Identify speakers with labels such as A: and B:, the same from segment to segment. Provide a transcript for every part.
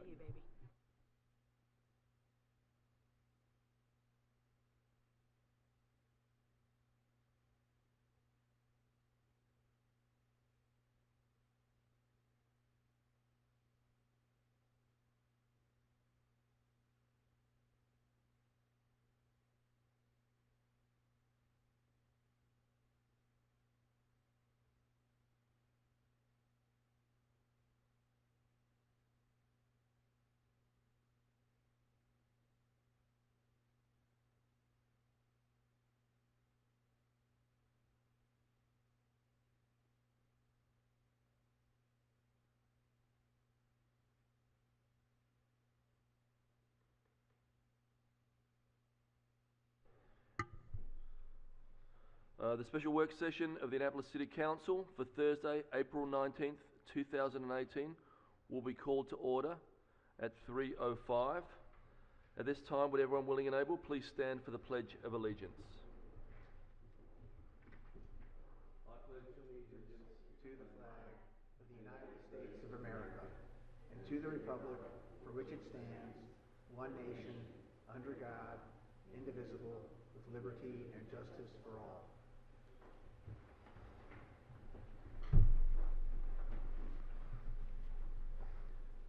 A: you, baby.
B: The special work session of the Annapolis City Council for Thursday, April 19th, 2018 will be called to order at 3:05. At this time, would everyone willing and able please stand for the Pledge of Allegiance?
C: I pledge allegiance to the flag of the United States of America and to the republic for which it stands, one nation, under God, indivisible, with liberty and justice for all.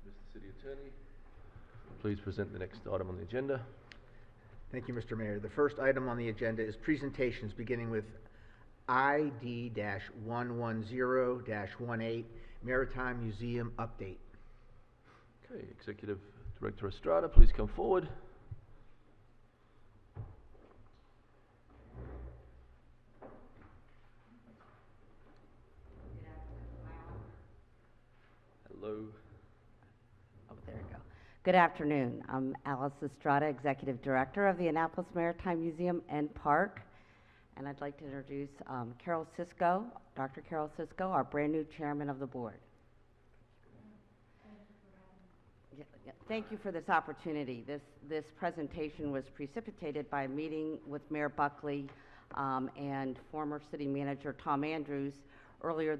B: Mr. City Attorney, please present the next item on the agenda.
C: Thank you, Mr. Mayor. The first item on the agenda is presentations, beginning with ID-110-18, Maritime Museum Update.
B: Okay, Executive Director Estrada, please come forward. Hello.
A: Oh, there we go. Good afternoon. I'm Alice Estrada, Executive Director of the Annapolis Maritime Museum and Park. And I'd like to introduce Carol Cisco, Dr. Carol Cisco, our brand new chairman of the board. Thank you for this opportunity. This presentation was precipitated by a meeting with Mayor Buckley and former city manager Tom Andrews earlier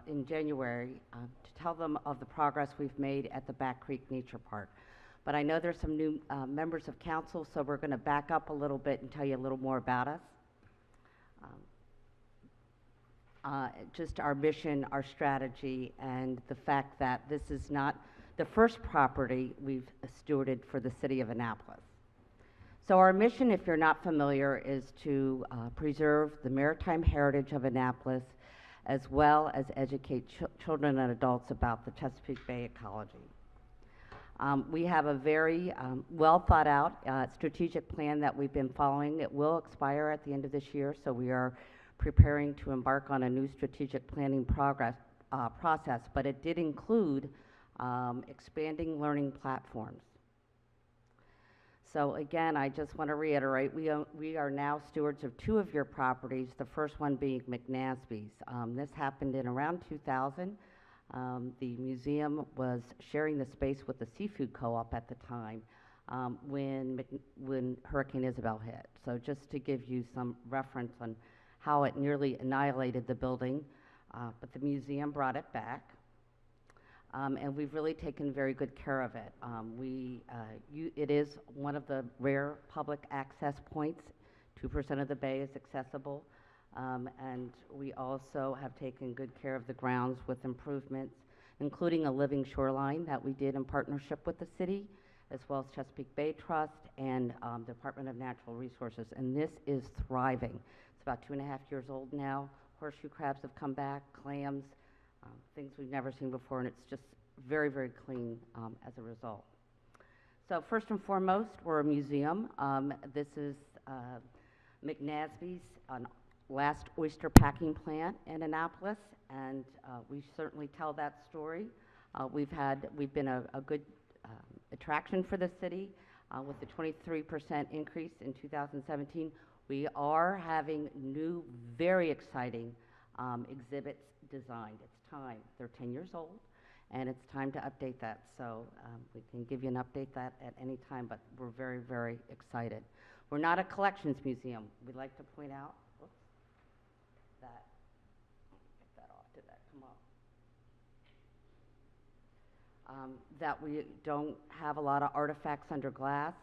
A: in January to tell them of the progress we've made at the Back Creek Nature Park. But I know there's some new members of council, so we're going to back up a little bit and tell you a little more about us. Just our mission, our strategy, and the fact that this is not the first property we've stewarded for the city of Annapolis. So our mission, if you're not familiar, is to preserve the maritime heritage of Annapolis, as well as educate children and adults about the Chesapeake Bay ecology. We have a very well thought out strategic plan that we've been following. It will expire at the end of this year, so we are preparing to embark on a new strategic planning process, but it did include expanding learning platforms. So again, I just want to reiterate, we are now stewards of two of your properties, the first one being McNasby's. This happened in around 2000. The museum was sharing the space with the seafood co-op at the time when Hurricane Isabel hit. So just to give you some reference on how it nearly annihilated the building, but the museum brought it back. And we've really taken very good care of it. It is one of the rare public access points. 2% of the bay is accessible. And we also have taken good care of the grounds with improvements, including a living shoreline that we did in partnership with the city, as well as Chesapeake Bay Trust and Department of Natural Resources. And this is thriving. It's about 2.5 years old now. Horseshoe crabs have come back, clams, things we've never seen before, and it's just very, very clean as a result. So first and foremost, we're a museum. This is McNasby's last oyster packing plant in Annapolis, and we certainly tell that story. We've been a good attraction for the city with the 23% increase in 2017. We are having new, very exciting exhibits designed. It's time. They're 10 years old, and it's time to update that. So we can give you an update that at any time, but we're very, very excited. We're not a collections museum. We'd like to point out, get that off. Did that come up? that we don't have a lot of artifacts under glass.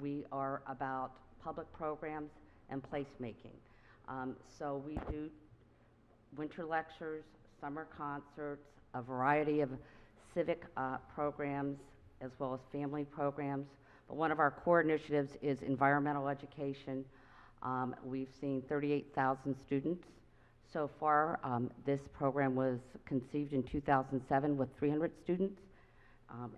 A: We are about public programs and placemaking. So we do winter lectures, summer concerts, a variety of civic programs, as well as family programs. But one of our core initiatives is environmental education. We've seen 38,000 students so far. This program was conceived in 2007 with 300 students.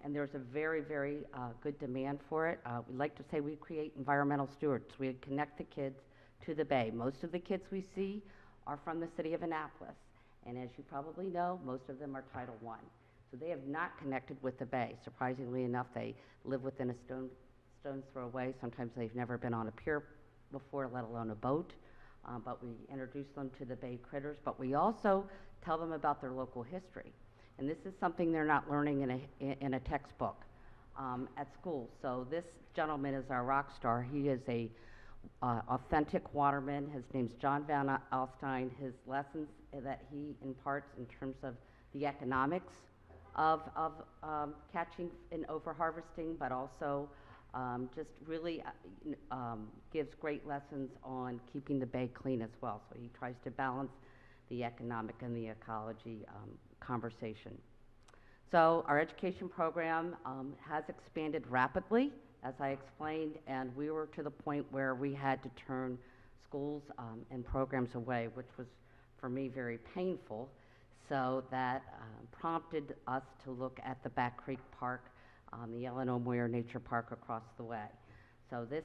A: And there's a very, very good demand for it. We like to say we create environmental stewards. We connect the kids to the Bay. Most of the kids we see are from the city of Annapolis. And as you probably know, most of them are Title I. So they have not connected with the Bay. Surprisingly enough, they live within a stone's throw away. Sometimes they've never been on a pier before, let alone a boat. But we introduce them to the Bay critters. But we also tell them about their local history. And this is something they're not learning in a textbook at school. So this gentleman is our rock star. He is a authentic waterman. His name's John Van Alstyne. His lessons that he imparts in terms of the economics of catching and over-harvesting, but also just really gives great lessons on keeping the Bay clean as well. So he tries to balance the economic and the ecology conversation. So our education program has expanded rapidly, as I explained, and we were to the point where we had to turn schools and programs away, which was for me very painful. So that prompted us to look at the Back Creek Park, the Eleanor Moyer Nature Park across the way. So this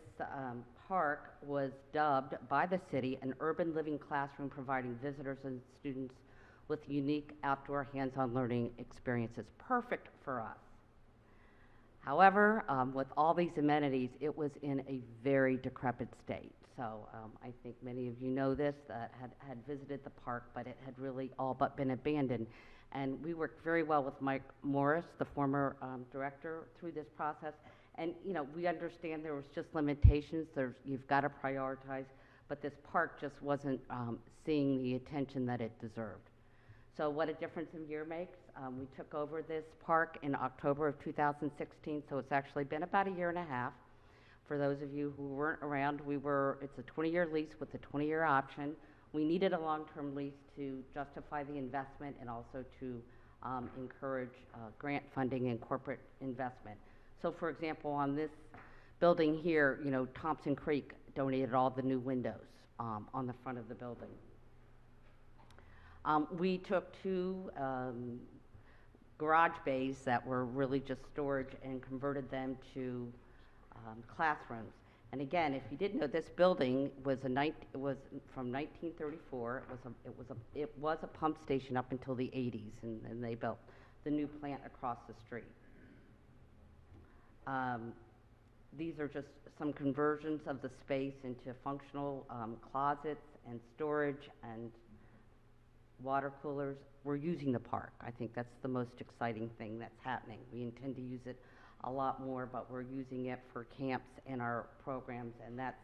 A: park was dubbed by the city an urban living classroom, providing visitors and students with unique outdoor hands-on learning experiences, perfect for us. However, with all these amenities, it was in a very decrepit state. So I think many of you know this, that had visited the park, but it had really all but been abandoned. And we worked very well with Mike Morris, the former director, through this process. And you know, we understand there was just limitations. You've got to prioritize, but this park just wasn't seeing the attention that it deserved. So what a difference a year makes. We took over this park in October of 2016, so it's actually been about a year and a half. For those of you who weren't around, it's a 20-year lease with a 20-year option. We needed a long-term lease to justify the investment and also to encourage grant funding and corporate investment. So for example, on this building here, you know, Thompson Creek donated all the new windows on the front of the building. We took two garage bays that were really just storage and converted them to classrooms. And again, if you didn't know, this building was from 1934. It was a pump station up until the 80s, and they built the new plant across the street. These are just some conversions of the space into functional closets and storage and water coolers. We're using the park. I think that's the most exciting thing that's happening. We intend to use it a lot more, but we're using it for camps and our programs, and that's,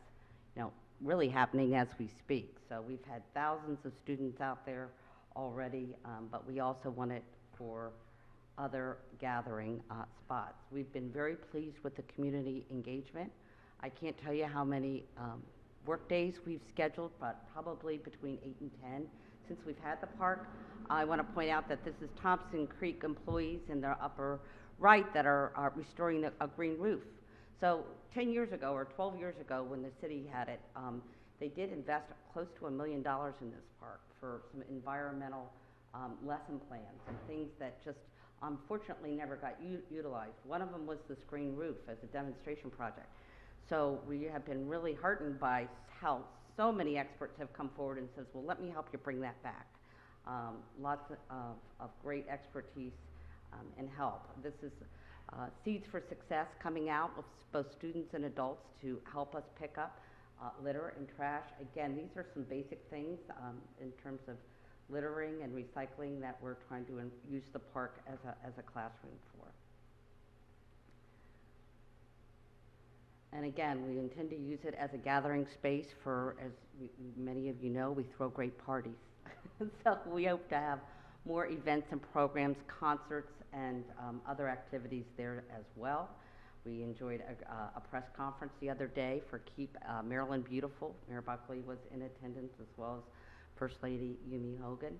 A: you know, really happening as we speak. So we've had thousands of students out there already, but we also want it for other gathering spots. We've been very pleased with the community engagement. I can't tell you how many work days we've scheduled, but probably between 8 and 10 since we've had the park. I want to point out that this is Thompson Creek employees in the upper right that are restoring a green roof. So 10 years ago or 12 years ago when the city had it, they did invest close to $1 million in this park for some environmental lesson plans and things that just unfortunately never got utilized. One of them was this green roof as a demonstration project. So we have been really heartened by how so many experts have come forward and says, well, let me help you bring that back. Lots of great expertise and help. This is Seeds for Success coming out with both students and adults to help us pick up litter and trash. Again, these are some basic things in terms of littering and recycling that we're trying to use the park as a classroom for. And again, we intend to use it as a gathering space for, as many of you know, we throw great parties. So we hope to have more events and programs, concerts, and other activities there as well. We enjoyed a press conference the other day for Keep Maryland Beautiful. Mayor Buckley was in attendance, as well as First Lady Yumi Hogan.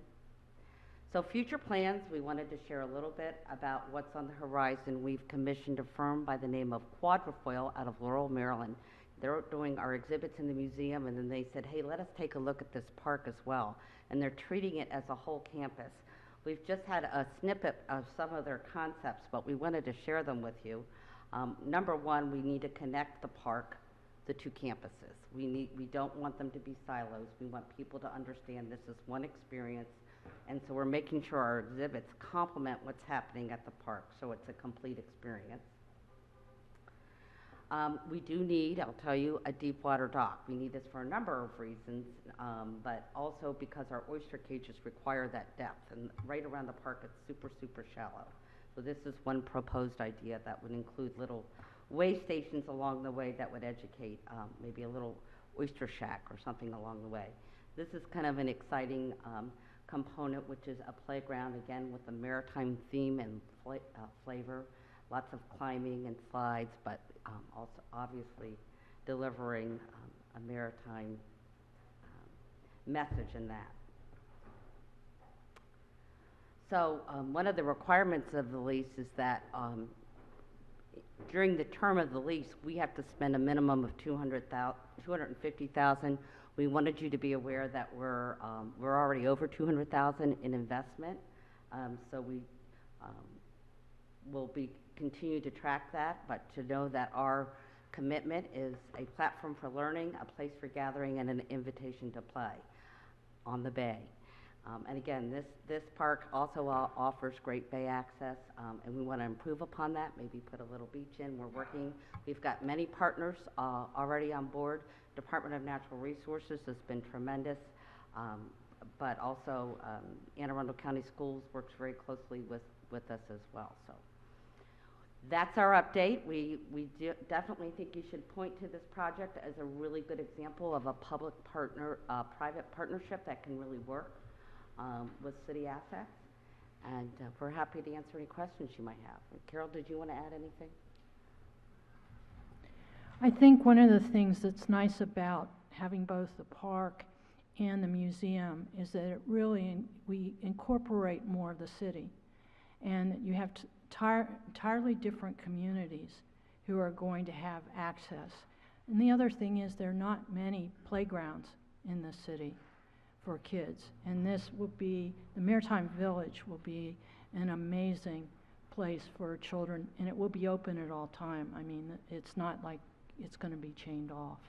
A: So future plans, we wanted to share a little bit about what's on the horizon. We've commissioned a firm by the name of Quadrifoil out of Laurel, Maryland. They're doing our exhibits in the museum, and then they said, hey, let us take a look at this park as well. And they're treating it as a whole campus. We've just had a snippet of some of their concepts, but we wanted to share them with you. Number one, we need to connect the park, the two campuses. We don't want them to be silos. We want people to understand this is one experience. And so we're making sure our exhibits complement what's happening at the park, so it's a complete experience. We do need, I'll tell you, a deep water dock. We need this for a number of reasons, but also because our oyster cages require that depth. And right around the park, it's super, super shallow. So this is one proposed idea that would include little way stations along the way that would educate, maybe a little oyster shack or something along the way. This is kind of an exciting component, which is a playground, again, with a maritime theme and flavor. Lots of climbing and slides, but also obviously delivering a maritime message in that. So one of the requirements of the lease is that during the term of the lease, we have to spend a minimum of $250,000. We wanted you to be aware that we're already over $200,000 in investment, so we will continue to track that, but to know that our commitment is a platform for learning, a place for gathering, and an invitation to play on the bay. And again, this park also offers great bay access, and we want to improve upon that, maybe put a little beach in. We're working, we've got many partners already on board. Department of Natural Resources has been tremendous, but also Anne Arundel County Schools works very closely with us as well. So that's our update. We definitely think you should point to this project as a really good example of a private partnership that can really work with city assets. And we're happy to answer any questions you might have. And Carol, did you want to add anything?
D: I think one of the things that's nice about having both the park and the museum is that it really, we incorporate more of the city. And you have entirely different communities who are going to have access. And the other thing is there are not many playgrounds in the city for kids. And this will be, the Maritime Village will be an amazing place for children, and it will be open at all time. I mean, it's not like it's going to be chained off.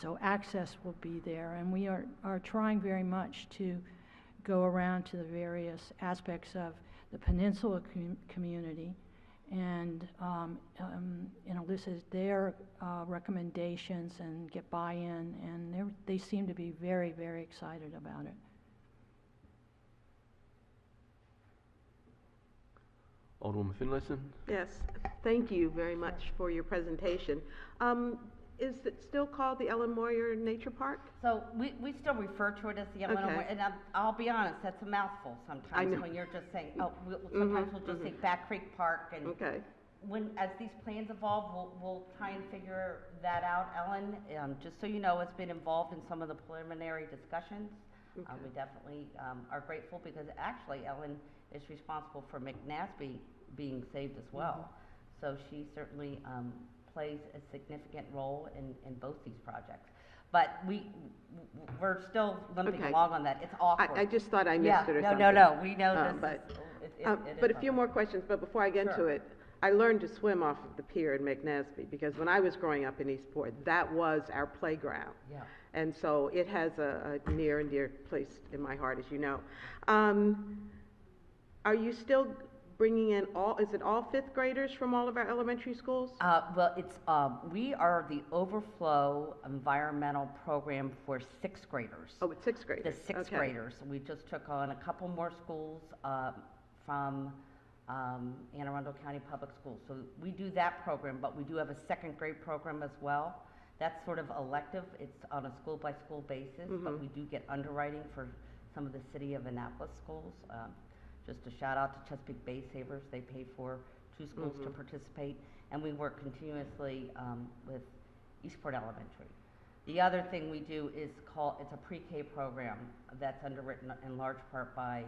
D: So access will be there, and we are trying very much to go around to the various aspects of the peninsula community and elicit their recommendations and get buy-in, and they seem to be very, very excited about it.
B: Alderwoman Finlayson?
E: Yes, thank you very much for your presentation. Is it still called the Ellen Moyer Nature Park?
A: So we still refer to it as the Ellen Moyer, and I'll be honest, that's a mouthful sometimes when you're just saying, oh, sometimes we'll just say Back Creek Park, and as these plans evolve, we'll try and figure that out. Ellen, just so you know, has been involved in some of the preliminary discussions. We definitely are grateful because actually Ellen is responsible for McNasby being saved as well. So she certainly plays a significant role in both these projects. But we're still limping along on that. It's awkward.
E: I just thought I missed it or something.
A: No, we know this.
E: But a few more questions, but before I get into it, I learned to swim off of the pier in McNasby because when I was growing up in Eastport, that was our playground. Yeah. And so it has a near and dear place in my heart, as you know. Are you still bringing in is it all fifth graders from all of our elementary schools?
A: Well, it's, we are the overflow environmental program for sixth graders.
E: Oh, it's sixth graders.
A: The sixth graders. We just took on a couple more schools from Anne Arundel County Public Schools. So we do that program, but we do have a second grade program as well. That's sort of elective. It's on a school by school basis, but we do get underwriting for some of the City of Annapolis schools. Just a shout out to Chesapeake Bay Savers. They paid for 2 schools to participate, and we work continuously with Eastport Elementary. The other thing we do is it's a pre-K program that's underwritten in large part by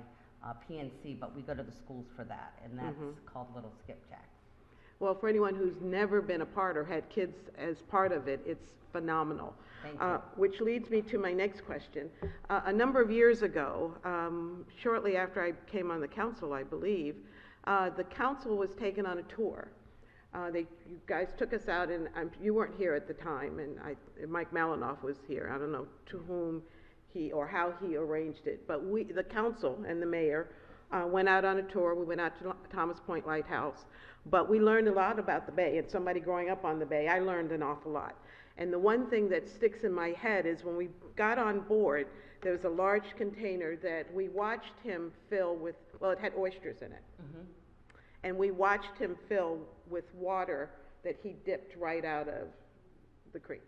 A: PNC, but we go to the schools for that, and that's called Little Skipjack.
E: Well, for anyone who's never been a part or had kids as part of it, it's phenomenal.
A: Thank you.
E: Which leads me to my next question. A number of years ago, shortly after I came on the council, I believe, the council was taken on a tour. You guys took us out, and you weren't here at the time, and Mike Malinoff was here. I don't know to whom or how he arranged it, but the council and the mayor went out on a tour. We went out to Thomas Point Lighthouse, but we learned a lot about the Bay, and somebody growing up on the Bay, I learned an awful lot. And the one thing that sticks in my head is when we got on board, there was a large container that we watched him fill with, well, it had oysters in it. And we watched him fill with water that he dipped right out of the creek.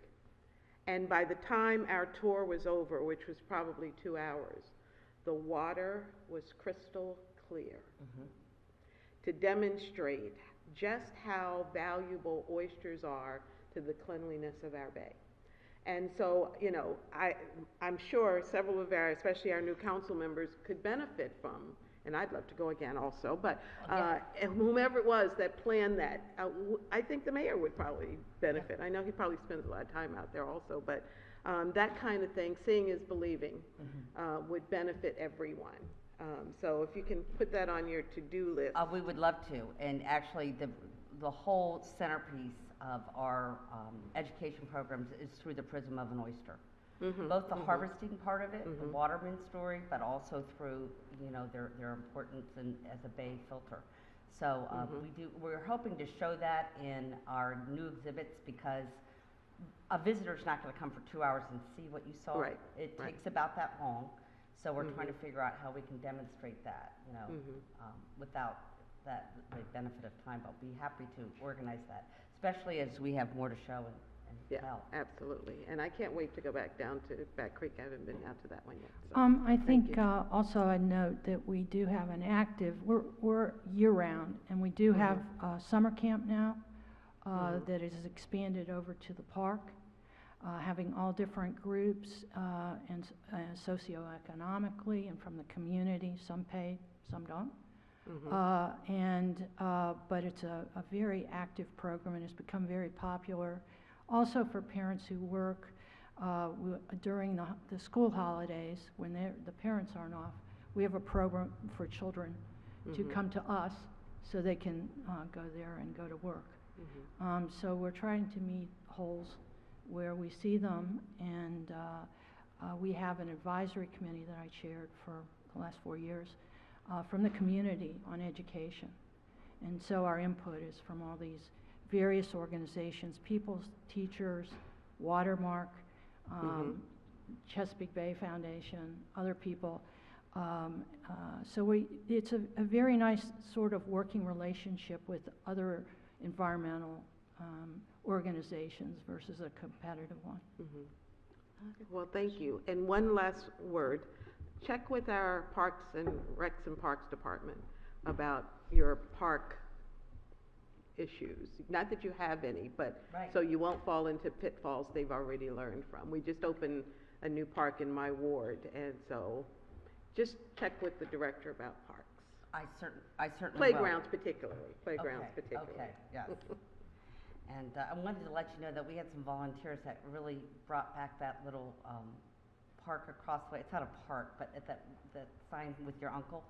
E: And by the time our tour was over, which was probably 2 hours, the water was crystal clear to demonstrate just how valuable oysters are to the cleanliness of our bay. And so, you know, I'm sure several of our, especially our new council members, could benefit from, and I'd love to go again also, but and whomever it was that planned that, I think the mayor would probably benefit. I know he probably spends a lot of time out there also, but that kind of thing, seeing is believing, would benefit everyone. So if you can put that on your to-do list.
A: We would love to, and actually the whole centerpiece of our education programs is through the prism of an oyster. Both the harvesting part of it, the waterman story, but also through, you know, their importance as a bay filter. So we're hoping to show that in our new exhibits, because a visitor's not going to come for 2 hours and see what you saw. It takes about that long. So we're trying to figure out how we can demonstrate that, you know, without the benefit of time, but we'll be happy to organize that, especially as we have more to show and tell.
E: Absolutely. And I can't wait to go back down to Back Creek. I haven't been out to that one yet. So,
D: I think also I'd note that we do have an active, we're year-round, and we do have a summer camp now that is expanded over to the park, having all different groups and socioeconomically and from the community. Some pay, some don't. But it's a very active program, and it's become very popular. Also for parents who work during the school holidays, when the parents aren't off, we have a program for children to come to us so they can go there and go to work. So we're trying to meet holes where we see them, and we have an advisory committee that I chaired for the last 4 years from the community on education. And so our input is from all these various organizations, People's Teachers, Watermark, Chesapeake Bay Foundation, other people. So it's a very nice sort of working relationship with other environmental organizations versus a competitive one.
E: Well, thank you. And one last word. Check with our Parks and Recs and Parks Department about your park issues. Not that you have any, but so you won't fall into pitfalls they've already learned from. We just opened a new park in my ward, and so just check with the director about parks.
A: I certainly
E: Playgrounds particularly. Playgrounds particularly.
A: Okay, yes. And I wanted to let you know that we had some volunteers that really brought back that little park across the way. It's not a park, but at that sign with your uncle.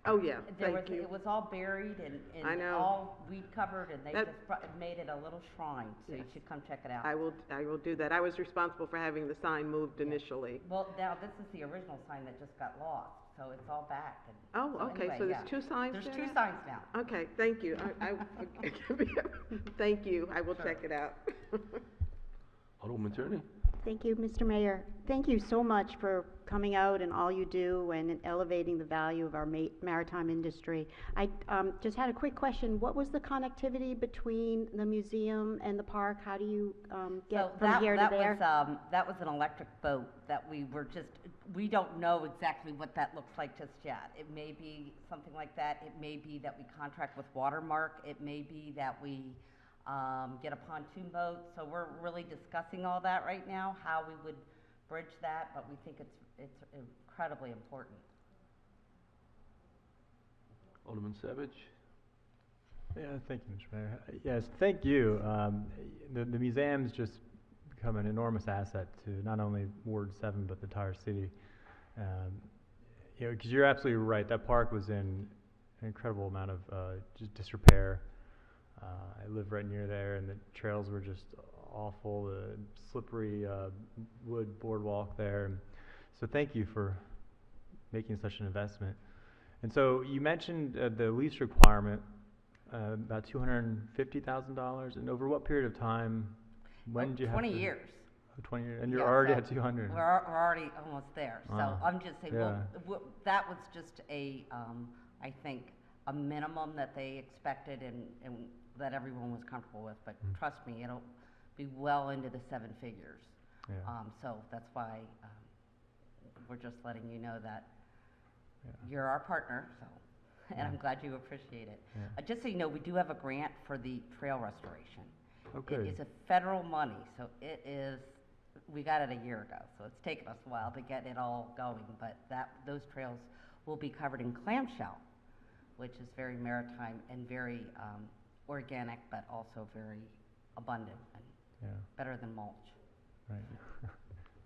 E: Oh, yeah, thank you.
A: It was all buried and all weed covered, and they just made it a little shrine, so you should come check it out.
E: I will do that. I was responsible for having the sign moved initially.
A: Well, now this is the original sign that just got lost, so it's all back.
E: Okay,
A: anyway,
E: so there's 2 signs
A: There's
E: there
A: 2 signs now.
E: Okay, thank you. Thank you. I will check it out.
B: Alderman Tierney?
F: Thank you, Mr. Mayor. Thank you so much for coming out and all you do and in elevating the value of our maritime industry. I just had a quick question. What was the connectivity between the museum and the park? How do you get from here to there?
A: That was an electric boat that we don't know exactly what that looks like just yet. It may be something like that. It may be that we contract with Watermark. It may be that we get a pontoon boat. So we're really discussing all that right now, how we would bridge that, but we think it's incredibly important.
B: Alderman Savage?
G: Yeah, thank you, Mr. Mayor. Yes, thank you. The museum's just become an enormous asset to not only Ward 7 but the entire city. You know, because you're absolutely right. That park was in an incredible amount of just disrepair. I live right near there, and the trails were just awful. The slippery wood boardwalk there. So thank you for making such an investment. And so you mentioned the lease requirement, about $250,000, and over what period of time? When did you have
A: 20
G: to?
A: years.
G: 20 years, and you're
A: Yeah,
G: already
A: so
G: at 200.
A: We're already almost there. So
G: Wow.
A: I'm just saying,
G: Yeah.
A: that was just I think, a minimum that they expected and that everyone was comfortable with. But trust me, it'll be well into the 7 figures.
G: Yeah.
A: So that's why we're just letting you know that
G: Yeah.
A: you're our partner. So, and
G: Yeah.
A: I'm glad you appreciate it.
G: Yeah.
A: Just so you know, we do have a grant for the trail restoration.
G: Oh, good.
A: It is a federal money, so it is. We got it a year ago, so it's taken us a while to get it all going. But those trails will be covered in clamshell, which is very maritime and very organic, but also very abundant and
G: Yeah.
A: better than mulch.
G: Right.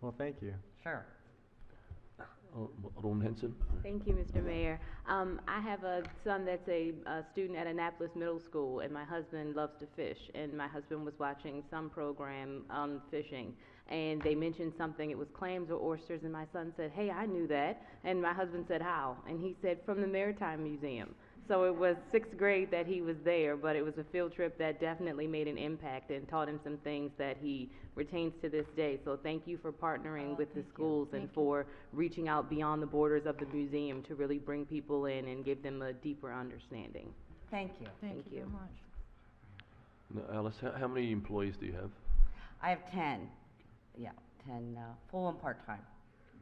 G: Well, thank you.
A: Sure.
B: Alderman Henson?
H: Thank you, Mr. Mayor. I have a son that's a student at Annapolis Middle School, and my husband loves to fish. And my husband was watching some program on fishing, and they mentioned something. It was clams or oysters, and my son said, "Hey, I knew that." And my husband said, "How?" And he said, "From the Maritime Museum." So it was 6th grade that he was there, but it was a field trip that definitely made an impact and taught him some things that he retains to this day. So thank you for partnering with the schools and for reaching out beyond the borders of the museum to really bring people in and give them a deeper understanding.
A: Thank you.
D: Thank you very much.
B: Now, Alice, how many employees do you have?
A: I have 10. Yeah, 10 full and part-time.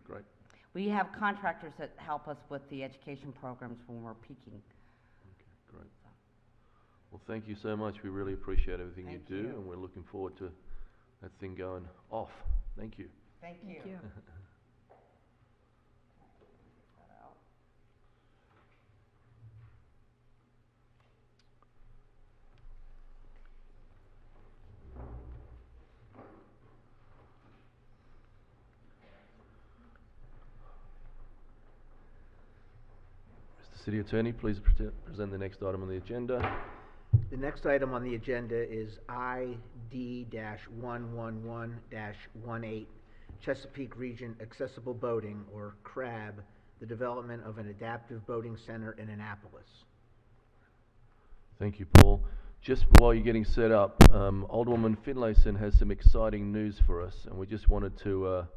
B: Great.
A: We have contractors that help us with the education programs when we're peaking.
B: Great. Well, thank you so much. We really appreciate everything
A: Thank
B: you do,
A: you.
B: and we're looking forward to that thing going off. Thank you.
A: Thank you.
D: Thank you.
B: Mr. City Attorney, please present the next item on the agenda.
C: The next item on the agenda is ID-111-18, Chesapeake Region Accessible Boating, or CRAB, the development of an adaptive boating center in Annapolis.
B: Thank you, Paul. Just while you're getting set up, Alderwoman Finlayson has some exciting news for us, and we just wanted to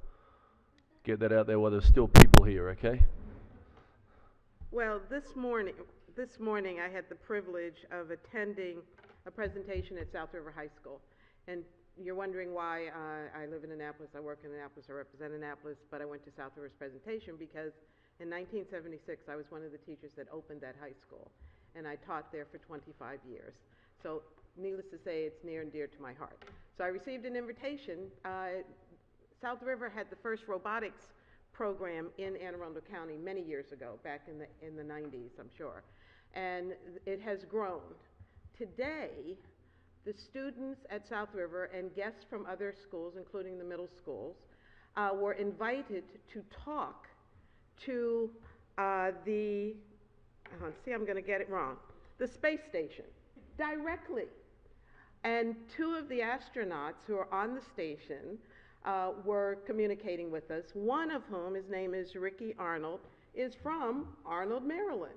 B: get that out there while there's still people here, okay?
E: Well, this morning I had the privilege of attending a presentation at South River High School. And you're wondering why I live in Annapolis, I work in Annapolis, I represent Annapolis, but I went to South River's presentation because in 1976 I was one of the teachers that opened that high school. And I taught there for 25 years. So needless to say, it's near and dear to my heart. So I received an invitation. South River had the first robotics program in Anne Arundel County many years ago, back in the 90s, I'm sure. And it has grown. Today, the students at South River and guests from other schools, including the middle schools, were invited to talk to the space station directly. And 2 of the astronauts who are on the station were communicating with us, one of whom, his name is Ricky Arnold, is from Arnold, Maryland.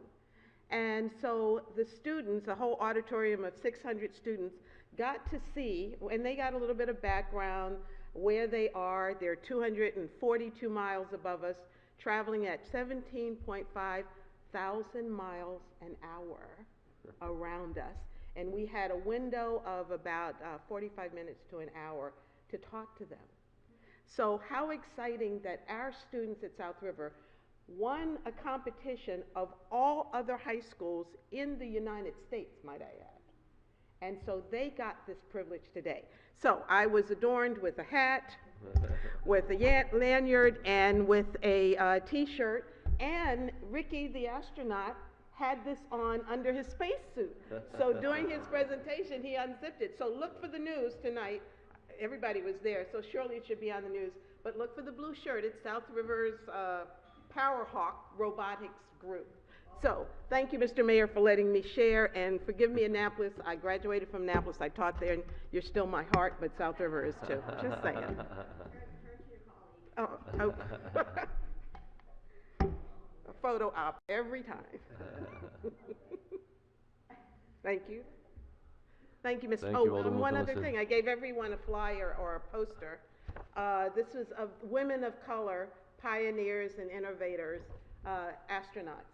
E: And so the students, a whole auditorium of 600 students, got to see, and they got a little bit of background where they are. They're 242 miles above us, traveling at 17.5 thousand miles an hour around us. And we had a window of about 45 minutes to an hour to talk to them. So how exciting that our students at South River won a competition of all other high schools in the United States, might I add. And so they got this privilege today. So I was adorned with a hat, with a lanyard, and with a t-shirt, and Ricky the astronaut had this on under his spacesuit. So during his presentation, he unzipped it. So look for the news tonight. Everybody was there, so surely it should be on the news. But look for the blue shirt. It's South River's Powerhawk Robotics Group. So thank you, Mr. Mayor, for letting me share, and forgive me, Annapolis. I graduated from Annapolis. I taught there, and you're still my heart, but South River is too. Just saying. Oh. A photo op every time. Thank you. Thank you, Ms.
B: Thank you, Alderman
E: one other
B: Phillipson.
E: thing. I gave everyone a flyer or a poster. This was of women of color, pioneers and innovators, astronauts.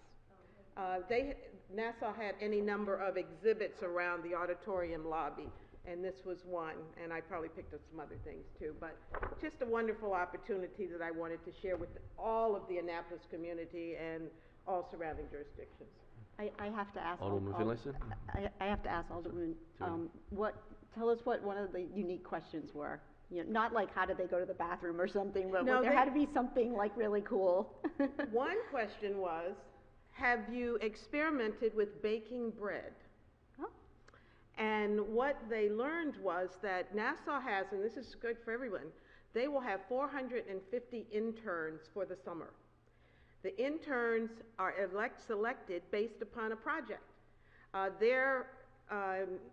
E: NASA had any number of exhibits around the auditorium lobby, and this was one, and I probably picked up some other things too, but just a wonderful opportunity that I wanted to share with all of the Annapolis community and all surrounding jurisdictions.
F: I have to ask.
B: Alderman Finlayson?
F: I have to ask Alderman, tell us what one of the unique questions were. You know, not like how did they go to the bathroom or something, but
E: No,
F: there had to be something like really cool.
E: One question was, have you experimented with baking bread?
F: Oh.
E: And what they learned was that NASA has, and this is good for everyone, they will have 450 interns for the summer. The interns are selected based upon a project. Their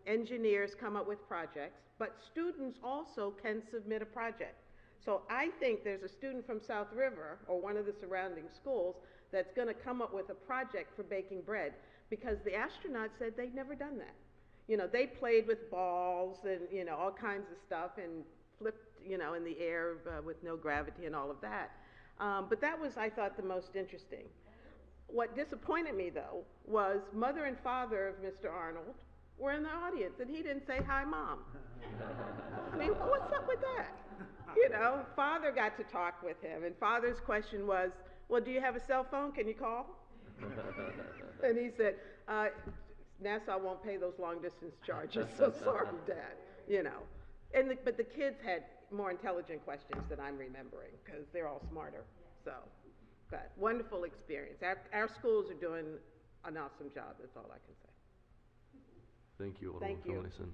E: engineers come up with projects, but students also can submit a project. So I think there's a student from South River or one of the surrounding schools that's going to come up with a project for baking bread, because the astronauts said they'd never done that. You know, they played with balls and, you know, all kinds of stuff and flipped, you know, in the air with no gravity and all of that. But that was, I thought, the most interesting. What disappointed me, though, was mother and father of Mr. Arnold were in the audience, and he didn't say, "Hi, Mom." I mean, what's up with that? You know, father got to talk with him, and father's question was, "Well, do you have a cell phone? Can you call?" And he said, NASA won't pay those long-distance charges, so sorry, Dad, you know. But the kids had more intelligent questions than I'm remembering, because they're all smarter. So, but wonderful experience. Our schools are doing an awesome job, that's all I can say.
B: Thank you, Alderman
E: Thank you.
B: Finlayson.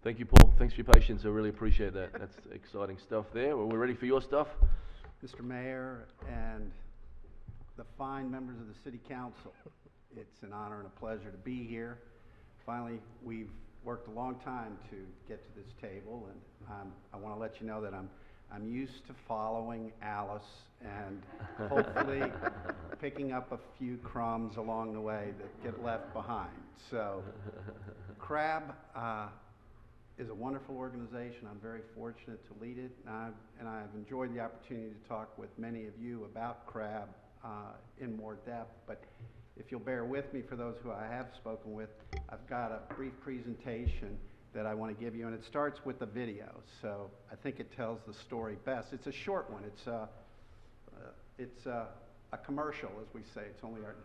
B: Thank you, Paul. Thanks for your patience. I really appreciate that. That's exciting stuff there. Well, we're ready for your stuff.
C: Mr. Mayor and the fine members of the City Council, it's an honor and a pleasure to be here. Finally, we've worked a long time to get to this table, and I want to let you know that I'm used to following Alice and hopefully picking up a few crumbs along the way that get left behind. So, CRAB is a wonderful organization. I'm very fortunate to lead it, and I've enjoyed the opportunity to talk with many of you about CRAB in more depth. But if you'll bear with me, for those who I have spoken with, I've got a brief presentation that I want to give you, and it starts with a video. So I think it tells the story best. It's a short one. It's a commercial, as we say. It's only our.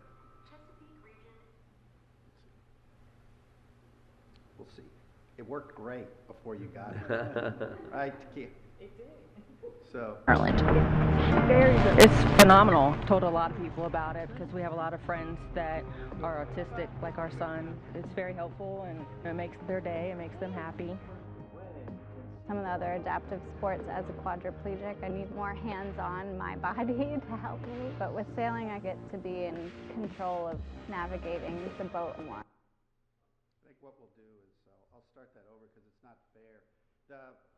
C: We'll see. It worked great before you got here. Right, Keith? It did. So.
I: Maryland. It's phenomenal. Told a lot of people about it because we have a lot of friends that are autistic, like our son. It's very helpful, and it makes their day. It makes them happy.
J: Some of the other adaptive sports, as a quadriplegic, I need more hands-on my body to help me. But with sailing, I get to be in control of navigating the boat more.
C: I think what we'll do is I'll start that over because it's not fair.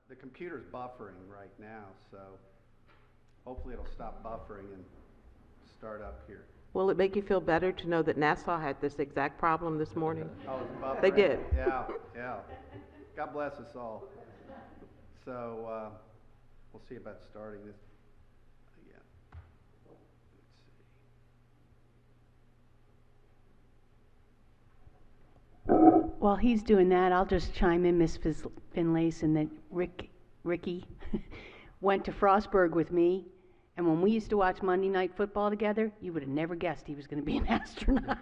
C: The computer's buffering right now, so hopefully it'll stop buffering and start up here.
E: Will it make you feel better to know that NASA had this exact problem this morning?
C: Oh, it's buffering.
E: They did.
C: Yeah. God bless us all. So
K: we'll see about starting this again. Let's see.
L: While he's doing that, I'll just chime in, Miss Finlayson, that Ricky went to Frostburg with me, and when we used to watch Monday Night Football together, you would have never guessed he was going to be an astronaut.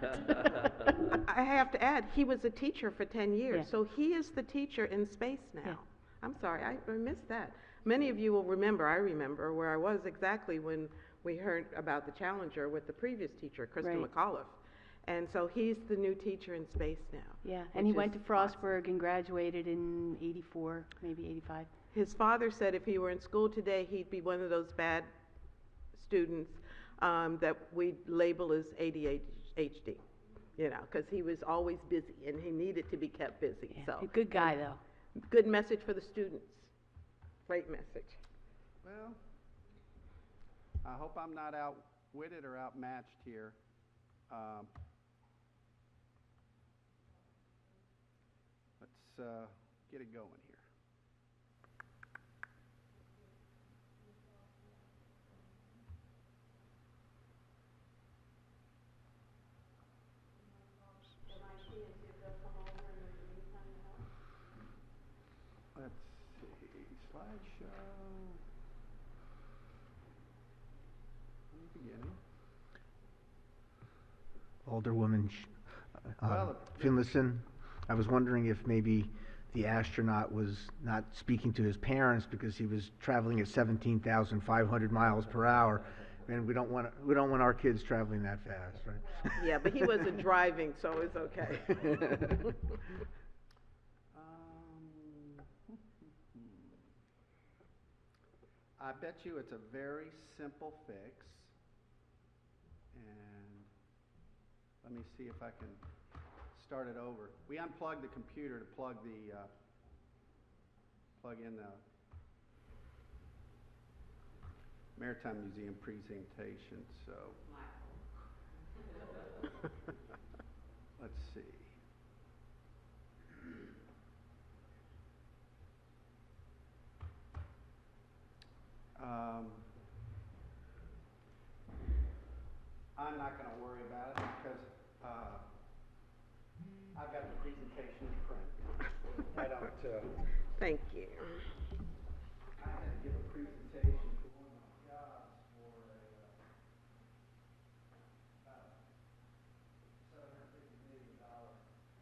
E: I have to add, he was a teacher for 10 years,
L: Yeah.
E: so he is the teacher in space now.
L: Yeah.
E: I'm sorry, I missed that. Many of you will remember, I remember, where I was exactly when we heard about the Challenger with the previous teacher, Krista
L: Right.
E: McAuliffe. And so he's the new teacher in space now.
L: Yeah, and he
E: which
L: went to
E: is
L: Frostburg
E: awesome.
L: and graduated in '84, maybe '85.
E: His father said if he were in school today, he'd be one of those bad students that we label as ADHD, you know, because he was always busy and he needed to be kept busy.
L: Yeah,
E: So
L: a good guy, though.
E: good message for the students. Great message.
K: Well, I hope I'm not outwitted or outmatched here. Let's get it going here. Let's see, slideshow. In the beginning.
C: Alderwoman Finlayson, I was wondering if maybe the astronaut was not speaking to his parents because he was traveling at 17,500 miles per hour, and we don't want our kids traveling that fast, right?
E: Yeah, but he wasn't driving, so it's okay.
K: I bet you it's a very simple fix. And let me see if I can start it over. We unplugged the computer to plug in the Maritime Museum presentation, so let's see. I'm not going to worry about it because I've got the presentation in print. I don't.
E: Thank you.
K: I had to give a presentation for one of my jobs for about $750 million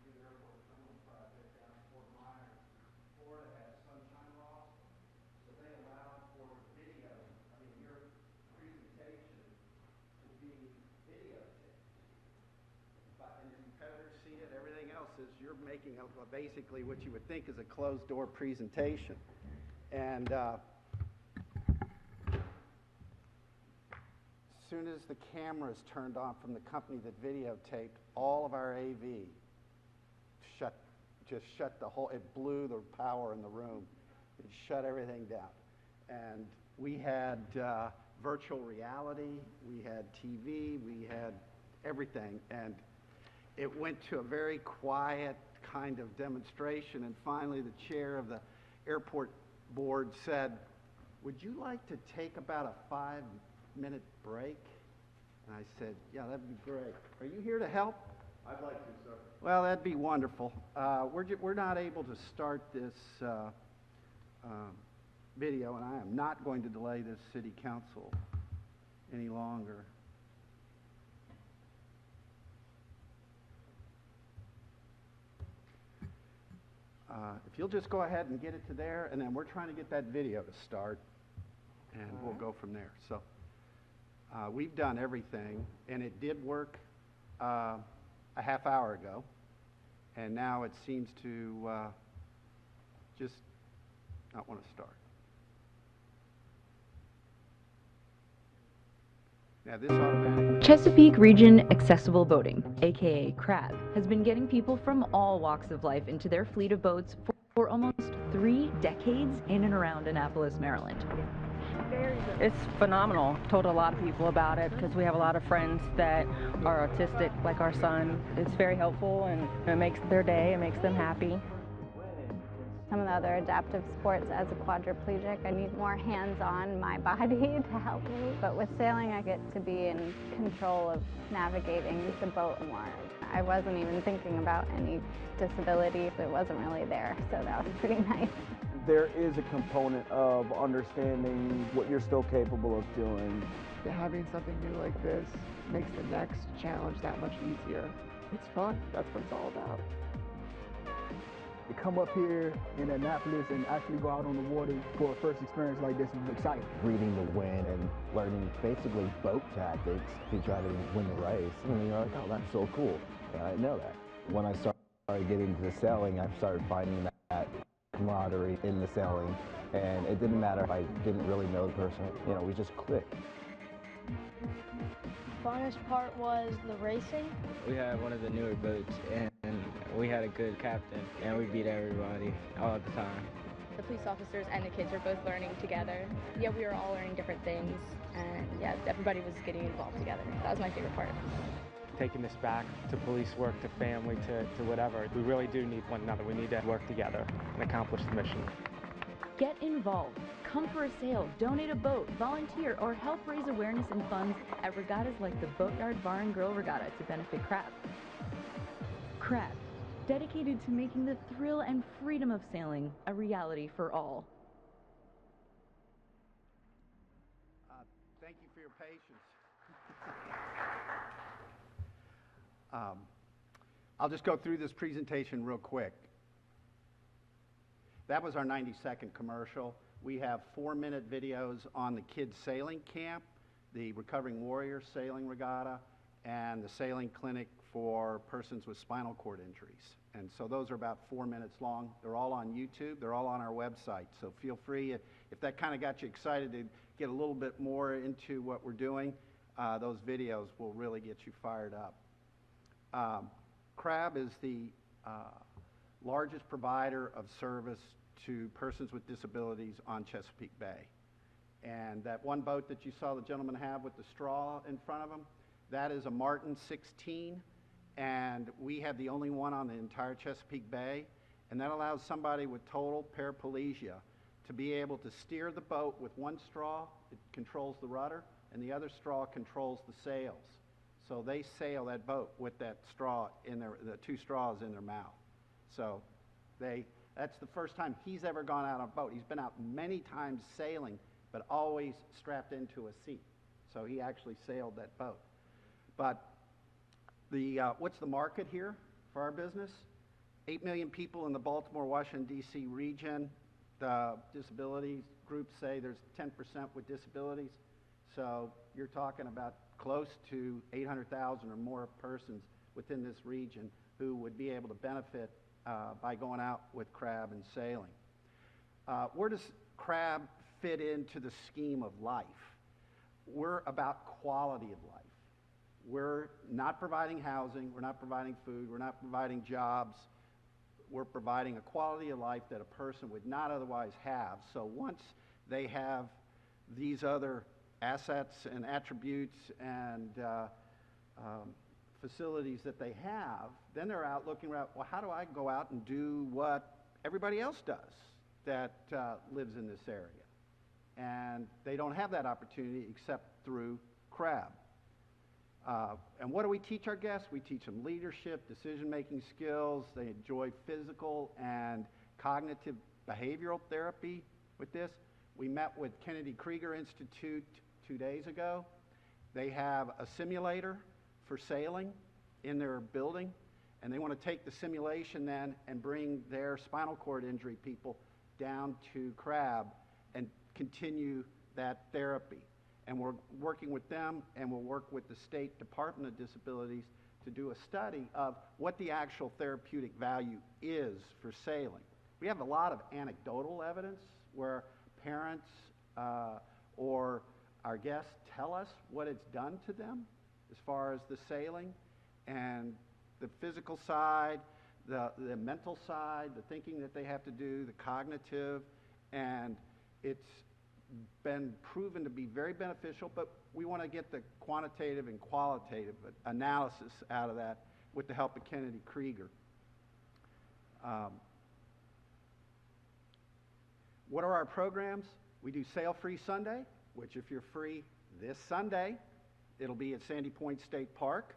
K: new airport terminal project down in Fort Myers. Florida has sunshine laws, so they allowed for video. I mean, your presentation to be videotaped. But and your competitors see it. Everything else is you're making basically what you would think is a closed door presentation. And as soon as the cameras turned on from the company that videotaped, all of our AV just shut the whole, it blew the power in the room. It shut everything down. And we had virtual reality, we had TV, we had everything. And it went to a very quiet kind of demonstration. And finally, the chair of the airport board said, "Would you like to take about a 5-minute break?" And I said, "Yeah, that'd be great. Are you here to help?" "I'd like to, sir." "Well, that'd be wonderful. We're not able to start this video, and I am not going to delay this city council any longer." If you'll just go ahead and get it to there, and then we're trying to get that video to start, and we'll go from there. So we've done everything, and it did work a half hour ago, and now it seems to just not want to start. Now this automatically...
M: Chesapeake Region Accessible Boating, aka CRAB, has been getting people from all walks of life into their fleet of boats for almost 3 decades in and around Annapolis, Maryland.
I: It's phenomenal. Told a lot of people about it because we have a lot of friends that are autistic, like our son. It's very helpful and it makes their day, it makes them happy.
J: some of the other adaptive sports as a quadriplegic. I need more hands-on my body to help me. But with sailing, I get to be in control of navigating the boat more. I wasn't even thinking about any disability. It wasn't really there, so that was pretty nice.
N: There is a component of understanding what you're still capable of doing.
O: Having something new like this makes the next challenge that much easier. It's fun. That's what it's all about.
P: To come up here in Annapolis and actually go out on the water for a first experience like this is exciting.
Q: Reading the wind and learning basically boat tactics to try to win the race. And you're like, oh, that's so cool. And I didn't know that. When I started getting into the sailing, I started finding that camaraderie in the sailing. And it didn't matter if I didn't really know the person. You know, we just clicked.
R: Funnest part was the racing.
S: We had one of the newer boats and we had a good captain and we beat everybody all the time.
T: The police officers and the kids were both learning together. Yeah, we were all learning different things and yeah, everybody was getting involved together. That was my favorite part.
U: Taking this back to police work, to family, to whatever. We really do need one another. We need to work together and accomplish the mission.
M: Get involved. Come for a sail, donate a boat, volunteer, or help raise awareness and funds at regattas like the Boatyard Bar and Grill Regatta to benefit Crab. Crab, dedicated to making the thrill and freedom of sailing a reality for all.
K: Thank you for your patience. I'll just go through this presentation real quick. That was our 90-second commercial. We have 4-minute videos on the kids' sailing camp, the Recovering Warriors Sailing Regatta, and the sailing clinic for persons with spinal cord injuries. And so those are about 4 minutes long. They're all on YouTube. They're all on our website. So feel free, if that kind of got you excited to get a little bit more into what we're doing, those videos will really get you fired up. CRAB is the largest provider of service to persons with disabilities on Chesapeake Bay. And that one boat that you saw the gentleman have with the straw in front of him, that is a Martin 16, and we have the only one on the entire Chesapeake Bay, and that allows somebody with total paraplegia to be able to steer the boat with one straw. It controls the rudder, and the other straw controls the sails. So they sail that boat with that straw in the 2 straws in their mouth. So that's the first time he's ever gone out on a boat. He's been out many times sailing, but always strapped into a seat. So he actually sailed that boat. But what's the market here for our business? 8 million people in the Baltimore, Washington, D.C. region. The disability groups say there's 10% with disabilities. So you're talking about close to 800,000 or more persons within this region who would be able to benefit by going out with crab and sailing. Where does crab fit into the scheme of life? We're about quality of life. We're not providing housing, we're not providing food, we're not providing jobs. We're providing a quality of life that a person would not otherwise have. So once they have these other assets and attributes and facilities that they have, then they're out looking around, well, how do I go out and do what everybody else does that lives in this area? And they don't have that opportunity except through CRAB. And what do we teach our guests? We teach them leadership, decision-making skills. They enjoy physical and cognitive behavioral therapy with this. We met with Kennedy Krieger Institute 2 days ago. They have a simulator for sailing in their building, and they want to take the simulation then and bring their spinal cord injury people down to CRAB and continue that therapy. And we're working with them, and we'll work with the State Department of Disabilities to do a study of what the actual therapeutic value is for sailing. We have a lot of anecdotal evidence where parents or our guests tell us what it's done to them as far as the sailing and the physical side, the mental side, the thinking that they have to do, the cognitive, and it's been proven to be very beneficial, but we want to get the quantitative and qualitative analysis out of that with the help of Kennedy Krieger. What are our programs? We do Sail Free Sunday, which if you're free this Sunday, it'll be at Sandy Point State Park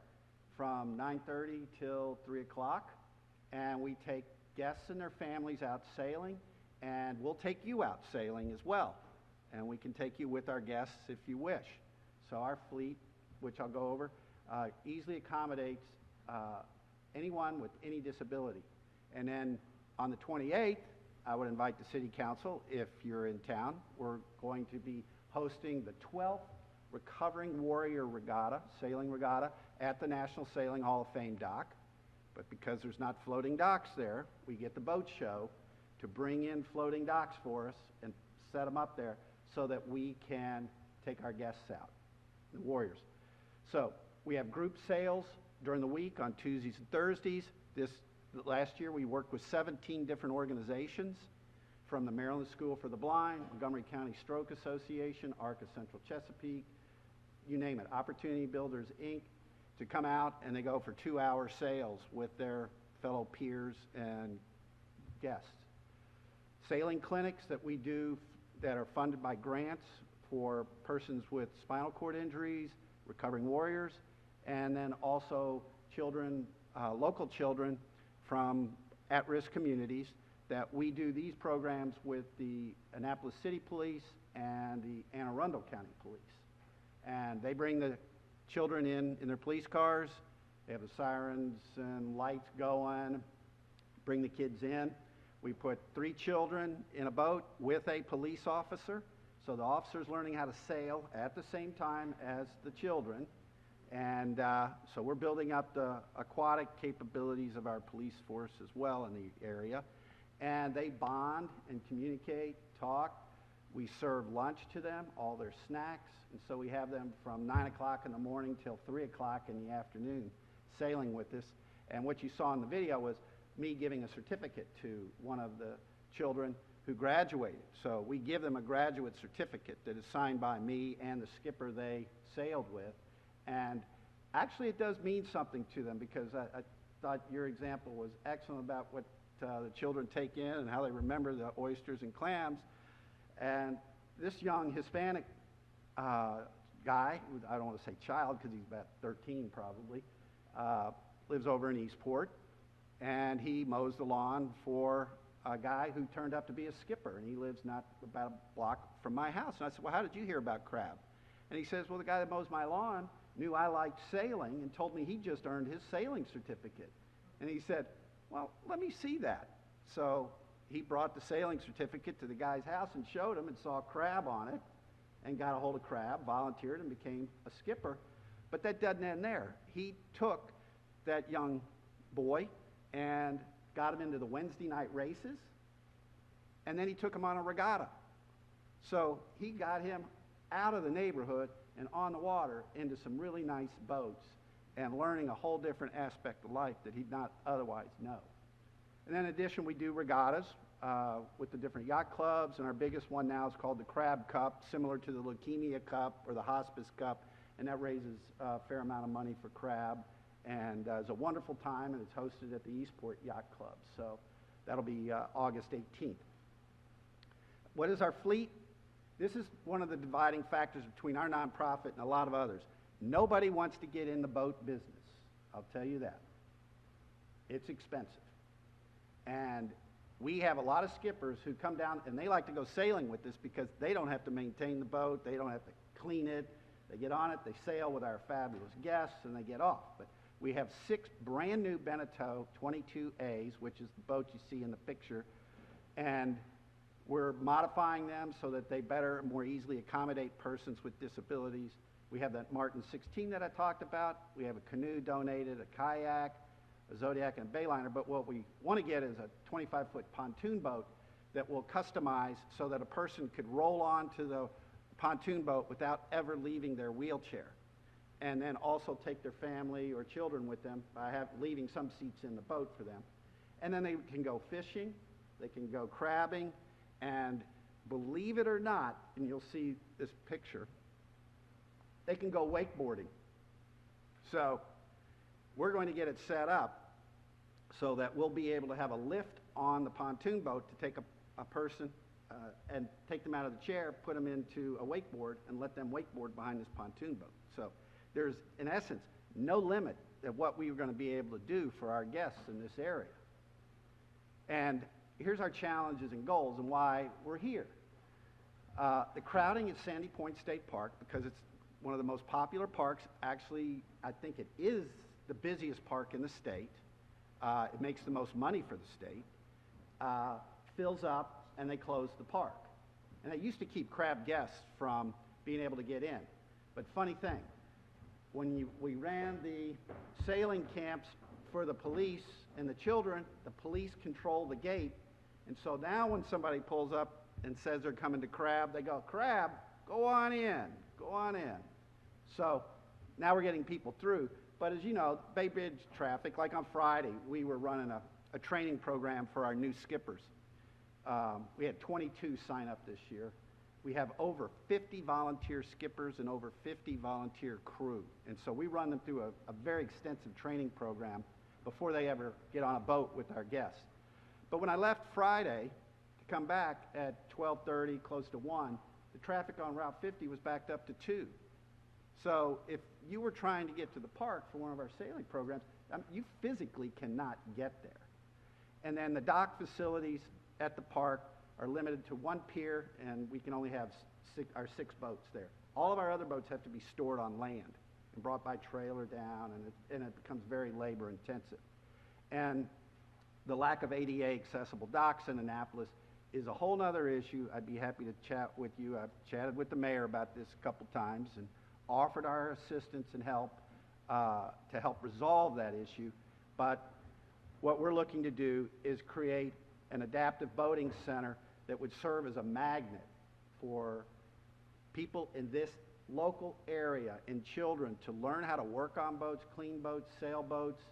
K: from 9:30 till 3 o'clock. And we take guests and their families out sailing, and we'll take you out sailing as well. And we can take you with our guests if you wish. So our fleet, which I'll go over, easily accommodates anyone with any disability. And then on the 28th, I would invite the City Council, if you're in town, we're going to be hosting the 12th Recovering Warrior Regatta, Sailing Regatta, at the National Sailing Hall of Fame dock. But because there's not floating docks there, we get the boat show to bring in floating docks for us and set them up there so that we can take our guests out, the warriors. So we have group sales during the week on Tuesdays and Thursdays. Last year we worked with 17 different organizations, from the Maryland School for the Blind, Montgomery County Stroke Association, ARC of Central Chesapeake, you name it, Opportunity Builders, Inc., to come out, and they go for 2-hour sales with their fellow peers and guests. Sailing clinics that we do that are funded by grants for persons with spinal cord injuries, recovering warriors, and then also children, local children from at-risk communities, that we do these programs with the Annapolis City Police and the Anne Arundel County Police. And they bring the children in their police cars. They have the sirens and lights going, bring the kids in. We put 3 children in a boat with a police officer. So the officer's learning how to sail at the same time as the children. And so we're building up the aquatic capabilities of our police force as well in the area. And they bond and communicate, talk. We serve lunch to them, all their snacks. And so we have them from 9 o'clock in the morning till 3 o'clock in the afternoon sailing with us. And what you saw in the video was me giving a certificate to one of the children who graduated. So we give them a graduate certificate that is signed by me and the skipper they sailed with. And actually it does mean something to them, because I thought your example was excellent about what the children take in and how they remember the oysters and clams. And this young Hispanic guy, I don't want to say child because he's about 13 probably, lives over in Eastport, and he mows the lawn for a guy who turned out to be a skipper, and he lives not about a block from my house. And I said, well, how did you hear about crab? And he says, well, the guy that mows my lawn knew I liked sailing and told me he just earned his sailing certificate. And he said, well, let me see that. So he brought the sailing certificate to the guy's house and showed him, and saw crab on it, and got a hold of crab, volunteered, and became a skipper. But that doesn't end there. He took that young boy and got him into the Wednesday night races, and then he took him on a regatta. So he got him out of the neighborhood and on the water into some really nice boats, and learning a whole different aspect of life that he'd not otherwise know. And then in addition, we do regattas with the different yacht clubs, and our biggest one now is called the Crab Cup, similar to the Leukemia Cup or the Hospice Cup, and that raises a fair amount of money for crab, and it's a wonderful time, and it's hosted at the Eastport Yacht Club. So that'll be August 18th. What is our fleet? This is one of the dividing factors between our nonprofit and a lot of others. Nobody wants to get in the boat business, I'll tell you that. It's expensive. And we have a lot of skippers who come down, and they like to go sailing with us because they don't have to maintain the boat, they don't have to clean it. They get on it, they sail with our fabulous guests, and they get off. But we have 6 brand new Beneteau 22As, which is the boat you see in the picture, and we're modifying them so that they better, more easily accommodate persons with disabilities. We have that Martin 16 that I talked about. We have a canoe donated, a kayak, a Zodiac, and a Bayliner. But what we want to get is a 25-foot pontoon boat that will customize so that a person could roll onto the pontoon boat without ever leaving their wheelchair. And then also take their family or children with them by leaving some seats in the boat for them. And then they can go fishing, they can go crabbing, and believe it or not, and you'll see this picture, they can go wakeboarding. So we're going to get it set up so that we'll be able to have a lift on the pontoon boat to take a person and take them out of the chair, put them into a wakeboard, and let them wakeboard behind this pontoon boat. So there's, in essence, no limit of what we were going to be able to do for our guests in this area. And here's our challenges and goals and why we're here. The crowding at Sandy Point State Park, because it's one of the most popular parks. Actually, I think it is the busiest park in the state. It makes the most money for the state. Fills up, and they close the park. And they used to keep crab guests from being able to get in. But funny thing, when we ran the sailing camps for the police and the children, the police control the gate. And so now when somebody pulls up and says they're coming to crab, they go, "Crab, go on in, go on in." So now we're getting people through. But as you know, Bay Bridge traffic, like on Friday, we were running a training program for our new skippers. We had 22 sign up this year. We have over 50 volunteer skippers and over 50 volunteer crew. And so we run them through a very extensive training program before they ever get on a boat with our guests. But when I left Friday to come back at 12:30, close to 1, the traffic on Route 50 was backed up to 2. So if you were trying to get to the park for one of our sailing programs, you physically cannot get there. And then the dock facilities at the park are limited to one pier, and we can only have our 6 boats there. All of our other boats have to be stored on land and brought by trailer down, and it becomes very labor intensive. And the lack of ADA accessible docks in Annapolis is a whole other issue. I'd be happy to chat with you. I've chatted with the mayor about this a couple times and offered our assistance and help to help resolve that issue. But what we're looking to do is create an adaptive boating center that would serve as a magnet for people in this local area and children to learn how to work on boats, clean boats, sail boats,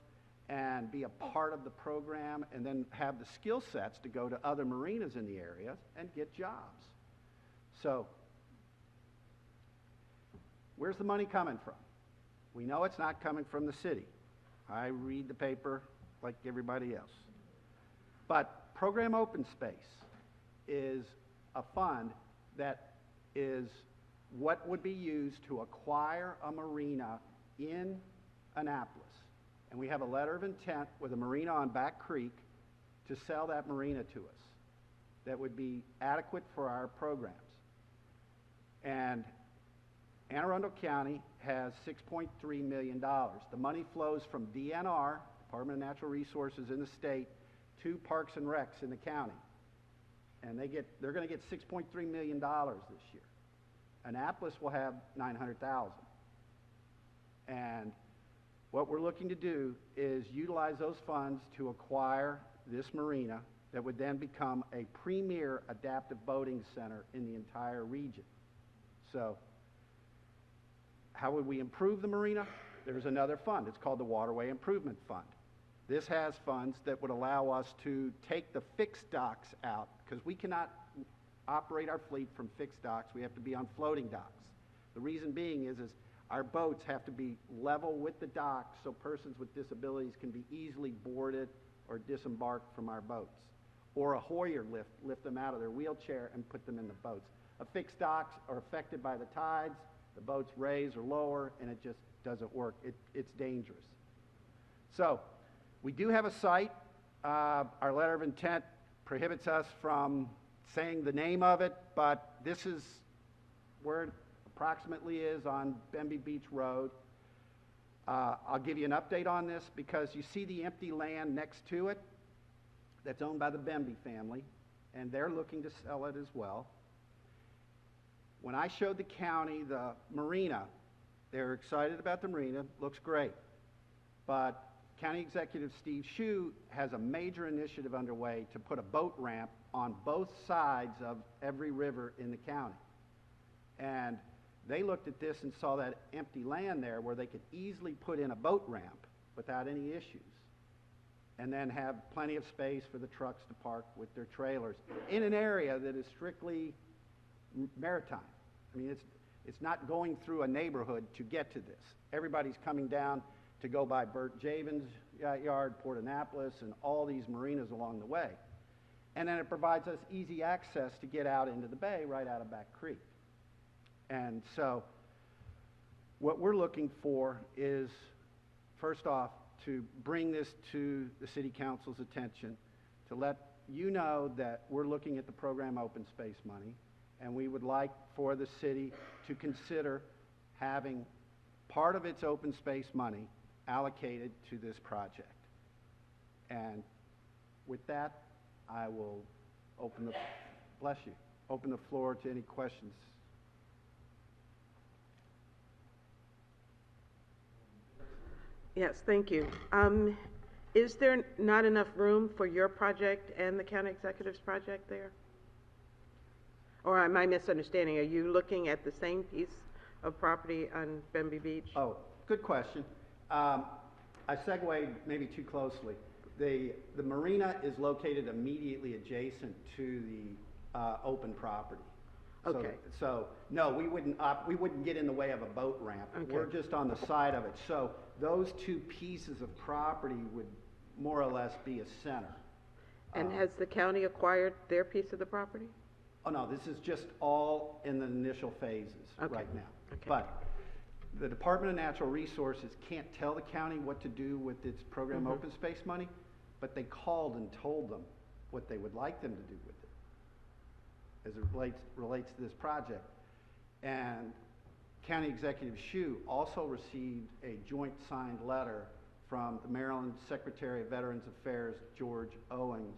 K: and be a part of the program, and then have the skill sets to go to other marinas in the area and get jobs. So where's the money coming from? We know it's not coming from the city. I read the paper like everybody else. But Program Open Space is a fund that is what would be used to acquire a marina in Annapolis. And we have a letter of intent with a marina on Back Creek to sell that marina to us that would be adequate for our programs. And Anne Arundel County has $6.3 million. The money flows from DNR, Department of Natural Resources in the state, to Parks and Recs in the county. And they're going to get $6.3 million this year. Annapolis will have $900,000. And what we're looking to do is utilize those funds to acquire this marina that would then become a premier adaptive boating center in the entire region. So how would we improve the marina? There's another fund. It's called the Waterway Improvement Fund. This has funds that would allow us to take the fixed docks out, because we cannot operate our fleet from fixed docks. We have to be on floating docks. The reason being is our boats have to be level with the dock so persons with disabilities can be easily boarded or disembarked from our boats. Or a Hoyer lift them out of their wheelchair and put them in the boats. Fixed docks are affected by the tides. The boats raise or lower, and it just doesn't work. It's dangerous. So we do have a site. Our letter of intent prohibits us from saying the name of it, but this is where it approximately is on Bemby Beach Road. I'll give you an update on this because you see the empty land next to it that's owned by the Bemby family, and they're looking to sell it as well. When I showed the county the marina, they were excited about the marina, looks great. But County Executive Steve Shue has a major initiative underway to put a boat ramp on both sides of every river in the county. And they looked at this and saw that empty land there where they could easily put in a boat ramp without any issues, and then have plenty of space for the trucks to park with their trailers in an area that is strictly maritime. I mean, it's not going through a neighborhood to get to this. Everybody's coming down to go by Bert Javen's yard, Port Annapolis, and all these marinas along the way. And then it provides us easy access to get out into the bay right out of Back Creek. And so what we're looking for is, first off, to bring this to the City Council's attention, to let you know that we're looking at the program open space money, and we would like for the city to consider having part of its open space money allocated to this project. And with that, I will open the floor to any questions.
E: Yes, thank you. Is there not enough room for your project and the county executive's project there? Or am I misunderstanding? Are you looking at the same piece of property on Bemby Beach?
K: Oh, good question. I segued maybe too closely. The marina is located immediately adjacent to the open property.
E: Okay.
K: So no, we wouldn't get in the way of a boat ramp.
E: Okay.
K: We're just on the side of it. So those two pieces of property would more or less be a center.
E: And has the county acquired their piece of the property?
K: Oh no, this is just all in the initial phases right now.
E: Okay.
K: But the Department of Natural Resources can't tell the county what to do with its program open space money, but they called and told them what they would like them to do with it as it relates to this project. And County Executive Shue also received a joint signed letter from the Maryland Secretary of Veterans Affairs, George Owens,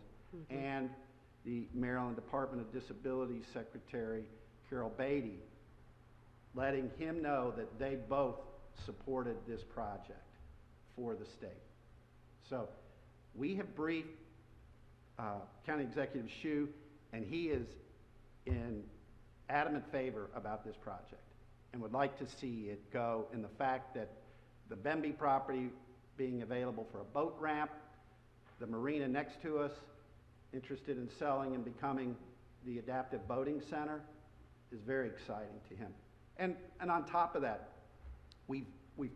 K: and the Maryland Department of Disability Secretary, Carol Beatty, letting him know that they both supported this project for the state. So we have briefed County Executive Shue, and he is in adamant favor about this project and would like to see it go in the fact that the Bemby property being available for a boat ramp, the marina next to us, interested in selling and becoming the adaptive boating center, is very exciting to him. And on top of that, we've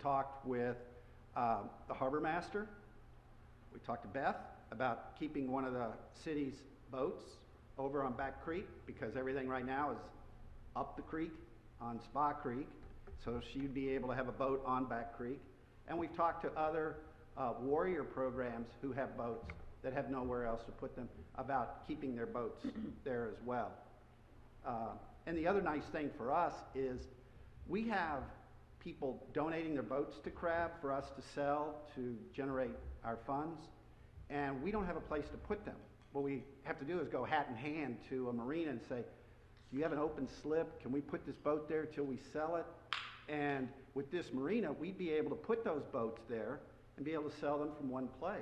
K: talked with the harbor master. We talked to Beth about keeping one of the city's boats over on Back Creek, because everything right now is up the creek on Spa Creek, so she'd be able to have a boat on Back Creek. And we've talked to other warrior programs who have boats that have nowhere else to put them about keeping their boats there as well. And the other nice thing for us is we have people donating their boats to CRAB for us to sell to generate our funds, and we don't have a place to put them. What we have to do is go hat in hand to a marina and say, do you have an open slip? Can we put this boat there till we sell it? And with this marina, we'd be able to put those boats there and be able to sell them from one place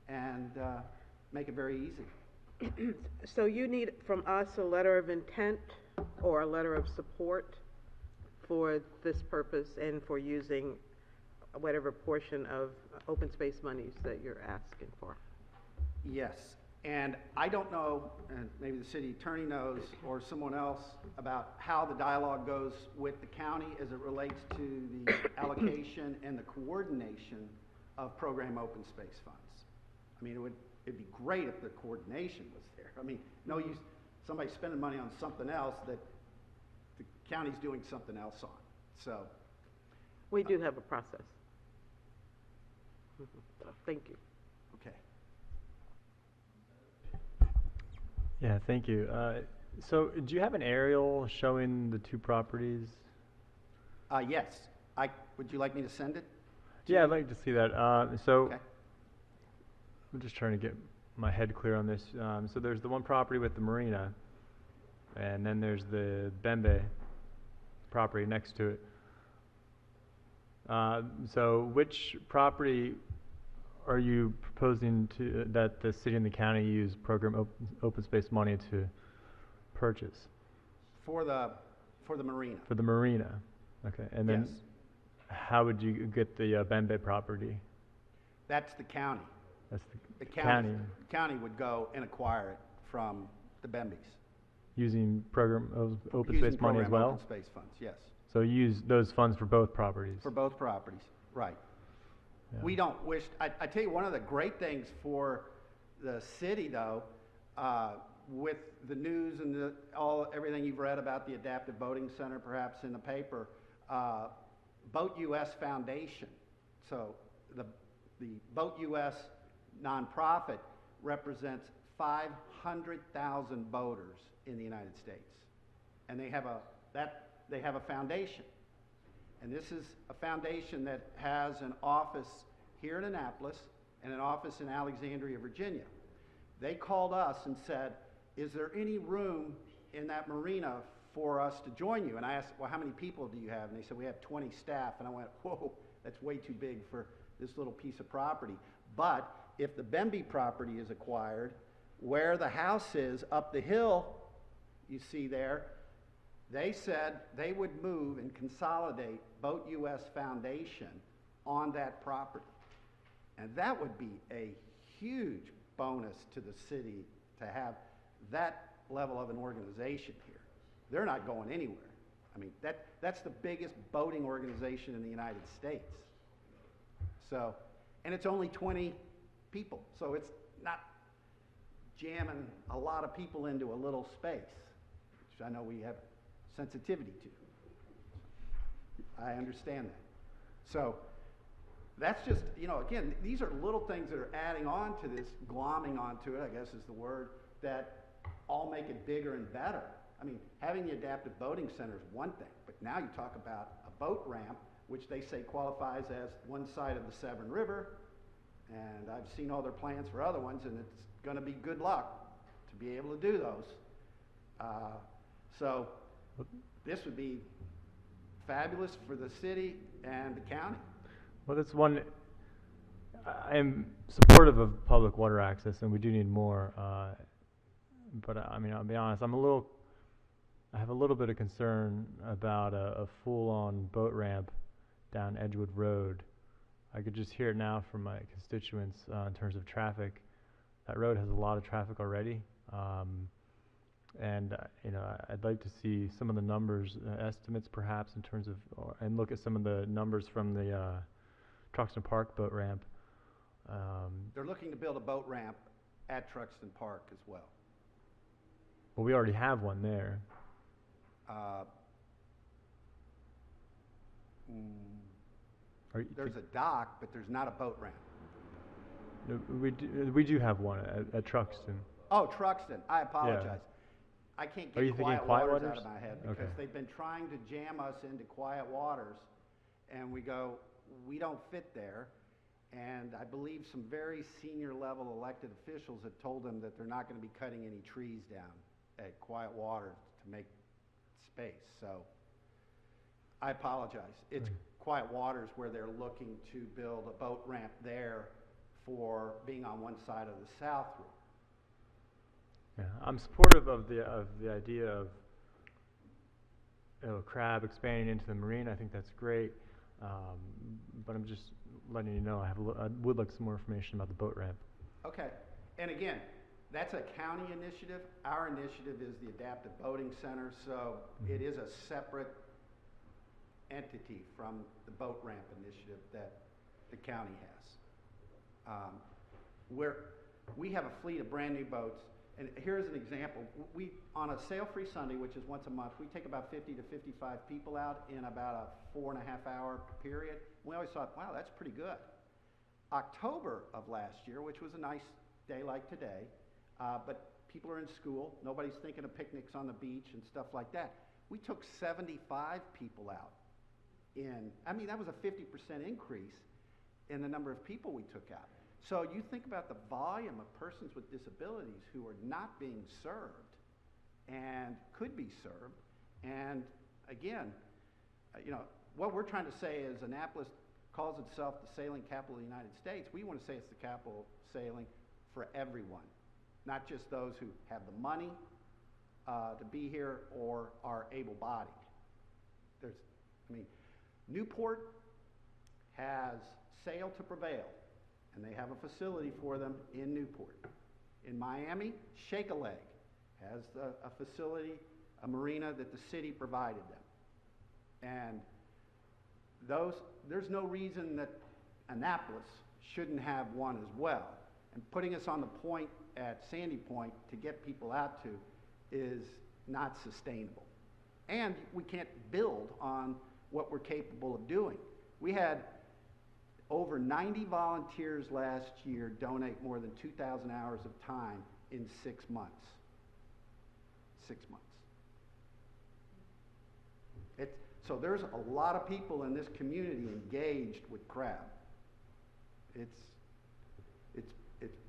K: and make it very easy.
E: So you need from us a letter of intent or a letter of support for this purpose and for using whatever portion of open space monies that you're asking for?
K: Yes, and I don't know, and maybe the city attorney knows or someone else, about how the dialogue goes with the county as it relates to the allocation and the coordination of program open space funds. I mean, it'd be great if the coordination was there. I mean, no use somebody spending money on something else that the county's doing something else on. So
E: we do have a process. So, thank you.
K: Okay.
G: Yeah, thank you. So do you have an aerial showing the two properties?
K: Yes. Would you like me to send it?
G: Yeah, I'd like to see that.
K: Okay.
G: I'm just trying to get my head clear on this. So there's the one property with the marina, and then there's the Bembe property next to it. So which property are you proposing that the city and the county use program open space money to purchase?
K: For the marina.
G: For the marina. Okay. And then
K: yes.
G: How would you get the Bembe property?
K: That's the county.
G: That's
K: the county. The county would go and acquire it from the Bembes.
G: Using program open space money as well?
K: Open space funds, yes.
G: So you use those funds for both properties?
K: For both properties, right.
G: Yeah.
K: We don't wish, I tell you, one of the great things for the city, though, with the news and everything you've read about the Adaptive Boating Center, perhaps in the paper, Boat US Foundation. So the Boat US nonprofit represents 500,000 boaters in the United States, and they have a foundation, and this is a foundation that has an office here in Annapolis and an office in Alexandria, Virginia. They called us and said, "Is there any room in that marina for us to join you?" And I asked, "Well, how many people do you have?" And they said, "We have 20 staff." And I went, "Whoa, that's way too big for this little piece of property." But if the Bemby property is acquired, where the house is up the hill, you see there, they said they would move and consolidate Boat US Foundation on that property. And that would be a huge bonus to the city to have that level of an organization here. They're not going anywhere. I mean, that's the biggest boating organization in the United States. So, and it's only 20 people, so it's not jamming a lot of people into a little space, which I know we have sensitivity to. I understand that. So that's just, you know, again, these are little things that are adding on to this, glomming onto it, I guess is the word, that all make it bigger and better. I mean, having the Adaptive Boating Center is one thing, but now you talk about a boat ramp, which they say qualifies as one side of the Severn River, and I've seen all their plans for other ones, and it's going to be good luck to be able to do those. So this would be fabulous for the city and the county.
G: Well, that's one. I am supportive of public water access, and we do need more. But I mean, I'll be honest. I have a little bit of concern about a full-on boat ramp down Edgewood Road. I could just hear it now from my constituents in terms of traffic. That road has a lot of traffic already, and you know, I'd like to see some of the numbers, estimates perhaps, in terms of, and look at some of the numbers from the Truxton Park boat ramp.
K: They're looking to build a boat ramp at Truxton Park as well.
G: Well, we already have one there.
K: There's a dock, but there's not a boat ramp.
G: No, we do have one at Truxton.
K: Oh, Truxton. I apologize.
G: Yeah.
K: I can't
G: Are you
K: get
G: thinking
K: Quiet
G: Quiet
K: Waters
G: Waters?
K: out of my head because
G: Okay.
K: they've been trying to jam us into Quiet Waters, and we go, we don't fit there. And I believe some very senior level elected officials have told them that they're not going to be cutting any trees down at Quiet Waters to make space. So I apologize. It's Quiet Waters where they're looking to build a boat ramp there for being on one side of the South River.
G: Yeah, I'm supportive of the idea of, you know, crab expanding into the marine. I think that's great, but I'm just letting you know I would like some more information about the boat ramp.
K: Okay, and again, that's a county initiative. Our initiative is the Adaptive Boating Center, so it is a separate entity from the boat ramp initiative that the county has. We have a fleet of brand new boats, and here's an example. We, on a sail-free Sunday, which is once a month, we take about 50 to 55 people out in about a 4.5 hour period. We always thought, wow, that's pretty good. October of last year, which was a nice day like today, but people are in school, nobody's thinking of picnics on the beach and stuff like that. We took 75 people out I mean, that was a 50% increase in the number of people we took out. So you think about the volume of persons with disabilities who are not being served and could be served. And again, you know, what we're trying to say is Annapolis calls itself the sailing capital of the United States. We want to say it's the capital of sailing for everyone, not just those who have the money to be here or are able-bodied. Newport has Sail to Prevail, and they have a facility for them in Newport. In Miami, Shake a Leg has a facility, a marina that the city provided them. And there's no reason that Annapolis shouldn't have one as well. And putting us on the point at Sandy Point to get people out to is not sustainable. And we can't build on what we're capable of doing. We had over 90 volunteers last year donate more than 2,000 hours of time in 6 months. 6 months. So there's a lot of people in this community engaged with CRAB. It's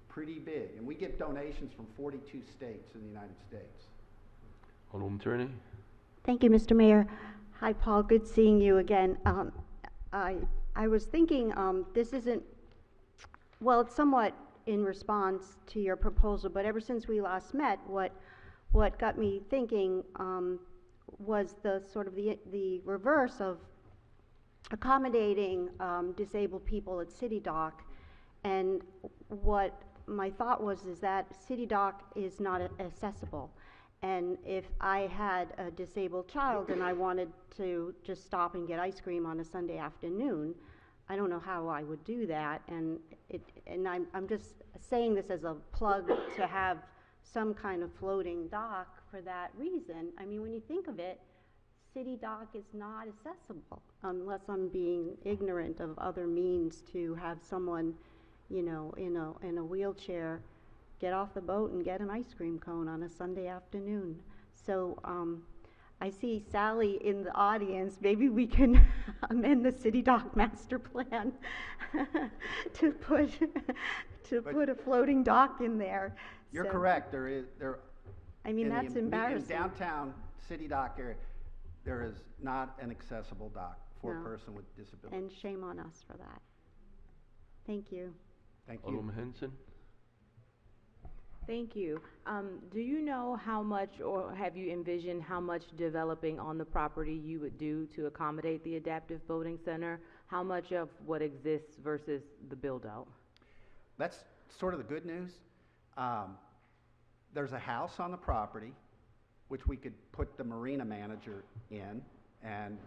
K: pretty big. And we get donations from 42 states in the United States.
B: Alderwoman Tierney.
F: Thank you, Mr. Mayor. Hi, Paul. Good seeing you again. I was thinking this isn't, well, it's somewhat in response to your proposal, but ever since we last met, what got me thinking was the sort of the reverse of accommodating disabled people at City Dock. And what my thought was is that City Dock is not accessible. And if I had a disabled child and I wanted to just stop and get ice cream on a Sunday afternoon, I don't know how I would do that. And I'm just saying this as a plug to have some kind of floating dock for that reason. I mean, when you think of it, City Dock is not accessible unless I'm being ignorant of other means to have someone, you know, in a wheelchair get off the boat and get an ice cream cone on a Sunday afternoon. So I see Sally in the audience. Maybe we can amend the City Dock master plan to put a floating dock in there.
K: You're
F: So,
K: correct.
F: I mean, that's embarrassing.
K: In downtown City Dock area, there is not an accessible dock for
F: No.
K: a person with disability.
F: And shame on us for that. Thank you.
K: Thank you.
B: Alderwoman Henson.
H: Thank you. Do you know how much, or have you envisioned how much developing on the property you would do to accommodate the adaptive boating center? How much of what exists versus the build-out?
K: That's sort of the good news. There's a house on the property, which we could put the marina manager in and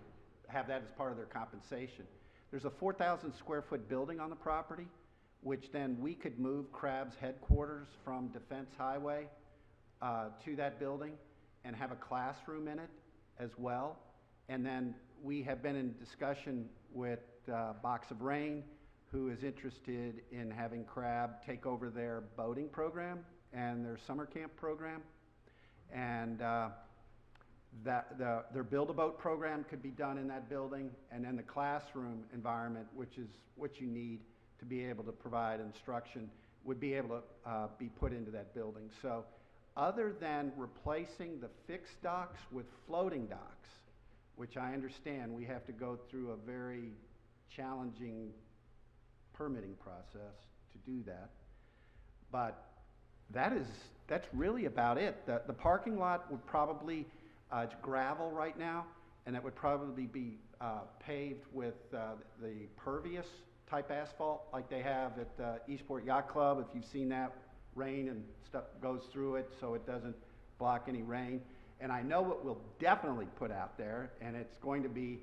K: have that as part of their compensation. There's a 4,000 square foot building on the property, which then we could move CRAB's headquarters from Defense Highway to that building and have a classroom in it as well. And then we have been in discussion with Box of Rain, who is interested in having CRAB take over their boating program and their summer camp program. And their Build-A-Boat program could be done in that building, and then the classroom environment, which is what you need to be able to provide instruction, would be able to be put into that building. So other than replacing the fixed docks with floating docks, which I understand we have to go through a very challenging permitting process to do that, but that's really about it. The parking lot would probably, it's gravel right now, and it would probably be paved with the pervious type asphalt like they have at Eastport Yacht Club. If you've seen that, rain and stuff goes through it so it doesn't block any rain. And I know what we'll definitely put out there, and it's going to be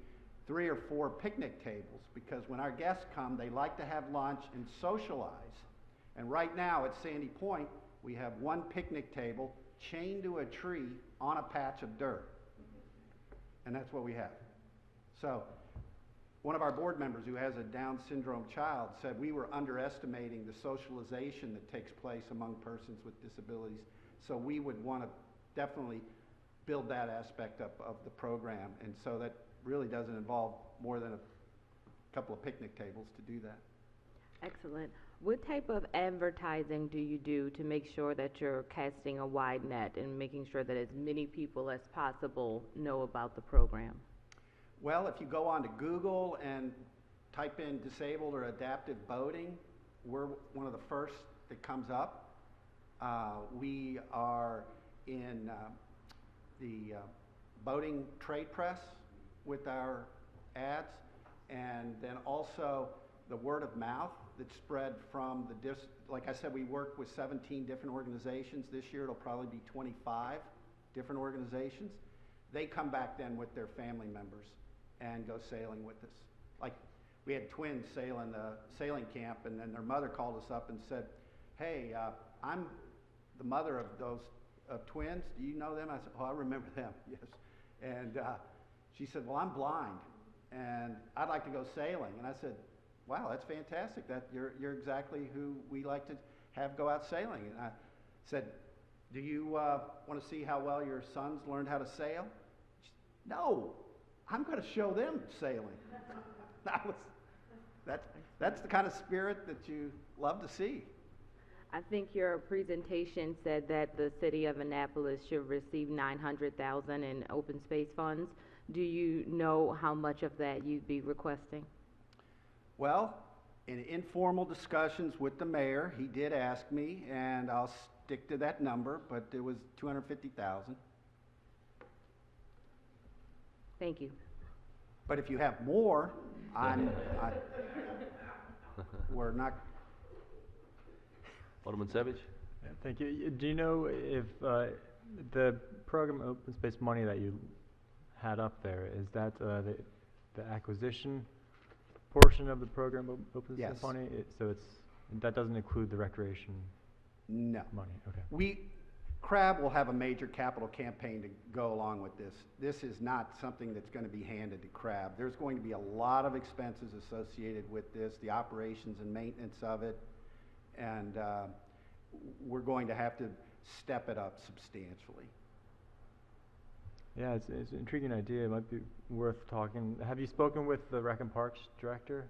K: 3 or 4 picnic tables, because when our guests come, they like to have lunch and socialize. And right now at Sandy Point, we have 1 picnic table chained to a tree on a patch of dirt. And that's what we have. So one of our board members who has a Down syndrome child said we were underestimating the socialization that takes place among persons with disabilities. So we would want to definitely build that aspect up of the program. And so that really doesn't involve more than a couple of picnic tables to do that.
H: Excellent. What type of advertising do you do to make sure that you're casting a wide net and making sure that as many people as possible know about the program?
K: Well, if you go onto Google and type in disabled or adaptive boating, we're one of the first that comes up. We are in the boating trade press with our ads, and then also the word of mouth that spread from like I said, we work with 17 different organizations. This year it'll probably be 25 different organizations. They come back then with their family members and go sailing with us. Like, we had twins sail in the sailing camp, and then their mother called us up and said, hey, I'm the mother of those twins. Do you know them? I said, oh, I remember them, yes. And she said, well, I'm blind, and I'd like to go sailing. And I said, wow, that's fantastic. You're exactly who we like to have go out sailing. And I said, do you want to see how well your sons learned how to sail? She said, no, I'm going to show them sailing. That's the kind of spirit that you love to see.
H: I think your presentation said that the city of Annapolis should receive $900,000 in open space funds. Do you know how much of that you'd be requesting?
K: Well, in informal discussions with the mayor, he did ask me, and I'll stick to that number, but it was $250,000.
H: Thank you.
K: But if you have more, we're not.
B: Alderman Savage?
G: Yeah, thank you. Do you know if the program open space money that you had up there, is that the acquisition portion of the program open space money? So that doesn't include the recreation
K: money? Okay. CRAB will have a major capital campaign to go along with this. This is not something that's going to be handed to CRAB. There's going to be a lot of expenses associated with this, the operations and maintenance of it, and we're going to have to step it up substantially.
G: Yeah, it's an intriguing idea. It might be worth talking. Have you spoken with the Rec and Parks director?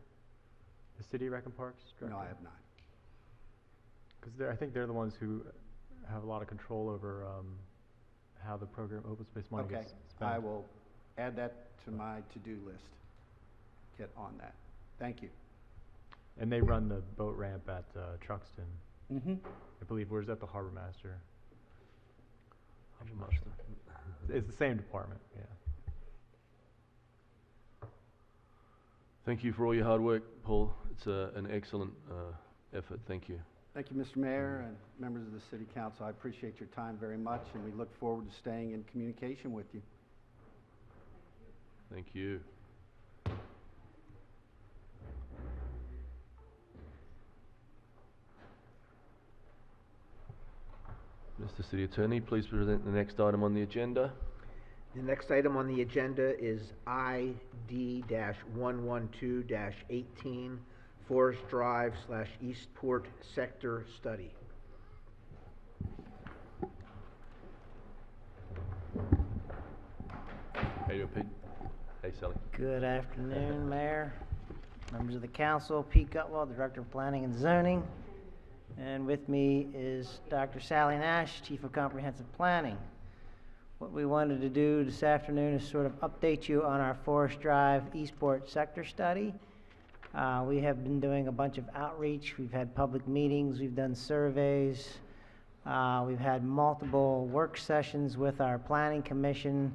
G: The city Rec and Parks director?
K: No, I have not.
G: Because I think they're the ones who have a lot of control over how the program open space money gets spent.
K: I will add that to my to-do list. Get on that. Thank you.
G: And they run the boat ramp at Truxton.
K: Mm-hmm.
G: I believe. Where's that? The Harbor Master.
B: Harbor Master.
G: It's the same department. Yeah.
B: Thank you for all your hard work, Paul. It's an excellent effort. Thank you.
K: Thank you, Mr. Mayor and members of the City Council. I appreciate your time very much, and we look forward to staying in communication with you.
B: Thank you. Mr. City Attorney, please present the next item on the agenda.
C: The next item on the agenda is ID-112-18, Forest Drive / Eastport Sector Study.
B: How you doing, Pete? Hey, Sally.
A: Good afternoon, Mayor, members of the council. Pete Gutwell, Director of Planning and Zoning. And with me is Dr. Sally Nash, Chief of Comprehensive Planning. What we wanted to do this afternoon is sort of update you on our Forest Drive Eastport Sector Study. We have been doing a bunch of outreach. We've had public meetings. We've done surveys. We've had multiple work sessions with our Planning Commission.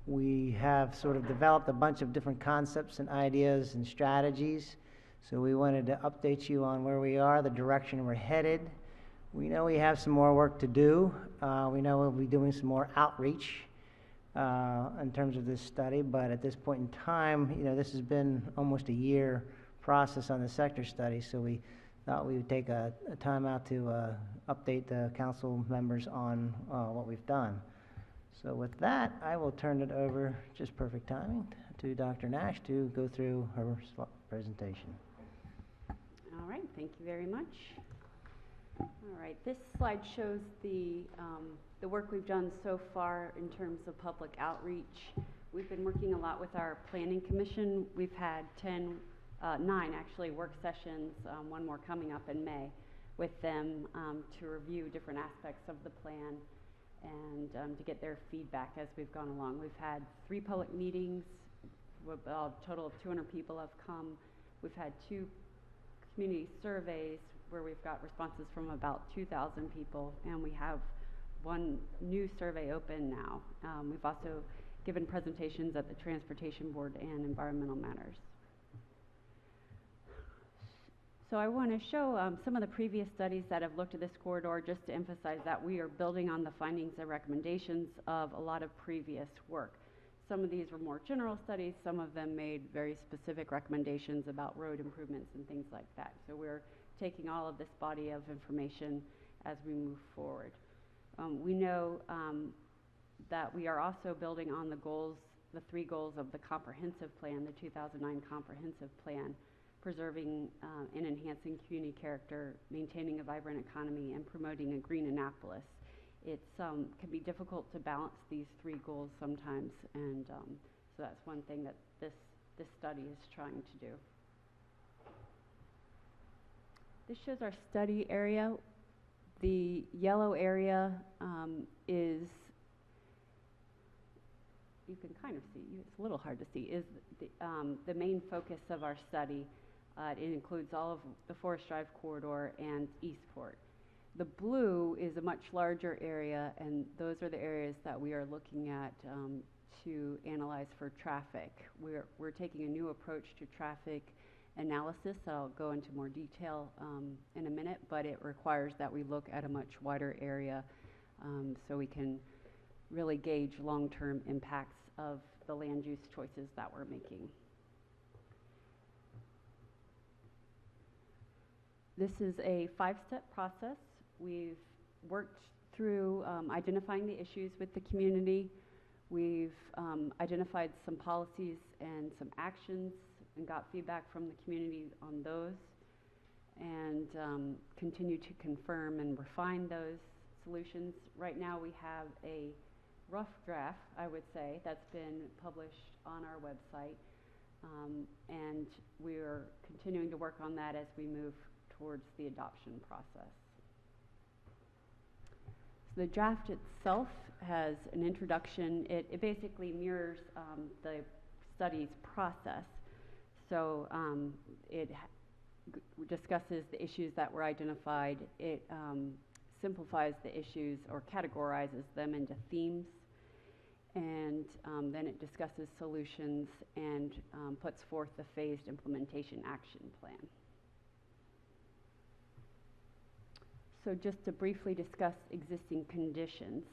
A: We have sort of developed a bunch of different concepts and ideas and strategies. So we wanted to update you on where we are, the direction we're headed. We know we have some more work to do. We know we'll be doing some more outreach in terms of this study, but at this point in time, you know, this has been almost a year process on the sector study, so we thought we would take a time out to update the council members on what we've done. So with that, I will turn it over, just perfect timing, to Dr. Nash to go through her presentation.
V: All right, thank you very much. All right, this slide shows the work we've done so far in terms of public outreach. We've been working a lot with our Planning Commission. We've had 9 actually work sessions, one more coming up in May, with them to review different aspects of the plan and to get their feedback as we've gone along. We've had 3 public meetings. A total of 200 people have come. We've had 2 community surveys where we've got responses from about 2,000 people, and we have 1 new survey open now. We've also given presentations at the Transportation Board and Environmental Matters. So I want to show some of the previous studies that have looked at this corridor, just to emphasize that we are building on the findings and recommendations of a lot of previous work. Some of these were more general studies, some of them made very specific recommendations about road improvements and things like that. So we're taking all of this body of information as we move forward. We know that we are also building on the goals, the 3 goals of the comprehensive plan, the 2009 comprehensive plan, preserving and enhancing community character, maintaining a vibrant economy, and promoting a green Annapolis. It's can be difficult to balance these 3 goals sometimes, and so that's one thing that this study is trying to do. This shows our study area. The yellow area is, you can kind of see, it's a little hard to see, is the main focus of our study. It includes all of the Forest Drive corridor and Eastport. The blue is a much larger area, and those are the areas that we are looking at to analyze for traffic. We're taking a new approach to traffic analysis that I'll go into more detail in a minute, but it requires that we look at a much wider area so we can really gauge long-term impacts of the land use choices that we're making. This is a 5-step process. We've worked through identifying the issues with the community. We've identified some policies and some actions and got feedback from the community on those, and continue to confirm and refine those solutions. Right now we have a rough draft, I would say, that's been published on our website, and we're continuing to work on that as we move towards the adoption process. So the draft itself has an introduction. It basically mirrors the study's process. So it discusses the issues that were identified. It simplifies the issues or categorizes them into themes, and then it discusses solutions and puts forth the phased implementation action plan. So just to briefly discuss existing conditions,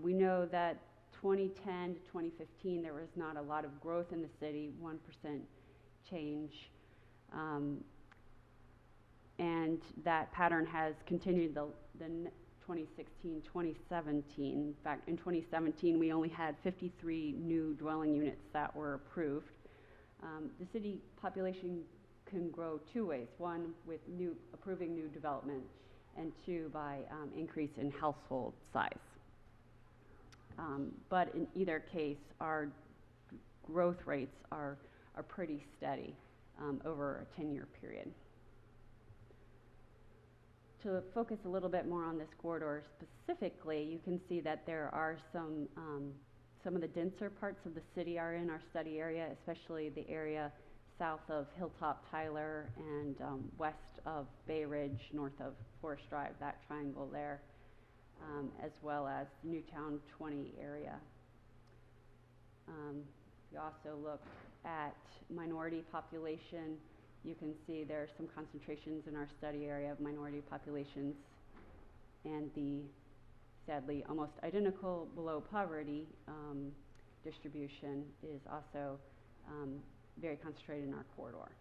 V: we know that 2010 to 2015 there was not a lot of growth in the city, 1% change, and that pattern has continued the 2016, 2017. In fact, in 2017 we only had 53 new dwelling units that were approved. The city population can grow 2 ways: 1, with approving new development, and 2, by increase in household size. But in either case, our growth rates are pretty steady over a 10-year period. To focus a little bit more on this corridor specifically, you can see that there are some of the denser parts of the city are in our study area, especially the area south of Hilltop Tyler and west of Bay Ridge, north of Forest Drive, that triangle there, as well as Newtown 20 area. We also look at minority population. You can see there are some concentrations in our study area of minority populations, and the sadly almost identical below poverty distribution is also very concentrated in our corridor.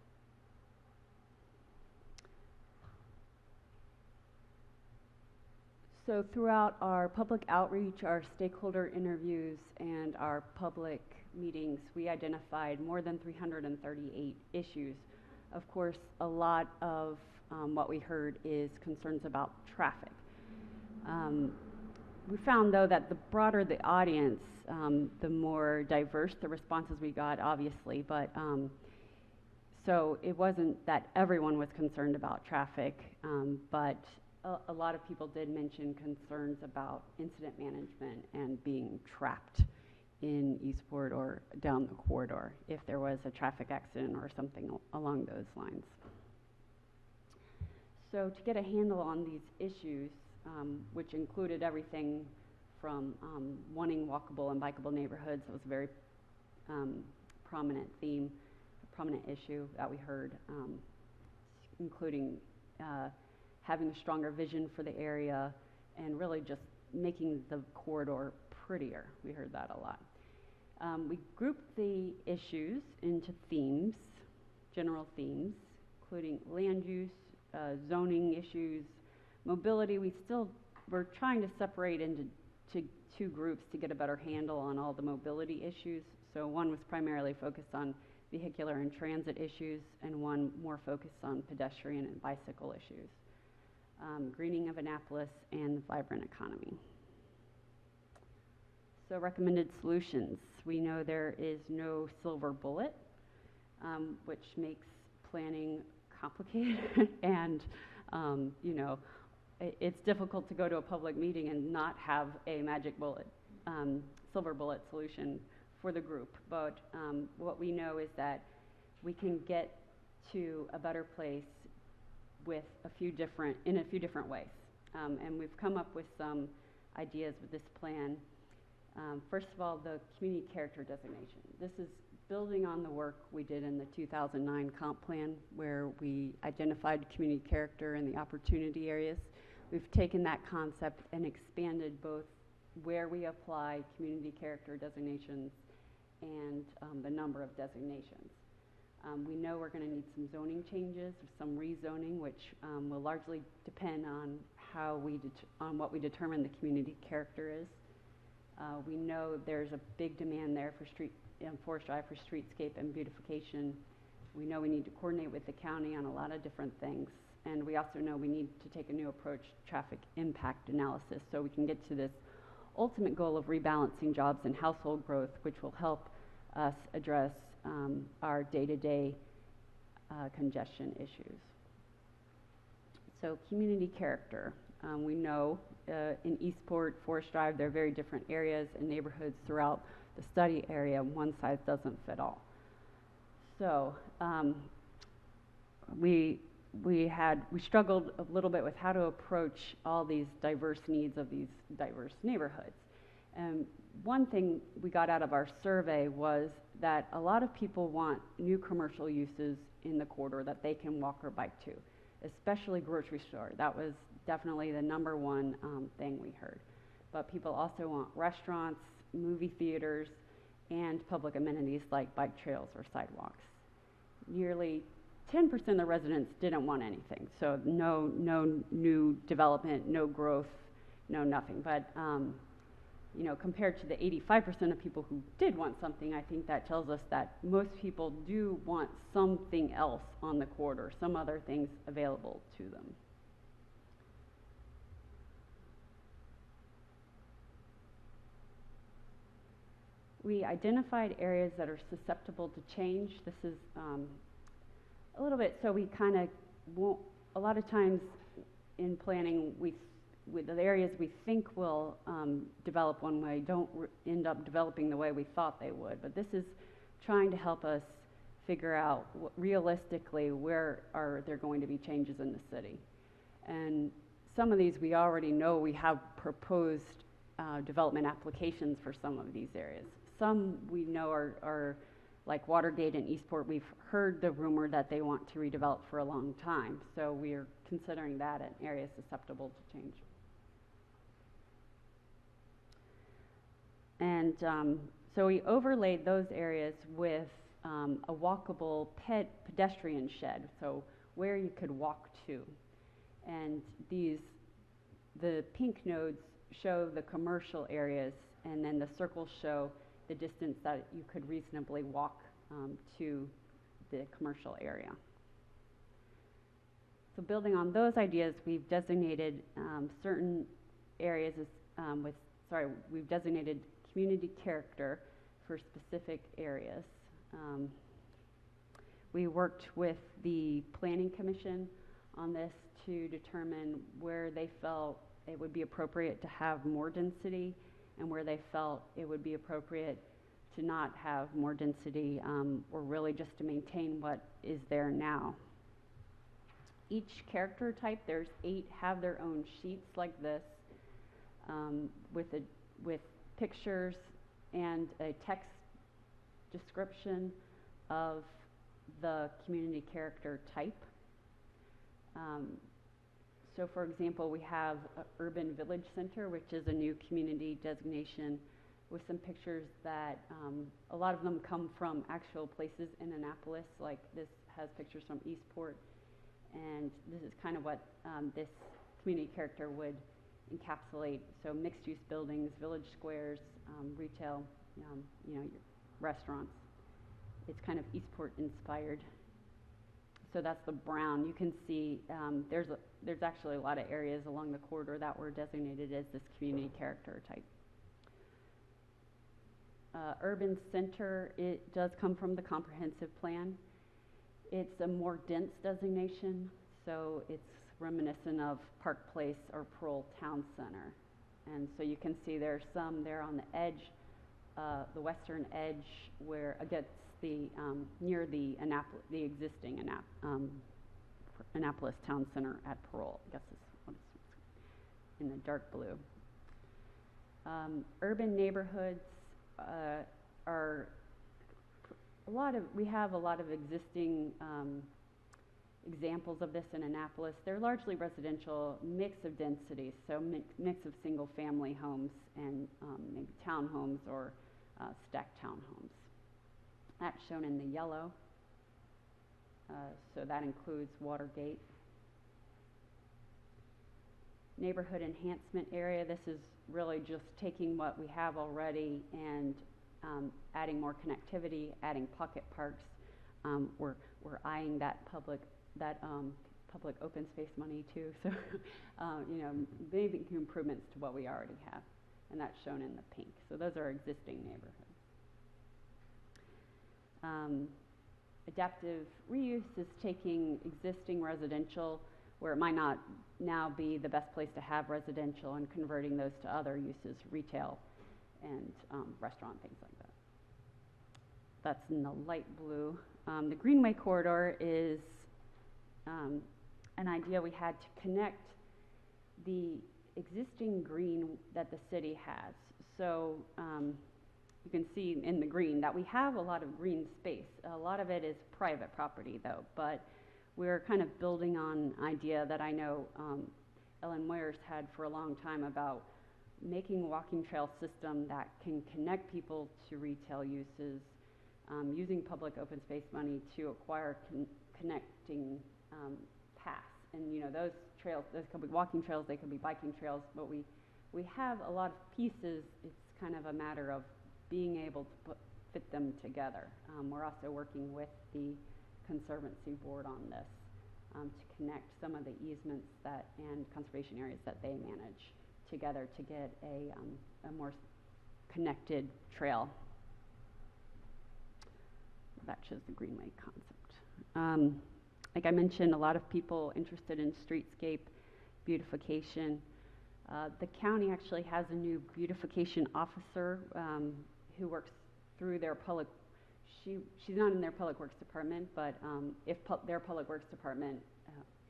V: So throughout our public outreach, our stakeholder interviews, and our public meetings, we identified more than 338 issues. Of course, a lot of what we heard is concerns about traffic. We found, though, that the broader the audience, the more diverse the responses we got, obviously, but so it wasn't that everyone was concerned about traffic, but a lot of people did mention concerns about incident management and being trapped in Eastport or down the corridor if there was a traffic accident or something along those lines. So to get a handle on these issues, which included everything from wanting walkable and bikeable neighborhoods, it was a very prominent theme, a prominent issue that we heard, including having a stronger vision for the area and really just making the corridor prettier. We heard that a lot. We grouped the issues into themes, general themes, including land use, zoning issues, Mobility, we're trying to separate into two groups to get a better handle on all the mobility issues. So one was primarily focused on vehicular and transit issues, and one more focused on pedestrian and bicycle issues. Greening of Annapolis and vibrant economy. So recommended solutions. We know there is no silver bullet, which makes planning complicated and you know, it's difficult to go to a public meeting and not have a magic bullet, silver bullet solution for the group. But what we know is that we can get to a better place with in a few different ways. And we've come up with some ideas with this plan. First of all, the community character designation. This is building on the work we did in the 2009 comp plan, where we identified community character in the opportunity areas. We've taken that concept and expanded both where we apply community character designations and the number of designations. We know we're going to need some zoning changes, some rezoning, which will largely depend on what we determine the community character is. We know there's a big demand there for Forest Drive for streetscape and beautification. We know we need to coordinate with the county on a lot of different things. And we also know we need to take a new approach to traffic impact analysis so we can get to this ultimate goal of rebalancing jobs and household growth, which will help us address our day-to-day congestion issues. So community character. We know in Eastport, Forest Drive, there are very different areas and neighborhoods throughout the study area. One size doesn't fit all. So we struggled a little bit with how to approach all these diverse needs of these diverse neighborhoods. And one thing we got out of our survey was that a lot of people want new commercial uses in the corridor that they can walk or bike to, especially grocery store. That was definitely the number one thing we heard. But people also want restaurants, movie theaters, and public amenities like bike trails or sidewalks. Nearly 10% of the residents didn't want anything. So no new development, no growth, no nothing. But you know, compared to the 85% of people who did want something, I think that tells us that most people do want something else on the corridor, some other things available to them. We identified areas that are susceptible to change. This is a little bit, so we kind of won't, a lot of times in planning, with the areas we think will develop one way don't end up developing the way we thought they would. But this is trying to help us figure out realistically where are there going to be changes in the city. And some of these we already know we have proposed development applications for some of these areas. Some we know are like Watergate and Eastport. We've heard the rumor that they want to redevelop for a long time. So we're considering that an area susceptible to change. And so we overlaid those areas with a walkable pedestrian shed, so where you could walk to. And the pink nodes show the commercial areas, and then the circles show the distance that you could reasonably walk to the commercial area. So building on those ideas, we've designated certain areas as, we've designated community character for specific areas. We worked with the Planning Commission on this to determine where they felt it would be appropriate to have more density and where they felt it would be appropriate to not have more density, or really just to maintain what is there now. Each character type, there's 8, have their own sheets like this with pictures and a text description of the community character type. So for example, we have Urban Village Center, which is a new community designation with some pictures that a lot of them come from actual places in Annapolis, like this has pictures from Eastport, and this is kind of what this community character would encapsulate, so mixed-use buildings, village squares, retail, you know, your restaurants. It's kind of Eastport inspired. So that's the brown. You can see there's actually a lot of areas along the corridor that were designated as this community character type. Urban center, it does come from the comprehensive plan. It's a more dense designation, so it's reminiscent of Park Place or Pearl Town Center. And so you can see there's some there on the edge, the western edge, where against the near the existing Annapolis Town Center at Pearl. I guess is what it's in the dark blue. Urban neighborhoods are we have a lot of existing examples of this in Annapolis. They're largely residential, mix of densities, so mix of single family homes and maybe townhomes or stacked townhomes. That's shown in the yellow. So that includes Watergate. Neighborhood enhancement area, this is really just taking what we have already and adding more connectivity, adding pocket parks. We're eyeing that public open space money too. So, you know, making improvements to what we already have, and that's shown in the pink. So those are existing neighborhoods. Adaptive reuse is taking existing residential where it might not now be the best place to have residential and converting those to other uses, retail and restaurant, things like that. That's in the light blue. The Greenway corridor is an idea we had to connect the existing green that the city has. So you can see in the green that we have a lot of green space. A lot of it is private property though, but we're kind of building on an idea that I know Ellen Moyer's had for a long time about making a walking trail system that can connect people to retail uses, using public open space money to acquire connecting paths. And you know, those trails, those could be walking trails, they could be biking trails, but we have a lot of pieces. It's kind of a matter of being able to fit them together. We're also working with the Conservancy Board on this to connect some of the easements and conservation areas that they manage together to get a more connected trail. That shows the Greenway concept. Like I mentioned, a lot of people interested in streetscape beautification. The county actually has a new beautification officer who works through their public. She's not in their public works department, but if their public works department,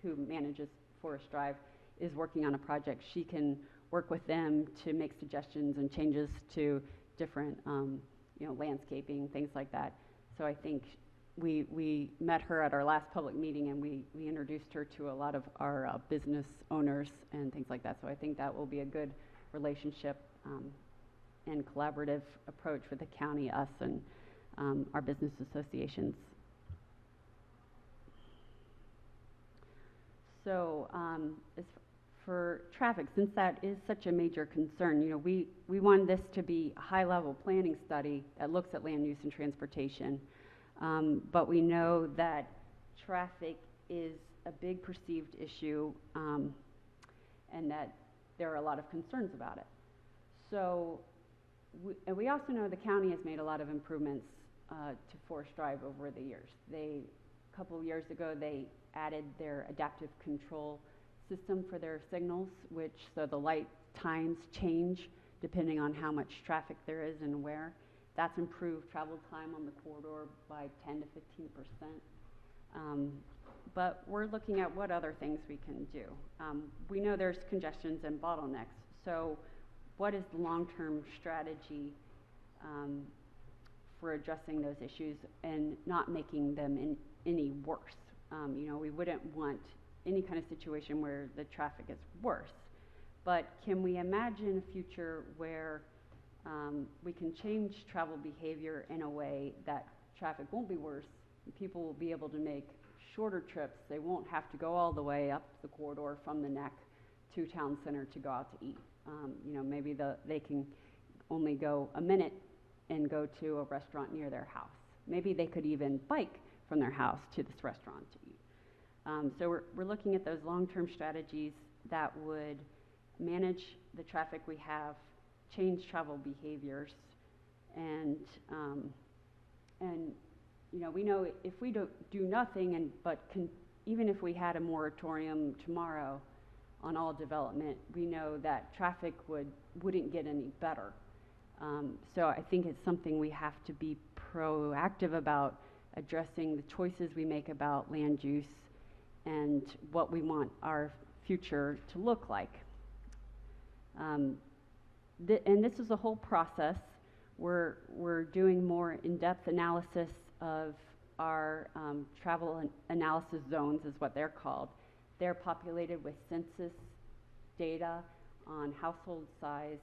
V: who manages Forest Drive, is working on a project, she can work with them to make suggestions and changes to different, you know, landscaping, things like that. So I think we met her at our last public meeting, and we introduced her to a lot of our business owners and things like that. So I think that will be a good relationship and collaborative approach with the county, us, and our business associations. So as for traffic, since that is such a major concern, you know, we wanted this to be a high-level planning study that looks at land use and transportation. But we know that traffic is a big perceived issue, and that there are a lot of concerns about it. So and we also know the county has made a lot of improvements to Forest Drive over the years. A couple of years ago, they added their adaptive control system for their signals, so the light times change depending on how much traffic there is and where. That's improved travel time on the corridor by 10 to 15%. But we're looking at what other things we can do. We know there's congestions and bottlenecks. So what is the long-term strategy for addressing those issues and not making them any worse? You know, we wouldn't want any kind of situation where the traffic is worse. But can we imagine a future where we can change travel behavior in a way that traffic won't be worse, and people will be able to make shorter trips? They won't have to go all the way up the corridor from the neck to town center to go out to eat. You know, maybe they can only go a minute and go to a restaurant near their house. Maybe they could even bike from their house to this restaurant to eat. So we're looking at those long-term strategies that would manage the traffic we have, change travel behaviors, and you know, we know if we don't do nothing, even if we had a moratorium tomorrow on all development, we know that traffic wouldn't get any better. So I think it's something we have to be proactive about, addressing the choices we make about land use and what we want our future to look like. And this is a whole process. We're doing more in-depth analysis of our travel analysis zones, is what they're called. They're populated with census data on household size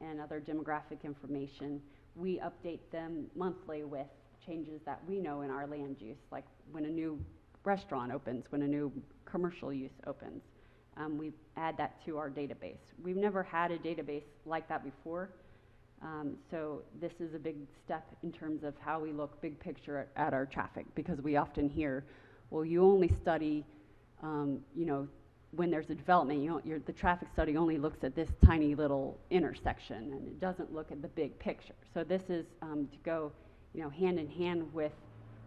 V: and other demographic information. We update them monthly with changes that we know in our land use, like when a new restaurant opens, when a new commercial use opens. We add that to our database. We've never had a database like that before, so this is a big step in terms of how we look big picture at our traffic, because we often hear, well, you only study, you know, when there's a development, the traffic study only looks at this tiny little intersection, and it doesn't look at the big picture. So this is to go, you know, hand in hand with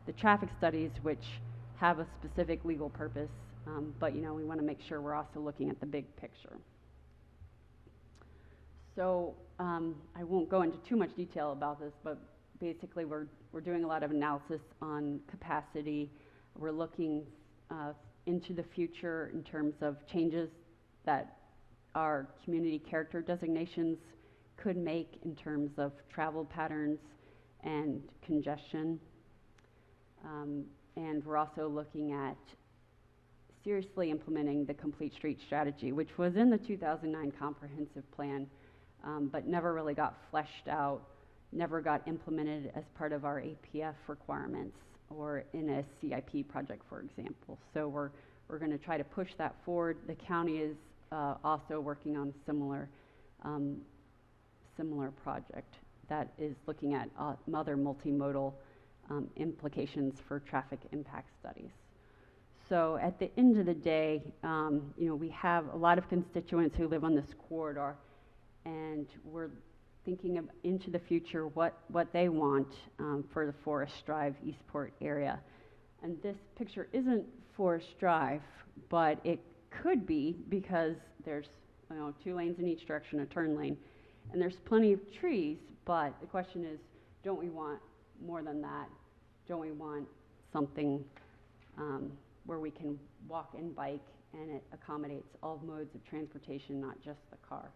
V: the traffic studies, which have a specific legal purpose, but you know, we want to make sure we're also looking at the big picture. So I won't go into too much detail about this, but basically we're doing a lot of analysis on capacity. We're looking into the future in terms of changes that our community character designations could make in terms of travel patterns and congestion. And we're also looking at seriously implementing the Complete Street Strategy, which was in the 2009 comprehensive plan, but never really got fleshed out, never got implemented as part of our APF requirements or in a CIP project, for example. So we're going to try to push that forward. The county is also working on a similar project that is looking at other multimodal implications for traffic impact studies. So at the end of the day, you know, we have a lot of constituents who live on this corridor, and we're thinking into the future what they want for the Forest Drive, Eastport area. And this picture isn't Forest Drive, but it could be, because there's, you know, 2 lanes in each direction, a turn lane, and there's plenty of trees, but the question is, don't we want more than that? Don't we want something where we can walk and bike and it accommodates all modes of transportation, not just the car?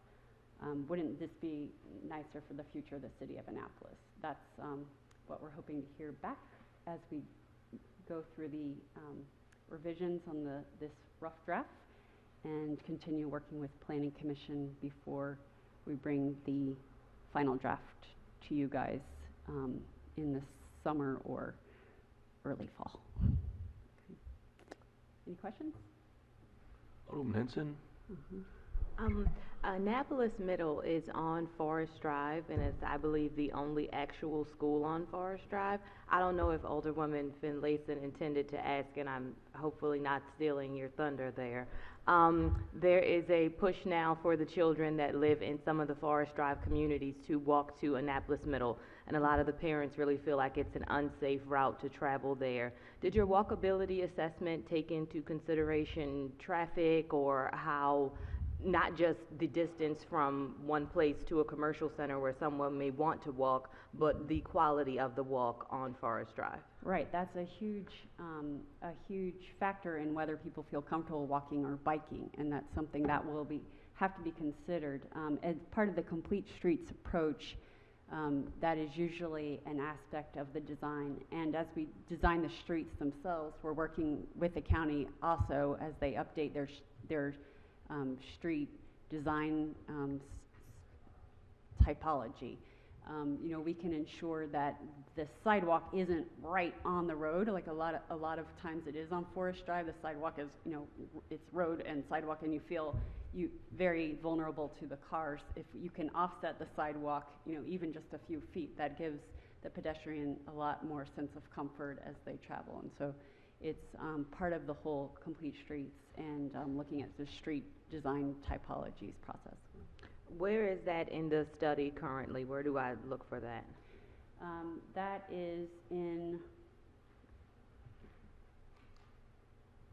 V: Wouldn't this be nicer for the future of the city of Annapolis? That's what we're hoping to hear back as we go through the revisions on this rough draft and continue working with Planning Commission before we bring the final draft to you guys in the summer or early fall. Okay. Any questions?
B: Alderman Henson?
H: Annapolis Middle is on Forest Drive, and it's, I believe, the only actual school on Forest Drive. I don't know if Alderwoman Finlayson intended to ask, and I'm hopefully not stealing your thunder there. There is a push now for the children that live in some of the Forest Drive communities to walk to Annapolis Middle, and a lot of the parents really feel like it's an unsafe route to travel there. Did your walkability assessment take into consideration traffic, or how, not just the distance from one place to a commercial center where someone may want to walk, but the quality of the walk on Forest Drive?
V: Right, that's a huge factor in whether people feel comfortable walking or biking, and that's something that will have to be considered. As part of the Complete Streets approach, that is usually an aspect of the design, and as we design the streets themselves, we're working with the county also as they update their street design typology. You know, we can ensure that the sidewalk isn't right on the road, like a lot of times it is on Forest Drive. The sidewalk is, you know, it's road and sidewalk, and you feel very vulnerable to the cars. If you can offset the sidewalk, even just a few feet, that gives the pedestrian a lot more sense of comfort as they travel. And so it's part of the whole Complete Streets and looking at the street design typologies process.
H: Where is that in the study currently? Where do I look for that?
V: That is in,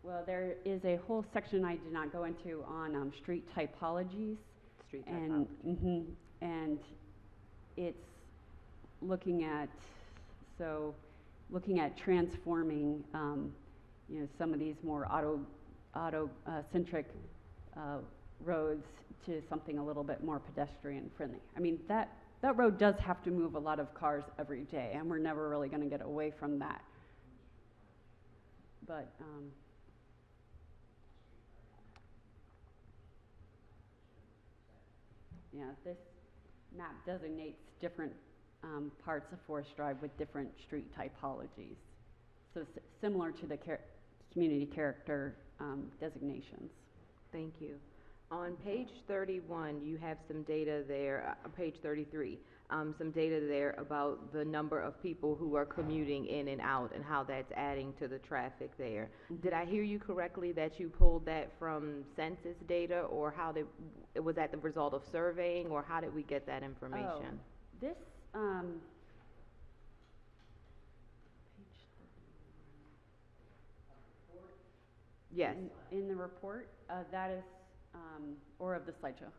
V: well, there is a whole section I did not go into on street typologies.
H: Street
V: And,
H: typology.
V: and it's looking at, looking at transforming, some of these more auto-centric roads to something a little bit more pedestrian friendly. I mean, that road does have to move a lot of cars every day, and we're never really going to get away from that. But yeah, this map designates different parts of Forest Drive with different street typologies. So similar to the community character designations.
H: Thank you. On page 31, you have some data there, page 33, some data there about the number of people who are commuting in and out and how that's adding to the traffic there.
V: Mm-hmm.
H: Did I hear you correctly that you pulled that from census data, or was that the result of surveying, or how did we get that information?
V: Oh, this,
H: Yes.
V: In the report, that is, or of the slideshow?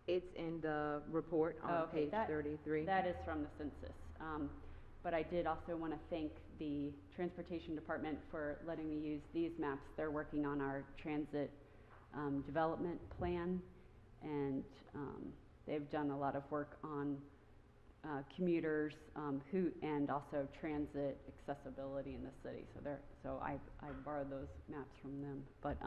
H: It's in the report on page 33.
V: That is from the census. But I did also want to thank the Transportation Department for letting me use these maps. They're working on our transit development plan, and they've done a lot of work on commuters and also transit accessibility in the city. So I borrowed those maps from them. But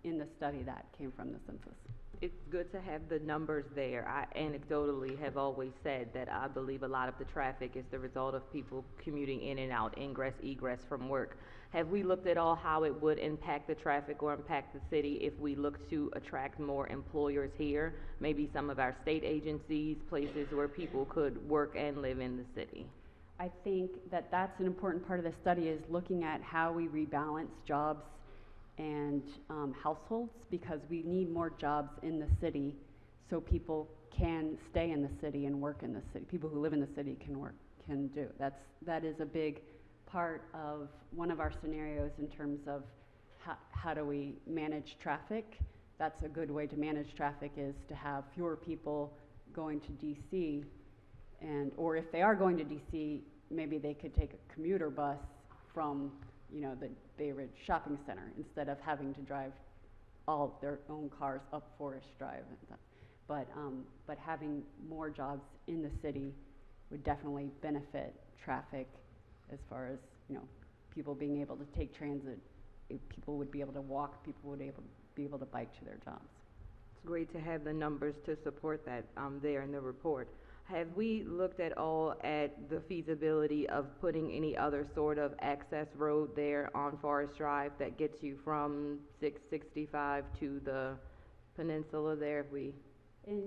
V: in the study, that came from the census.
H: It's good to have the numbers there. I anecdotally have always said that I believe a lot of the traffic is the result of people commuting in and out, ingress, egress from work. Have we looked at all how it would impact the traffic or impact the city if we look to attract more employers here? Maybe some of our state agencies, places where people could work and live in the city.
V: I think that that's an important part of the study, is looking at how we rebalance jobs and households, because we need more jobs in the city so people can stay in the city and work in the city. People who live in the city can do. That is a big part of one of our scenarios in terms of how do we manage traffic. That's a good way to manage traffic, is to have fewer people going to DC, or if they are going to DC, maybe they could take a commuter bus from the Bay Ridge Shopping Center instead of having to drive all their own cars up Forest Drive. But having more jobs in the city would definitely benefit traffic, as far as people being able to take transit. People would be able to walk. People would be able to bike to their jobs.
H: It's great to have the numbers to support that there in the report. Have we looked at all at the feasibility of putting any other sort of access road there on Forest Drive that gets you from 665 to the peninsula there, if we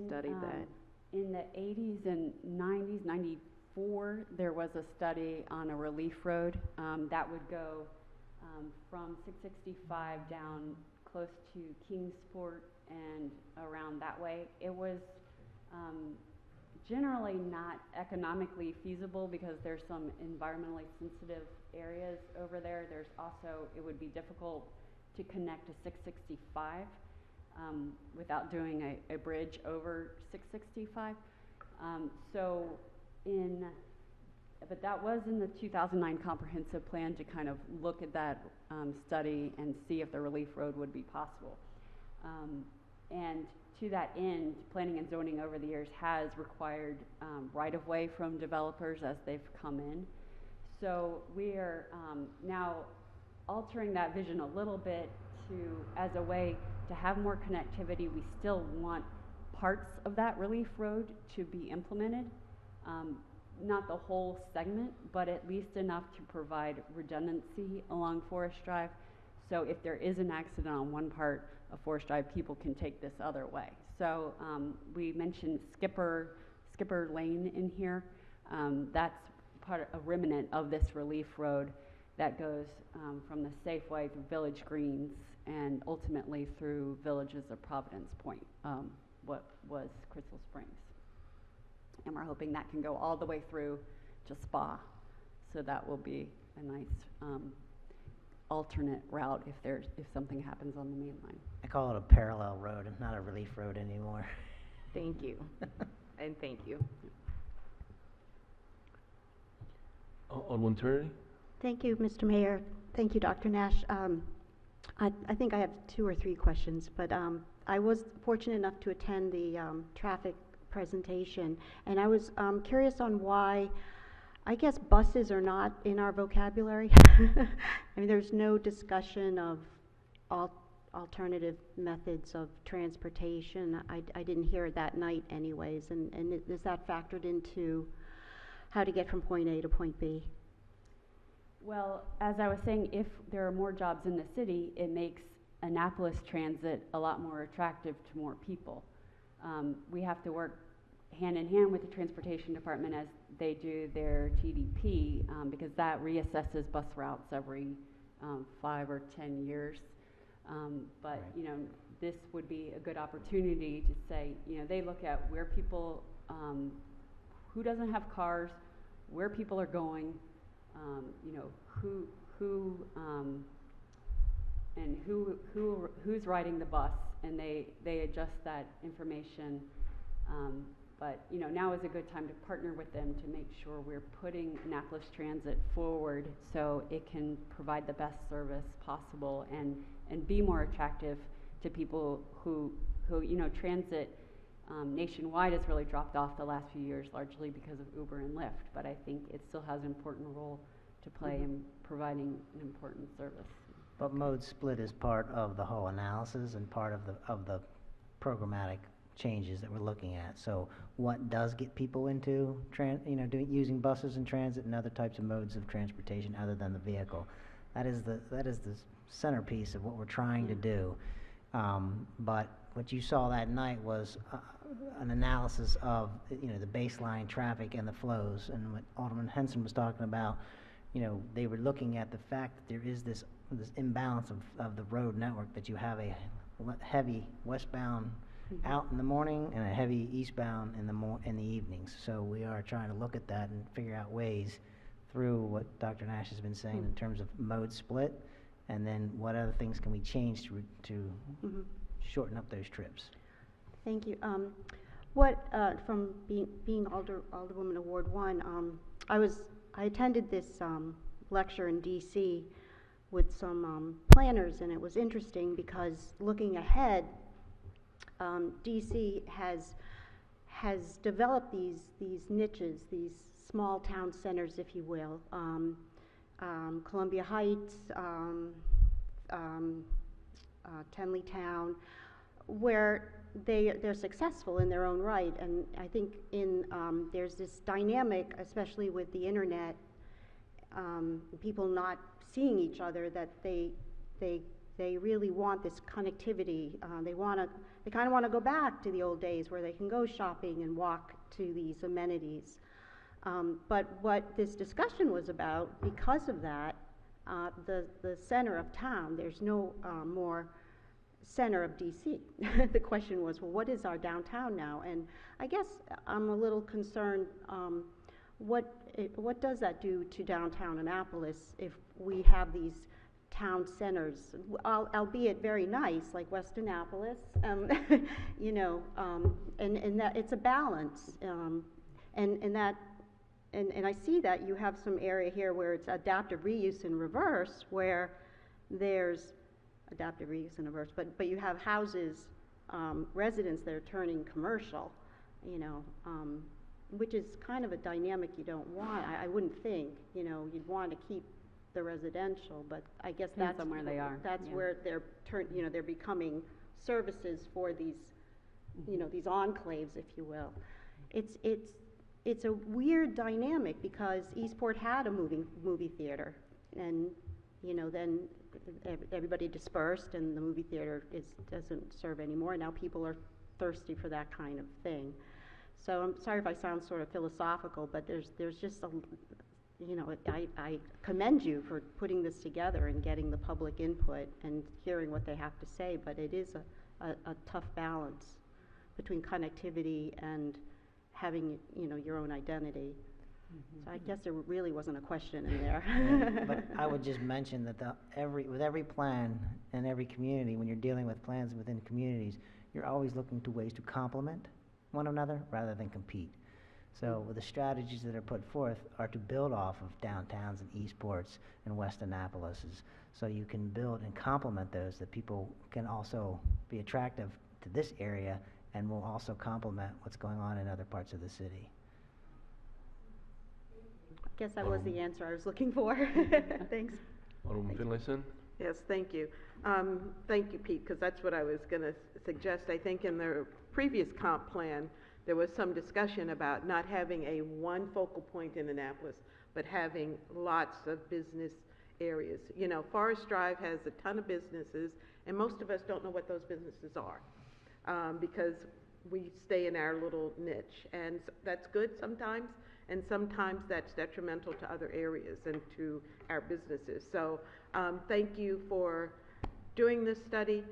H: studied that?
V: In the 80s and 90s, 94, there was a study on a relief road that would go from 665 down close to Kingsport and around that way. It was generally not economically feasible because there's some environmentally sensitive areas over there. There's also, it would be difficult to connect to 665 without doing a bridge over 665. But that was in the 2009 comprehensive plan, to kind of look at that study and see if the relief road would be possible. And to that end, planning and zoning over the years has required right-of-way from developers as they've come in. So we are now altering that vision a little bit as a way to have more connectivity. We still want parts of that relief road to be implemented. Not the whole segment, but at least enough to provide redundancy along Forest Drive. So if there is an accident on one part of Forest Drive, people can take this other way. So we mentioned Skipper Lane in here. That's a remnant of this relief road that goes from the Safeway through Village Greens and ultimately through villages of Providence Point, what was Crystal Springs. And we're hoping that can go all the way through to Spa. So that will be a nice alternate route if something happens on the main line.
A: I call it a parallel road and not a relief road anymore.
H: Thank you. And thank you.
B: Alderman Turney?
F: Thank you, Mr. Mayor. Thank you, Dr. Nash. I think I have 2 or 3 questions, but I was fortunate enough to attend the traffic presentation, and I was curious on why, I guess, buses are not in our vocabulary. I mean, there's no discussion of alternative methods of transportation. I didn't hear it that night anyways, and is that factored into how to get from point A to point B?
V: Well, as I was saying, if there are more jobs in the city, it makes Annapolis Transit a lot more attractive to more people. We have to work hand in hand with the transportation department as they do their TDP, because that reassesses bus routes every 5 or 10 years. But you know, this would be a good opportunity to say, you know, they look at where people, who doesn't have cars, where people are going, you know, who's riding the bus, and they adjust that information. But you know, now is a good time to partner with them to make sure we're putting Annapolis Transit forward so it can provide the best service possible and be more attractive to people who you know, transit nationwide has really dropped off the last few years, largely because of Uber and Lyft, but I think it still has an important role to play in providing an important service.
A: But mode split is part of the whole analysis and part of the programmatic changes that we're looking at. So what does get people into using buses and transit and other types of modes of transportation other than the vehicle? That is the centerpiece of what we're trying to do. But what you saw that night was an analysis of the baseline traffic and the flows, and what Alderman Henson was talking about. They were looking at the fact that there is this imbalance of the road network, that you have a heavy westbound out in the morning and a heavy eastbound in the evenings. So we are trying to look at that and figure out ways through what Dr. Nash has been saying in terms of mode split, and then what other things can we change to shorten up those trips.
F: Thank you. From being Alderwoman of Ward 1, I attended this lecture in D.C. with some planners, and it was interesting because looking ahead, D.C. has developed these niches, these small town centers, if you will, Columbia Heights, Tenleytown, where they're successful in their own right. And I think there's this dynamic, especially with the internet, people not seeing each other, that they really want this connectivity. They kind of want to go back to the old days where they can go shopping and walk to these amenities. But what this discussion was about, because of that, the center of town, there's no more center of DC. The question was, well, what is our downtown now? And I guess I'm a little concerned, what does that do to downtown Annapolis if we have these town centers, albeit very nice, like West Annapolis, and that it's a balance, and I see that you have some area here where it's adaptive reuse in reverse, where there's adaptive reuse in reverse, but you have houses, residents that are turning commercial, which is kind of a dynamic you don't want. I wouldn't think, you'd want to keep the residential, but I guess that's
V: somewhere they are.
F: That's where they're becoming services for these, these enclaves, if you will. It's a weird dynamic because Eastport had a movie theater, and then everybody dispersed and the movie theater doesn't serve anymore. Now people are thirsty for that kind of thing. So I'm sorry if I sound sort of philosophical, but there's just I commend you for putting this together and getting the public input and hearing what they have to say, but it is a tough balance between connectivity and having, your own identity. So I guess there really wasn't a question in there.
A: Yeah, but I would just mention that with every plan in every community, when you're dealing with plans within communities, you're always looking to ways to complement one another rather than compete. So the strategies that are put forth are to build off of downtowns and Eastports and West Annapolis's, so you can build and complement those, that people can also be attractive to this area and will also complement what's going on in other parts of the city.
F: I guess that was the answer I was looking for. Thanks.
B: Alderman Finlayson?
E: Yes, thank you. Thank you, Pete, because that's what I was going to suggest. I think in the previous comp plan, there was some discussion about not having a one focal point in Annapolis, but having lots of business areas. Forest Drive has a ton of businesses, and most of us don't know what those businesses are because we stay in our little niche. And that's good sometimes, and sometimes that's detrimental to other areas and to our businesses. So thank you for doing this study.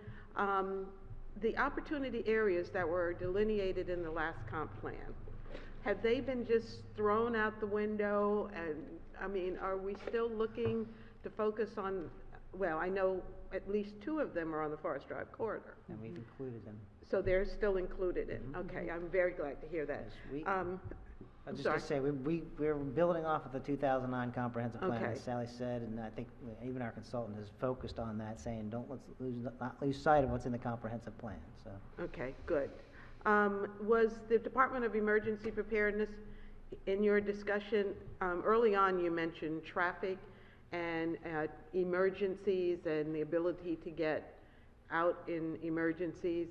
E: The opportunity areas that were delineated in the last comp plan, have they been just thrown out the window? And are we still looking to focus on, well, I know at least 2 of them are on the Forest Drive corridor.
A: And we've included them.
E: So they're still included in. Okay, I'm very glad to hear that.
A: I'll just to say, we're building off of the 2009 comprehensive plan, as Sally said, and I think even our consultant has focused on that, saying not lose sight of what's in the comprehensive plan. So. Okay,
E: good. Was the Department of Emergency Preparedness, in your discussion, early on you mentioned traffic and emergencies and the ability to get out in emergencies?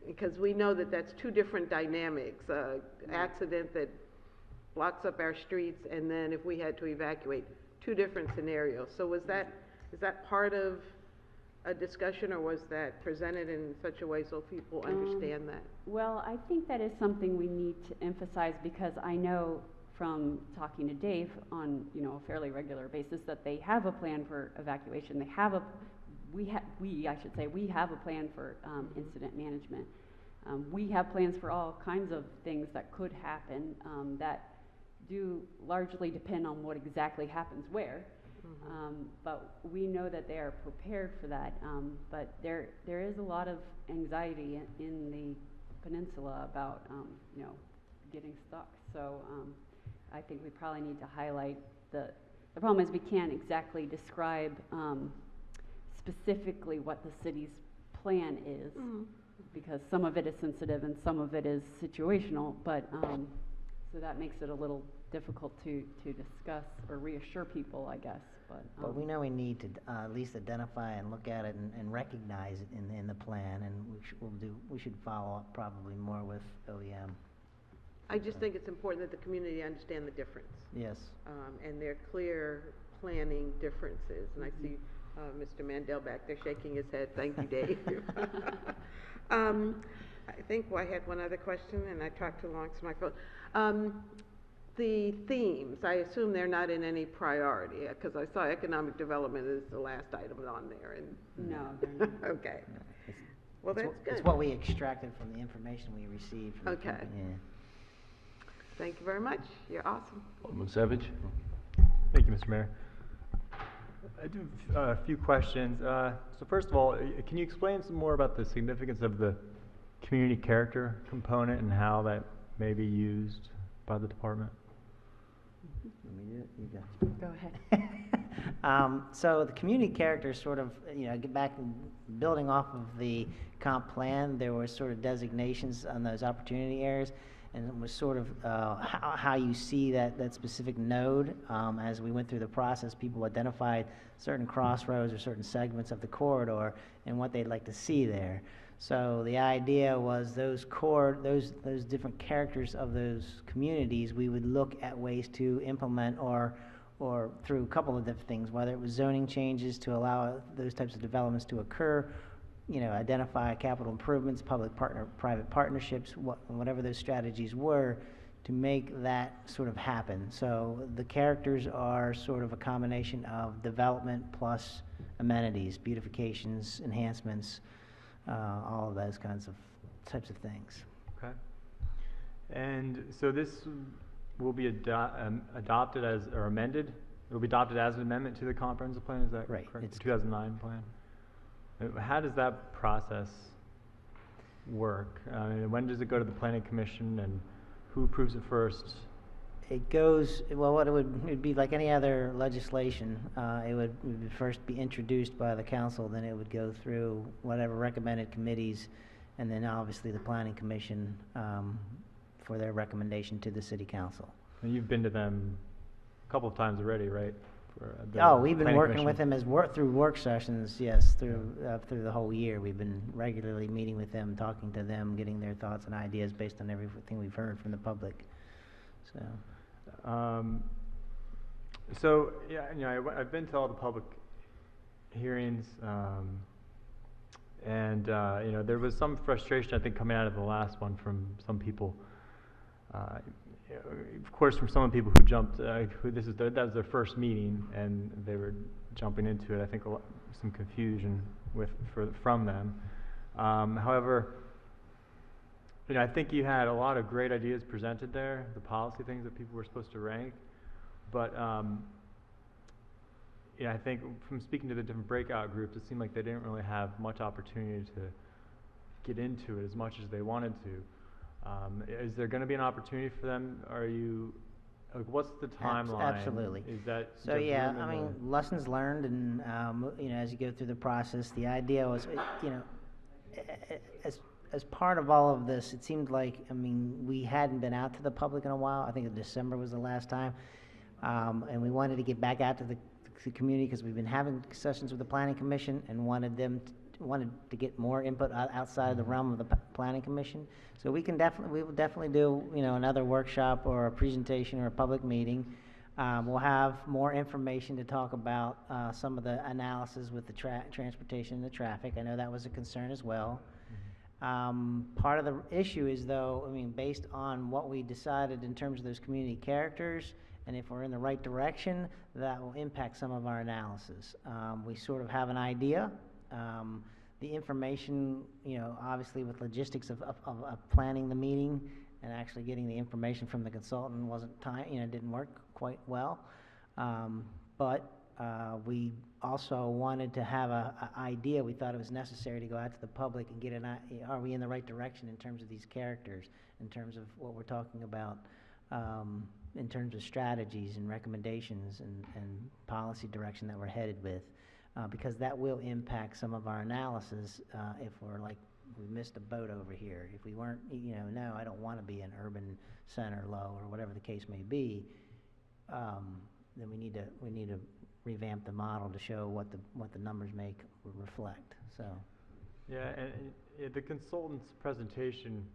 E: Because we know that that's 2 different dynamics, accident that blocks up our streets, and then if we had to evacuate, 2 different scenarios. So is that part of a discussion, or was that presented in such a way so people understand that?
V: Well, I think that is something we need to emphasize, because I know from talking to Dave on a fairly regular basis that they have a plan for evacuation. They have we have a plan for incident management. We have plans for all kinds of things that could happen that do largely depend on what exactly happens where. But we know that they are prepared for that. But there is a lot of anxiety in the peninsula about getting stuck. So I think we probably need to highlight the problem is we can't exactly describe specifically what the city's plan is, because some of it is sensitive and some of it is situational, but so that makes it a little difficult to discuss or reassure people, I guess.
A: But we know we need to at least identify and look at it and recognize it in the plan, and we should follow up probably more with OEM.
E: I just think it's important that the community understand the difference.
A: Yes.
E: And their clear planning differences. And I see Mr. Mandel back there shaking his head. Thank you, Dave. I think I had one other question, and I talked too long to my phone. The themes, I assume they're not in any priority, because I saw economic development is the last item on there. And
V: no, they're not.
E: Okay. Well, that's good.
A: It's what we extracted from the information we received from the company. Yeah.
E: Thank you very much. You're awesome.
B: Alderman Savage.
G: Thank you, Mr. Mayor. I do a few questions. So first of all, can you explain some more about the significance of the community character component and how that may be used by the department?
A: Let me do it. You
V: go ahead.
A: So the community character sort of, get back building off of the comp plan, there were sort of designations on those opportunity areas, and it was sort of how you see that specific node. As we went through the process, people identified certain crossroads or certain segments of the corridor and what they'd like to see there. So the idea was those different characters of those communities, we would look at ways to implement or or through a couple of different things, whether it was zoning changes to allow those types of developments to occur, identify capital improvements, private partnerships, whatever those strategies were, to make that sort of happen. So the characters are sort of a combination of development plus amenities, beautifications, enhancements, all of those types of things.
G: Okay. And so this will be adopted as, or amended? It will be adopted as an amendment to the comprehensive plan, is that
A: right,
G: correct?
A: It's
G: the 2009 plan? How does that process work? When does it go to the planning commission, and who approves it first?
A: It goes, well, it'd be like any other legislation. It would first be introduced by the council, then it would go through whatever recommended committees, and then obviously the planning commission for their recommendation to the city council.
G: And you've been to them a couple of times already, right?
A: We've been working with them through work sessions, yes, through the whole year. We've been regularly meeting with them, talking to them, getting their thoughts and ideas based on everything we've heard from the public.
G: So, yeah, I've been to all the public hearings, and there was some frustration, I think, coming out of the last one from some people. Of course, from some of the people who jumped, that was their first meeting, and they were jumping into it. I think some confusion from them. However, I think you had a lot of great ideas presented there, the policy things that people were supposed to rank. But I think from speaking to the different breakout groups, it seemed like they didn't really have much opportunity to get into it as much as they wanted to. Is there going to be an opportunity for them? What's the timeline?
A: Absolutely.
G: Is that
A: so? Yeah, lessons learned, and as you go through the process, the idea was, as part of all of this, it seemed like we hadn't been out to the public in a while. I think December was the last time, and we wanted to get back out to the community because we've been having sessions with the planning commission and wanted to get more input outside of the realm of the planning commission. So we will definitely do another workshop or a presentation or a public meeting. We'll have more information to talk about some of the analysis with the transportation and the traffic. I know that was a concern as well. Part of the issue is, though, based on what we decided in terms of those community characters, and if we're in the right direction, that will impact some of our analysis. We sort of have an idea. The information, obviously with logistics of planning the meeting and actually getting the information from the consultant didn't work quite well. But we also wanted to have an idea. We thought it was necessary to go out to the public and get are we in the right direction in terms of these characters, in terms of what we're talking about, in terms of strategies and recommendations and policy direction that we're headed with. Because that will impact some of our analysis if we're like, we missed a boat over here. If we weren't, no, I don't want to be an urban center low or whatever the case may be, then we need to revamp the model to show what the numbers reflect. So.
G: Yeah, and the consultant's presentation,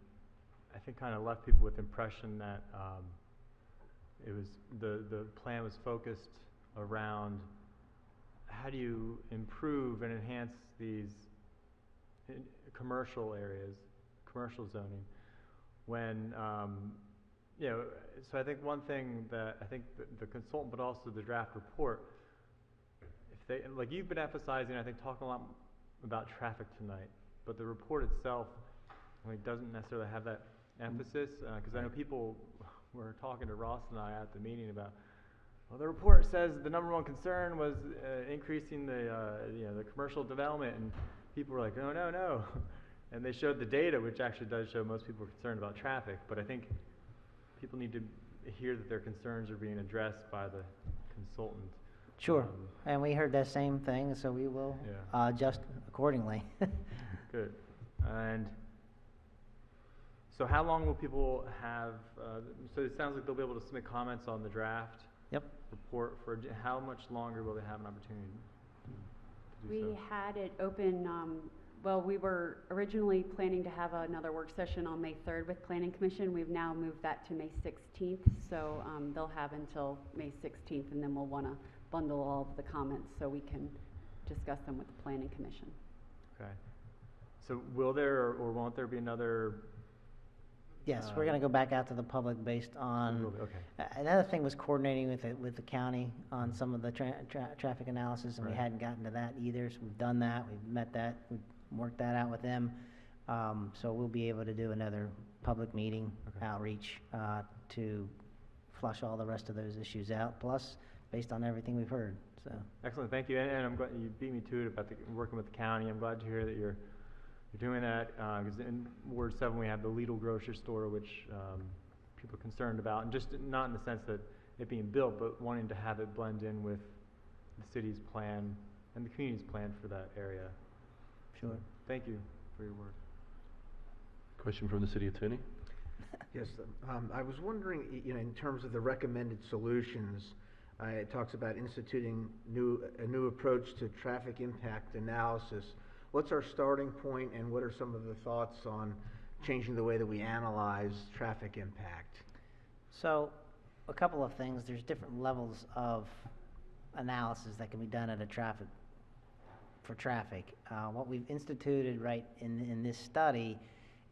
G: I think, kind of left people with the impression that it was the plan was focused around how do you improve and enhance these commercial areas, commercial zoning, when, so I think one thing that I think the consultant, but also the draft report, if they, like you've been emphasizing, I think, talking a lot about traffic tonight, but the report itself doesn't necessarily have that emphasis, because I know people were talking to Ross and I at the meeting about, well, the report says the number one concern was increasing the commercial development, and people were like, oh, no. And they showed the data, which actually does show most people are concerned about traffic, but I think people need to hear that their concerns are being addressed by the consultant.
A: Sure, and we heard that same thing, so we will adjust accordingly.
G: Good. And so how long will people have, so it sounds like they'll be able to submit comments on the draft report. For how much longer will they have an opportunity to do
V: We
G: so?
V: had it open Well, we were originally planning to have another work session on May 3rd with Planning Commission. We've now moved that to May 16th, so they'll have until May 16th, and then we'll want to bundle all of the comments so we can discuss them with the Planning Commission.
G: Okay. So will there or won't there be another?
A: Yes, we're going to go back out to the public based on.
G: Okay.
A: Another thing was coordinating with the county on some of the traffic analysis, and we
G: Right.
A: hadn't gotten to that either. So we've done that. We've met that. We've worked that out with them. So we'll be able to do another public meeting outreach to flush all the rest of those issues out. Plus, based on everything we've heard. So.
G: Excellent, thank you. And I'm glad you beat me to it about working with the county. I'm glad to hear that you're doing that, because in Ward 7 we have the Lidl grocery store, which people are concerned about, and just not in the sense that it being built, but wanting to have it blend in with the city's plan and the community's plan for that area.
A: Sure.
G: Thank you for your work.
B: Question from the city attorney.
C: Yes, I was wondering, in terms of the recommended solutions, it talks about instituting a new approach to traffic impact analysis. What's our starting point, and what are some of the thoughts on changing the way that we analyze traffic impact?
A: So, a couple of things. There's different levels of analysis that can be done at for traffic. What we've instituted right in this study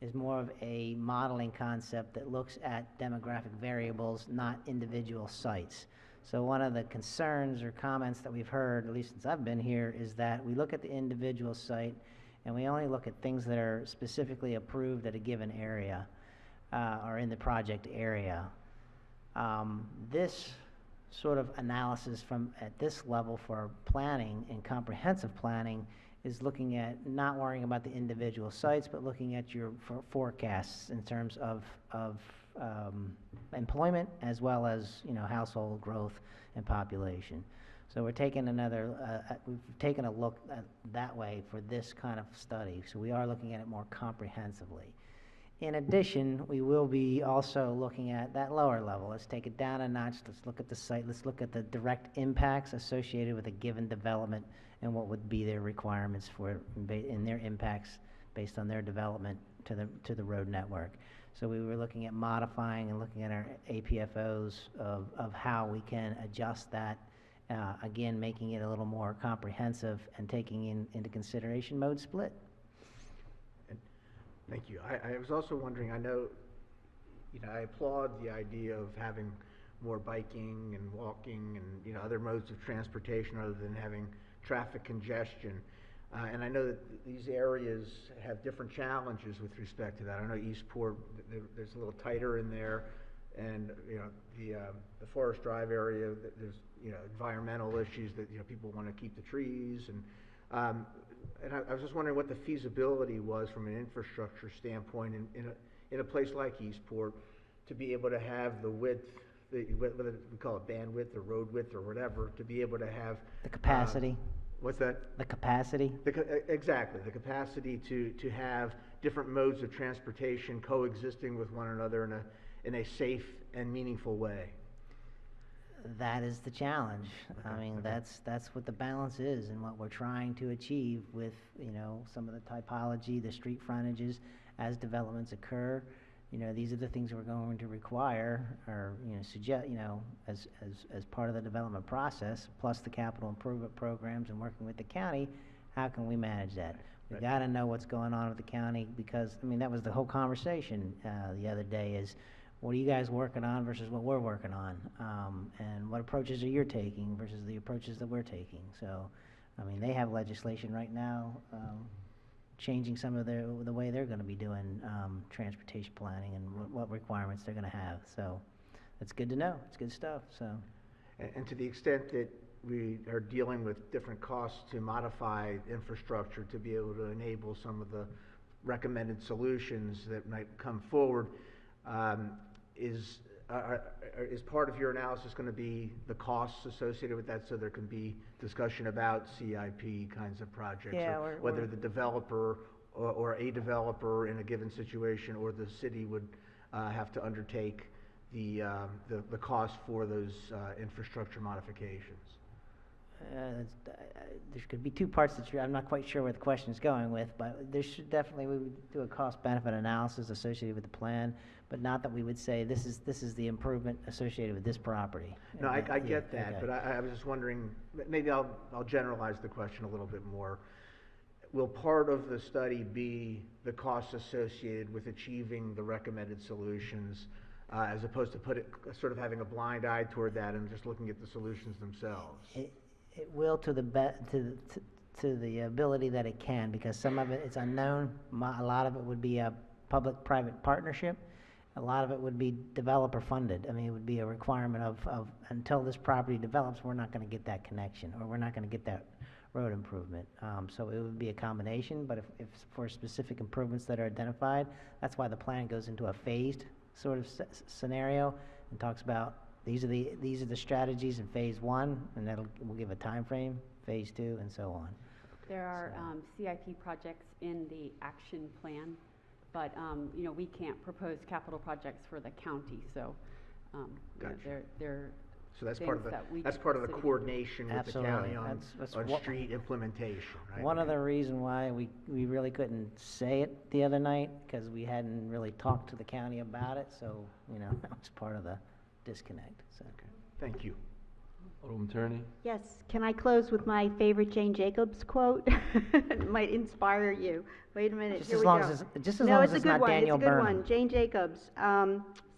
A: is more of a modeling concept that looks at demographic variables, not individual sites. So one of the concerns or comments that we've heard, at least since I've been here, is that we look at the individual site and we only look at things that are specifically approved at a given area or in the project area. This sort of analysis at this level for planning and comprehensive planning is looking at not worrying about the individual sites, but looking at your forecasts in terms of employment as well as household growth and population. So we're taking we've taken a look at that way for this kind of study. So we are looking at it more comprehensively. In addition, we will be also looking at that lower level. Let's take it down a notch. Let's look at the site. Let's look at the direct impacts associated with a given development and what would be their requirements for in their impacts based on their development to the road network. So we were looking at modifying and looking at our APFOs of how we can adjust that, again, making it a little more comprehensive and taking into consideration mode split.
C: Thank you. I was also wondering, I know, I applaud the idea of having more biking and walking and, other modes of transportation other than having traffic congestion. And I know that these areas have different challenges with respect to that. I know Eastport, there's a little tighter in there, and the Forest Drive area, there's environmental issues that people want to keep the trees, and I was just wondering what the feasibility was from an infrastructure standpoint in a place like Eastport to be able to have the width, whether we call it bandwidth or road width or whatever, to be able to have
A: the capacity.
C: What's that?
A: The capacity?
C: Exactly, the capacity to have different modes of transportation coexisting with one another in a safe and meaningful way.
A: That is the challenge. I mean, that's what the balance is and what we're trying to achieve with, some of the typology, the street frontages as developments occur. These are the things we're going to require or, suggest, as part of the development process, plus the capital improvement programs and working with the county. How can we manage that? We've got to know what's going on with the county because, that was the whole conversation the other day is, what are you guys working on versus what we're working on? And what approaches are you taking versus the approaches that we're taking? So, they have legislation right now changing some of the way they're going to be doing transportation planning and what requirements they're going to have. So it's good to know. It's good stuff. So,
C: and to the extent that we are dealing with different costs to modify infrastructure to be able to enable some of the recommended solutions that might come forward, is part of your analysis going to be the costs associated with that, so there can be discussion about CIP kinds of projects, or whether the developer or a developer in a given situation or the city would have to undertake the cost for those infrastructure modifications?
A: There could be two parts that I'm not quite sure where the question's going with, but there should definitely, we would do a cost-benefit analysis associated with the plan, but not that we would say, this is the improvement associated with this property.
C: No, I
A: Yeah,
C: get that,
A: okay.
C: but I was just wondering, maybe I'll generalize the question a little bit more. Will part of the study be the costs associated with achieving the recommended solutions, as opposed to sort of having a blind eye toward that and just looking at the solutions themselves?
A: It will to the ability that it can, because some of it is unknown. A lot of it would be a public-private partnership. A lot of it would be developer funded. I mean, it would be a requirement of until this property develops, we're not going to get that connection, or we're not going to get that road improvement. So it would be a combination, but if for specific improvements that are identified, that's why the plan goes into a phased sort of scenario and talks about these are the strategies in phase 1, and we'll give a time frame, phase 2, and so on.
V: There are CIP projects in the action plan, but you know, we can't propose capital projects for the county, so you know,
C: Gotcha.
V: they're
C: So that's part of
V: things that we
C: the
V: city
C: coordination with the
A: Absolutely.
C: county on
A: That's
C: street implementation, right?
A: One other reason why we really couldn't say it the other night, because we hadn't really talked to the county about it, so, you know, that was part of the disconnect, so.
C: Okay. Thank you.
B: Alderman Tierney?
F: Yes, can I close with my favorite Jane Jacobs quote? It might inspire you. Wait a minute,
A: Just
F: here
A: as
F: we
A: long
F: go.
A: as it's- just as
F: No,
A: long as
F: it's a
A: it's
F: good
A: not
F: one.
A: Daniel
F: It's a good
A: Burnham.
F: one. Jane Jacobs.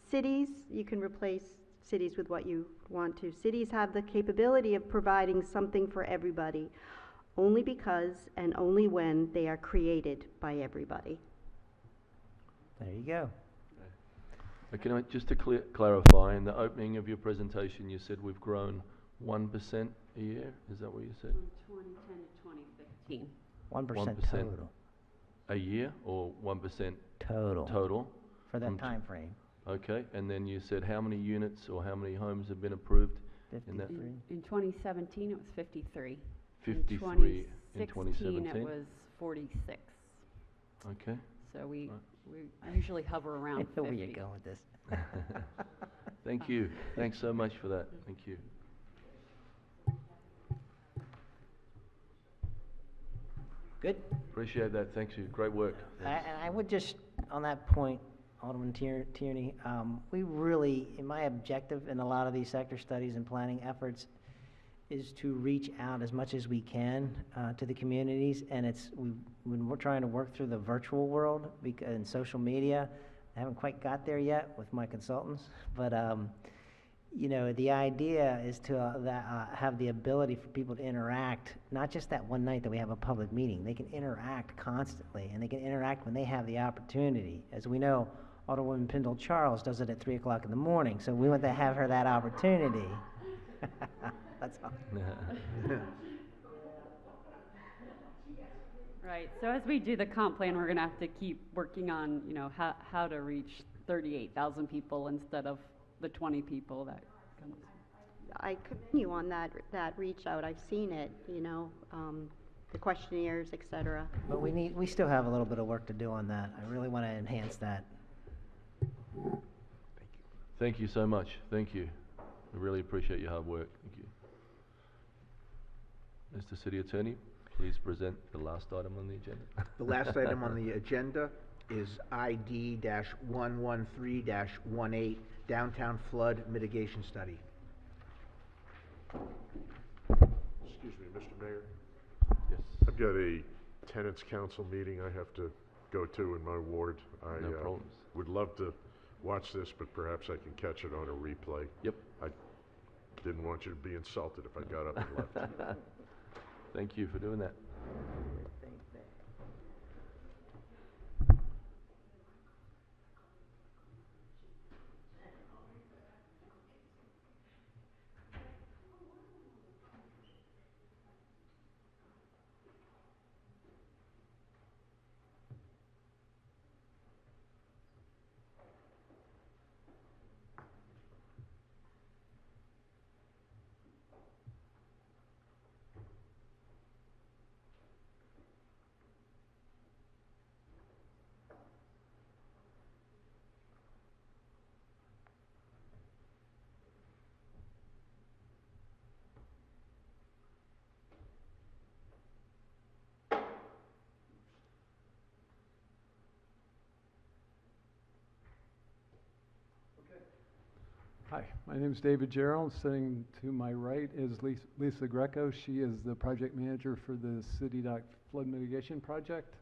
F: Cities, you can replace cities with what you want to. Cities have the capability of providing something for everybody, only because and only when they are created by everybody.
A: There you go.
B: Can I, just to clarify, in the opening of your presentation, you said we've grown 1% a year? Is that what you said?
V: from 2010 to 2015.
A: 1% total.
B: A year, or 1%
A: Total.
B: total?
A: For that
B: From
A: time frame.
B: Okay, and then you said how many units or how many homes have been approved in that?
A: 53.
V: In 2017, it was 53.
B: 53 in
V: In
B: 2017?
V: it was 46.
B: Okay.
V: So we usually hover around
A: I
V: 50.
A: know where you're going with this.
B: Thank you. Thanks so much for that. Thank you.
A: Good.
B: Appreciate that. Thank you. Great work.
A: And I would just, on that point, Alderman Tierney, we really, in my objective in a lot of these sector studies and planning efforts is to reach out as much as we can to the communities, and when we're trying to work through the virtual world and social media, I haven't quite got there yet with my consultants, but you know, the idea is to have the ability for people to interact, not just that one night that we have a public meeting. They can interact constantly, and they can interact when they have the opportunity. As we know, Alderwoman Pendle Charles does it at 3 o'clock in the morning, so we want to have her that opportunity. That's all.
V: Right, so as we do the comp plan, we're gonna have to keep working on, you know, how to reach 38,000 people instead of the 20 people that comes.
F: I commend you on that reach out. I've seen it, you know, the questionnaires, et cetera.
A: But we still have a little bit of work to do on that. I really want to enhance that.
B: Thank you so much. Thank you. We really appreciate your hard work. Thank you. Mr. City Attorney, please present the last item on the agenda.
C: The last item on the agenda is ID-113-18, Downtown Flood Mitigation Study.
D: Excuse me, Mr. Mayor.
B: Yes.
D: I've got a tenants council meeting I have to go to in my ward.
B: No problems.
D: Would love to watch this, but perhaps I can catch it on a replay.
B: Yep.
D: I didn't want you to be insulted if I got up and left.
B: Thank you for doing that.
I: Hi, my name is David Gerald. Sitting to my right is Lisa Greco. She is the project manager for the City Dock Flood Mitigation Project.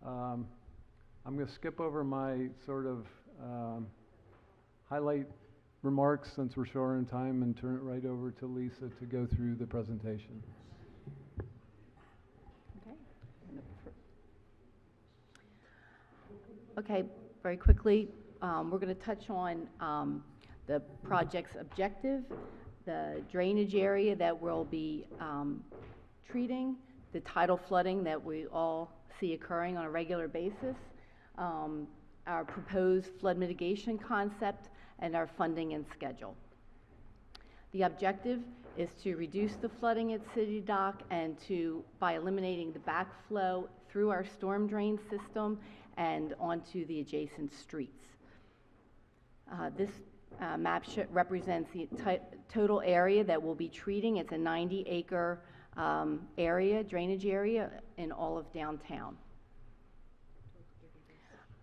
I: I'm going to skip over my sort of highlight remarks since we're short on time and turn it right over to Lisa to go through the presentation.
L: Okay, very quickly, we're going to touch on the project's objective, the drainage area that we'll be treating, the tidal flooding that we all see occurring on a regular basis, our proposed flood mitigation concept, and our funding and schedule. The objective is to reduce the flooding at City Dock and by eliminating the backflow through our storm drain system and onto the adjacent streets. This map represents the total area that we'll be treating. It's a 90-acre drainage area in all of downtown.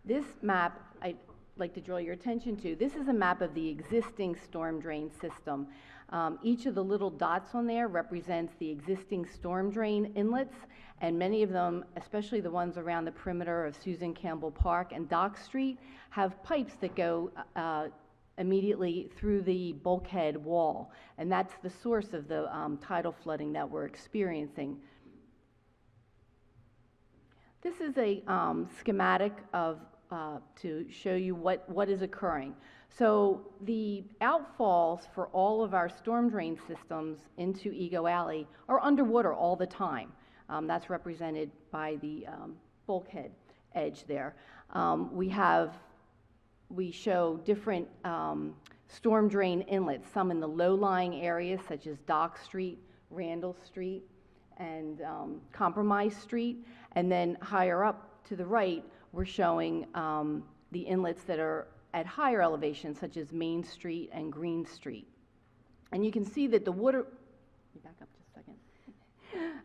L: This map, I'd like to draw your attention to, this is a map of the existing storm drain system. Each of the little dots on there represents the existing storm drain inlets, and many of them, especially the ones around the perimeter of Susan Campbell Park and Dock Street, have pipes that go immediately through the bulkhead wall, and that's the source of the tidal flooding that we're experiencing. This is a schematic of to show you what is occurring. So the outfalls for all of our storm drain systems into Ego Alley are underwater all the time. That's represented by the bulkhead edge there. We show different storm drain inlets, some in the low-lying areas such as Dock Street, Randall Street, and Compromise Street, and then higher up to the right, we're showing the inlets that are at higher elevations, such as Main Street and Green Street. And you can see that the water, back up just a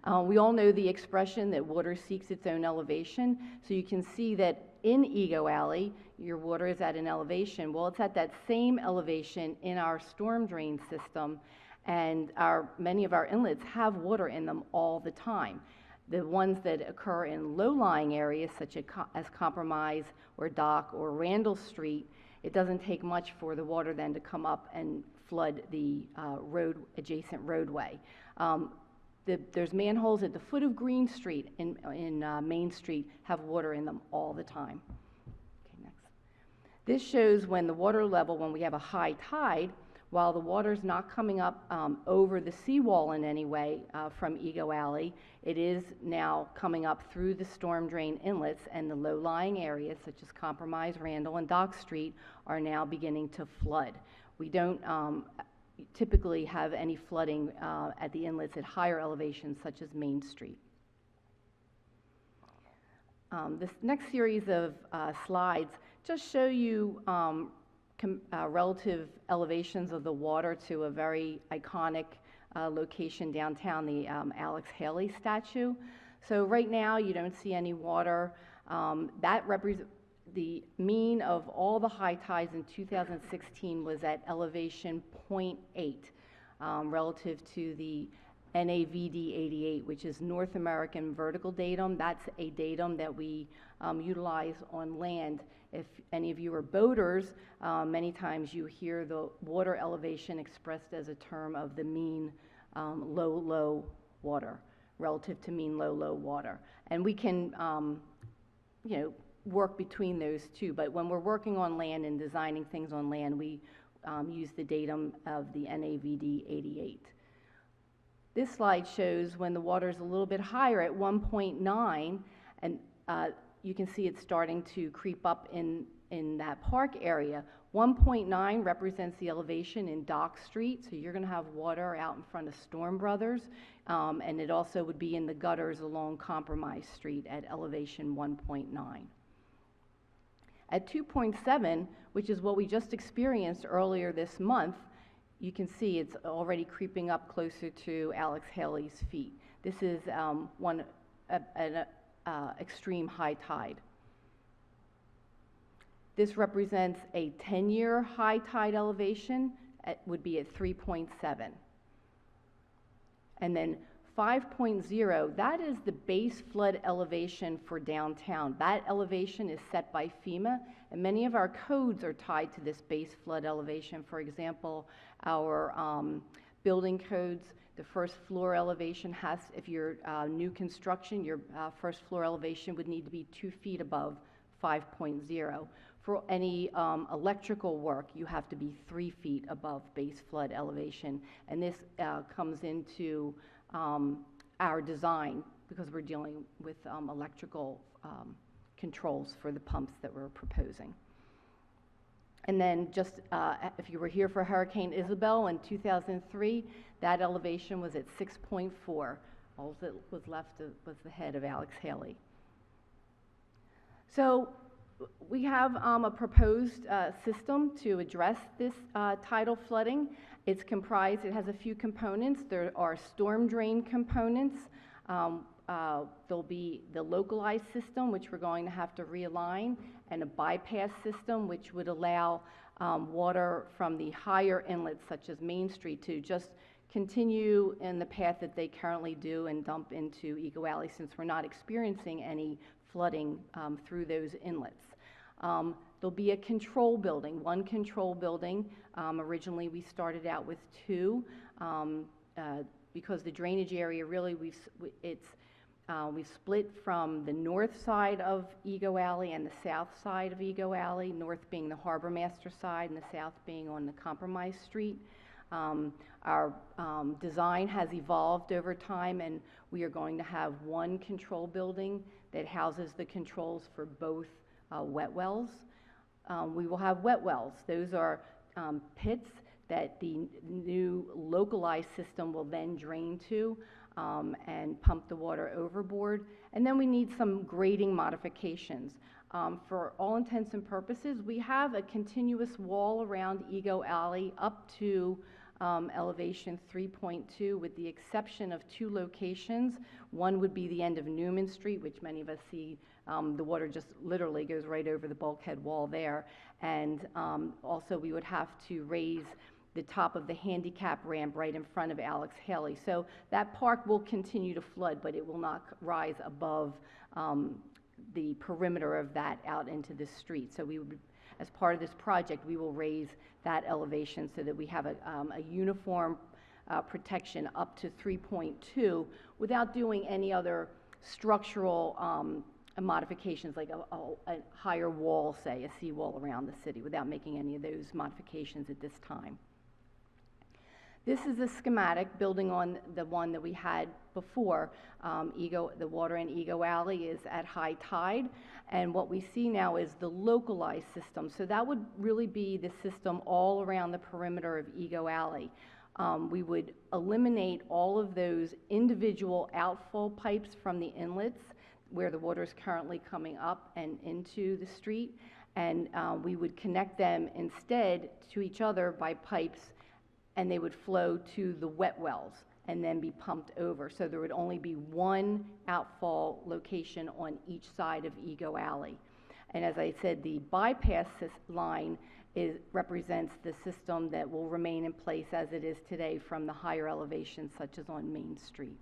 L: second. We all know the expression that water seeks its own elevation. So you can see that in Ego Alley, your water is at an elevation. Well, it's at that same elevation in our storm drain system, and many of our inlets have water in them all the time. The ones that occur in low-lying areas, such as Compromise or Dock or Randall Street, it doesn't take much for the water then to come up and flood the adjacent roadway. There's manholes at the foot of Green Street in Main Street have water in them all the time. Okay, next. This shows when the water level, when we have a high tide, while the water's not coming up over the seawall in any way from Ego Alley, it is now coming up through the storm drain inlets, and the low-lying areas such as Compromise, Randall, and Dock Street are now beginning to flood. We don't typically have any flooding at the inlets at higher elevations such as Main Street. This next series of slides just show you relative elevations of the water to a very iconic location downtown, the Alex Haley statue. So right now you don't see any water. That represents the mean of all the high tides in 2016 was at elevation 0.8 relative to the NAVD 88, which is North American Vertical Datum. That's a datum that we utilize on land. If any of you are boaters, many times you hear the water elevation expressed as a term of the mean low water, relative to mean low water. And we can, work between those two, but when we're working on land and designing things on land, we use the datum of the NAVD 88. This slide shows when the water is a little bit higher at 1.9, and you can see it's starting to creep up in that park area. 1.9 represents the elevation in Dock Street, so you're going to have water out in front of Storm Brothers, and it also would be in the gutters along Compromise Street at elevation 1.9. At 2.7, which is what we just experienced earlier this month, you can see it's already creeping up closer to Alex Haley's feet. This is an extreme high tide. This represents a 10-year high tide elevation, would be at 3.7. And then 5.0, that is the base flood elevation for downtown. That elevation is set by FEMA, and many of our codes are tied to this base flood elevation. For example, our building codes, the first floor elevation has, if you're new construction, your first floor elevation would need to be 2 feet above 5.0. For any electrical work, you have to be 3 feet above base flood elevation, and this comes into our design because we're dealing with electrical controls for the pumps that we're proposing. And then just, if you were here for Hurricane Isabel in 2003, that elevation was at 6.4. All that was left was the head of Alex Haley. So we have a proposed system to address this tidal flooding. It's comprised, it has a few components. There are storm drain components. There'll be the localized system, which we're going to have to realign, and a bypass system, which would allow water from the higher inlets, such as Main Street, to just continue in the path that they currently do and dump into Eagle Alley, since we're not experiencing any flooding through those inlets. There'll be a control building, one control building. Originally, we started out with 2 because the drainage area really, we've split from the north side of Ego Alley and the south side of Ego Alley, north being the Harbor Master side and the south being on the Compromise Street. Our design has evolved over time, and we are going to have one control building that houses the controls for both wet wells. We will have wet wells. Those are pits that the new localized system will then drain to and pump the water overboard. And then we need some grading modifications. For all intents and purposes, we have a continuous wall around Ego Alley up to elevation 3.2, with the exception of 2 locations. One would be the end of Newman Street, which many of us see. The water just literally goes right over the bulkhead wall there. And also we would have to raise the top of the handicap ramp right in front of Alex Haley. So that park will continue to flood, but it will not rise above the perimeter of that out into the street. So we would, as part of this project, we will raise that elevation so that we have a uniform protection up to 3.2 without doing any other structural modifications, like a higher wall, say, a seawall around the city, without making any of those modifications at this time. This is a schematic building on the one that we had before. The water in Ego Alley is at high tide, and what we see now is the localized system. So that would really be the system all around the perimeter of Ego Alley. We would eliminate all of those individual outfall pipes from the inlets where the water is currently coming up and into the street, and we would connect them instead to each other by pipes, and they would flow to the wet wells and then be pumped over. So there would only be one outfall location on each side of Ego Alley. And as I said, the bypass line represents the system that will remain in place as it is today from the higher elevations, such as on Main Street.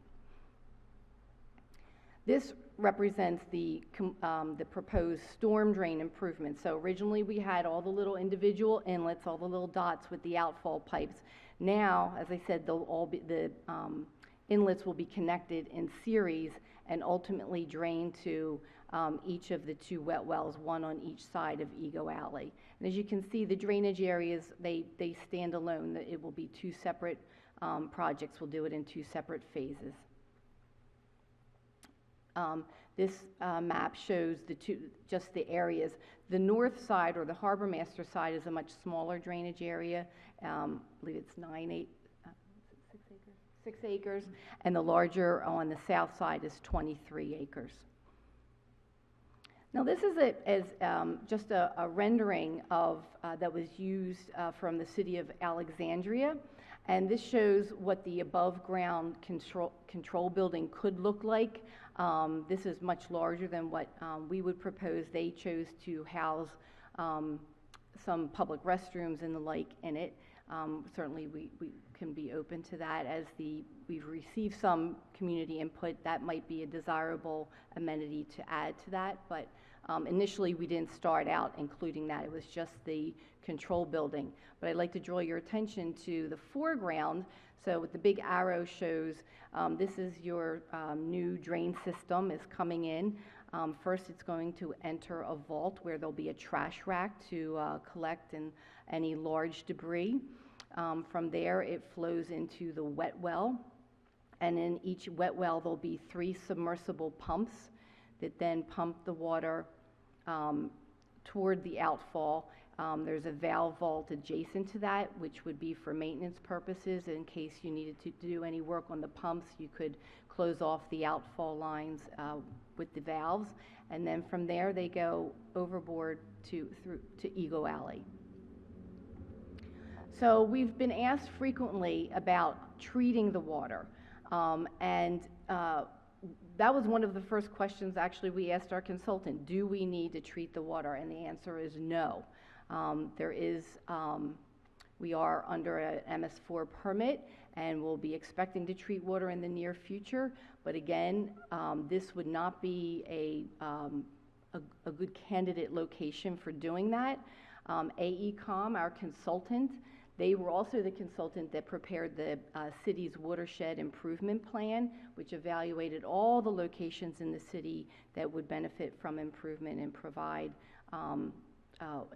L: This represents the proposed storm drain improvements. So originally we had all the little individual inlets, all the little dots with the outfall pipes. Now, as I said, the inlets will be connected in series and ultimately drain to each of the 2 wet wells, one on each side of Ego Alley. And as you can see, the drainage areas, they stand alone. It will be 2 separate projects. We'll do it in 2 separate phases. This map shows just the areas. The north side, or the Harbor Master side, is a much smaller drainage area. I believe it's 6 acres, and the larger on the south side is 23 acres. Now this is just a rendering of that was used from the city of Alexandria, and this shows what the above ground control building could look like. This is much larger than what we would propose. They chose to house some public restrooms and the like in it. Certainly, we can be open to that. We've received some community input, that might be a desirable amenity to add to that, but initially, we didn't start out including that. It was just the control building. But I'd like to draw your attention to the foreground. So what the big arrow shows, this is your new drain system is coming in. First, it's going to enter a vault where there'll be a trash rack to collect any large debris. From there, it flows into the wet well. And in each wet well, there'll be 3 submersible pumps that then pump the water toward the outfall. There's a valve vault adjacent to that, which would be for maintenance purposes. In case you needed to do any work on the pumps, you could close off the outfall lines with the valves. And then from there, they go overboard to Eagle Alley. So we've been asked frequently about treating the water. That was one of the first questions actually we asked our consultant. Do we need to treat the water? And the answer is no. We are under an MS4 permit, and we'll be expecting to treat water in the near future. But again, this would not be a good candidate location for doing that. AECom, our consultant, they were also the consultant that prepared the city's watershed improvement plan, which evaluated all the locations in the city that would benefit from improvement and provide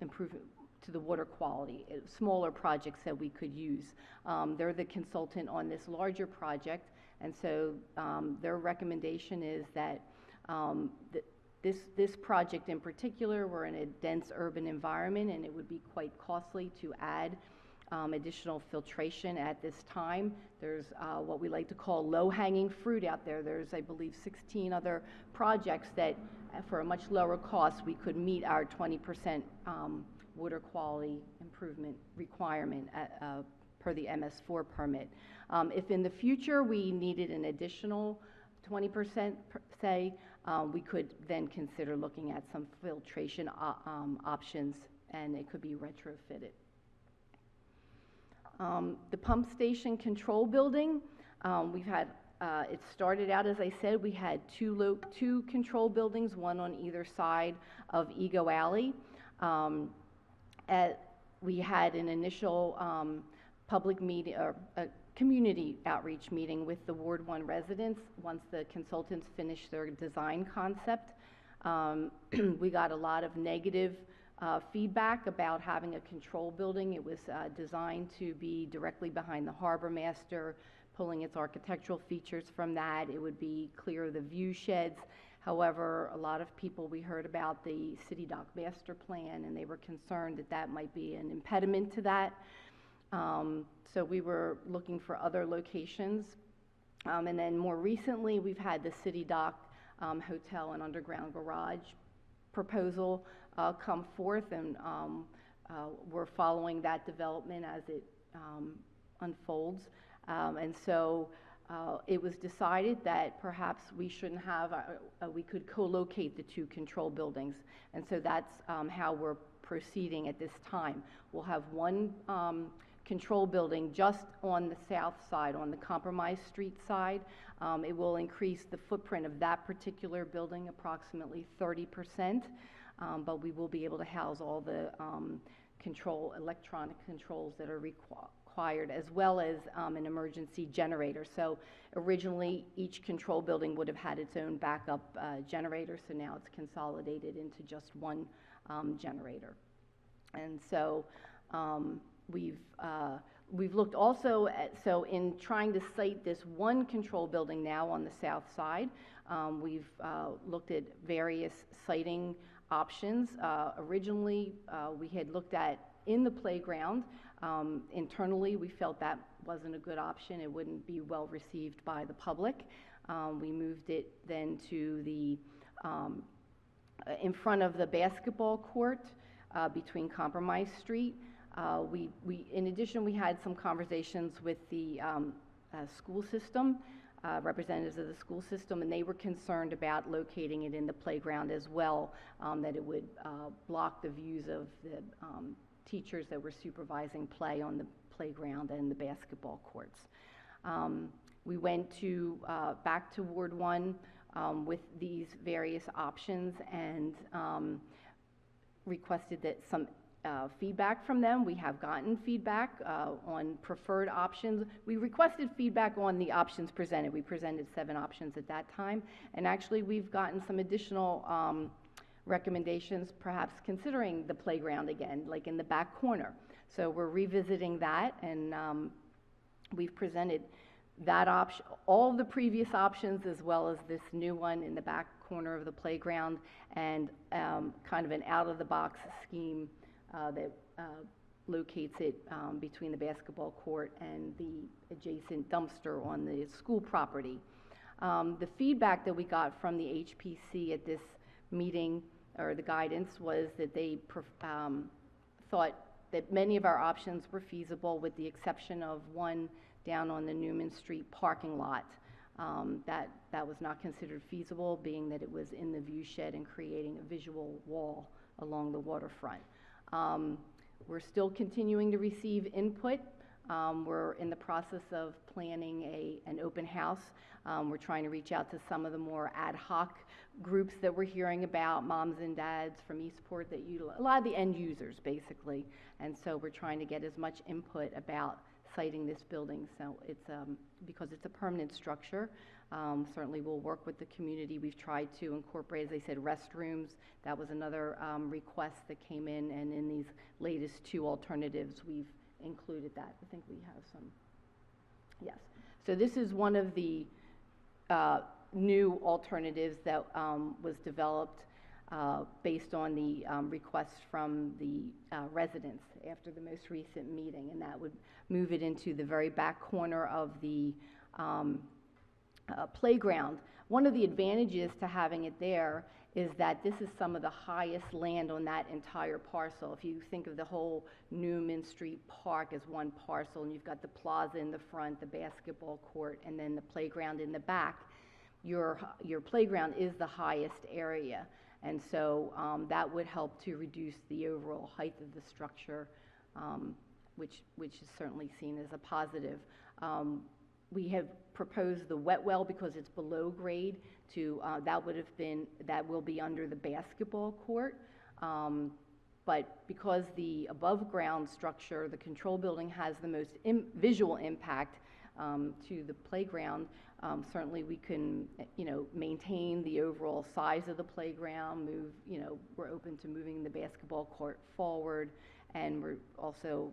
L: improvement to the water quality, smaller projects that we could use. They're the consultant on this larger project, and so their recommendation is that this project in particular, we're in a dense urban environment, and it would be quite costly to add additional filtration at this time. There's what we like to call low-hanging fruit out there. There's, I believe, 16 other projects that, for a much lower cost, we could meet our 20% water quality improvement requirement per the MS4 permit. If in the future we needed an additional 20%, say, we could then consider looking at some filtration options, and it could be retrofitted. The pump station control building, we've had, it started out, as I said, we had two control buildings, one on either side of Ego Alley. We had an initial public meeting, or a community outreach meeting with the Ward 1 residents once the consultants finished their design concept. We got a lot of negative feedback about having a control building. It was designed to be directly behind the harbor master, pulling its architectural features from that. It would be clear of the view sheds. However, a lot of people, we heard about the city dock master plan, and they were concerned that that might be an impediment to that. So we were looking for other locations. And then more recently, we've had the city dock hotel and underground garage proposal come forth, and we're following that development as it unfolds. And so it was decided that perhaps we shouldn't have, we could co-locate the two control buildings. And so that's how we're proceeding at this time. We'll have one control building just on the south side, on the Compromise Street side. It will increase the footprint of that particular building approximately 30%, but we will be able to house all the electronic controls that are required, as well as an emergency generator. So originally, each control building would have had its own backup generator, so now it's consolidated into just one generator. And so we've looked also at, so in trying to site this one control building now on the south side, we've looked at various siting options. Originally, we had looked at in the playground. Internally, we felt that wasn't a good option. It wouldn't be well received by the public. We moved it then to the in front of the basketball court between Compromise Street. In addition, we had some conversations with the school system, representatives of the school system, and they were concerned about locating it in the playground as well, that it would block the views of the teachers that were supervising play on the playground and the basketball courts. We went to, back to Ward 1 with these various options and requested that some feedback from them. We have gotten feedback on preferred options. We requested feedback on the options presented. We presented 7 options at that time, and actually we've gotten some additional recommendations, perhaps considering the playground again, like in the back corner. So we're revisiting that, and we've presented that option, all of the previous options, as well as this new one in the back corner of the playground, and kind of an out-of-the-box scheme that locates it between the basketball court and the adjacent dumpster on the school property. The feedback that we got from the HPC at this meeting, or the guidance, was that they thought that many of our options were feasible, with the exception of one down on the Newman Street parking lot. That was not considered feasible, being that it was in the view shed and creating a visual wall along the waterfront. We're still continuing to receive input. We're in the process of planning an open house. We're trying to reach out to some of the more ad hoc groups that we're hearing about, moms and dads from Eastport, that a lot of the end users, basically. And so we're trying to get as much input about siting this building. So it's, because it's a permanent structure, certainly we'll work with the community. We've tried to incorporate, as I said, restrooms. That was another request that came in, and in these latest 2 alternatives, we've included that. I think we have some, yes. So this is one of the new alternatives that was developed based on the requests from the residents after the most recent meeting, and that would move it into the very back corner of the playground. One of the advantages to having it there is that this is some of the highest land on that entire parcel. If you think of the whole Newman Street Park as one parcel, and you've got the plaza in the front, the basketball court, and then the playground in the back, your playground is the highest area. And so that would help to reduce the overall height of the structure, which is certainly seen as a positive. We have proposed the wet well because it's below grade to, that will be under the basketball court. But because the above ground structure, the control building, has the most visual impact to the playground, certainly we can, maintain the overall size of the playground, we're open to moving the basketball court forward, and we're also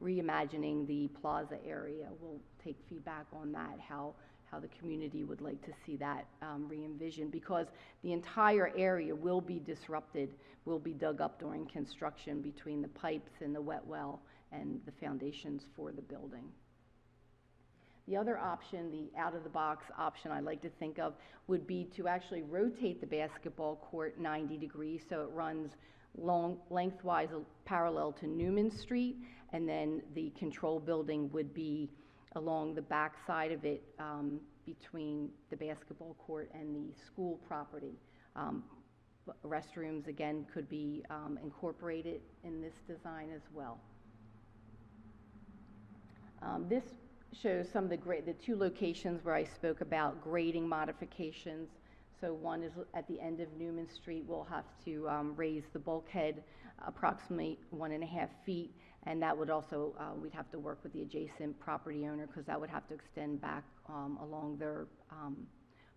L: reimagining the plaza area. We'll take feedback on that, how the community would like to see that re-envisioned, because the entire area will be disrupted, will be dug up during construction between the pipes and the wet well and the foundations for the building. The other option, the out-of-the-box option I like to think of, would be to actually rotate the basketball court 90 degrees so it runs lengthwise parallel to Newman Street, and then the control building would be along the back side of it between the basketball court and the school property. Restrooms, again, could be incorporated in this design as well. This shows some of the 2 locations where I spoke about grading modifications. So one is at the end of Newman Street. We'll have to raise the bulkhead approximately 1.5 feet, and that would also, we'd have to work with the adjacent property owner, because that would have to extend back along their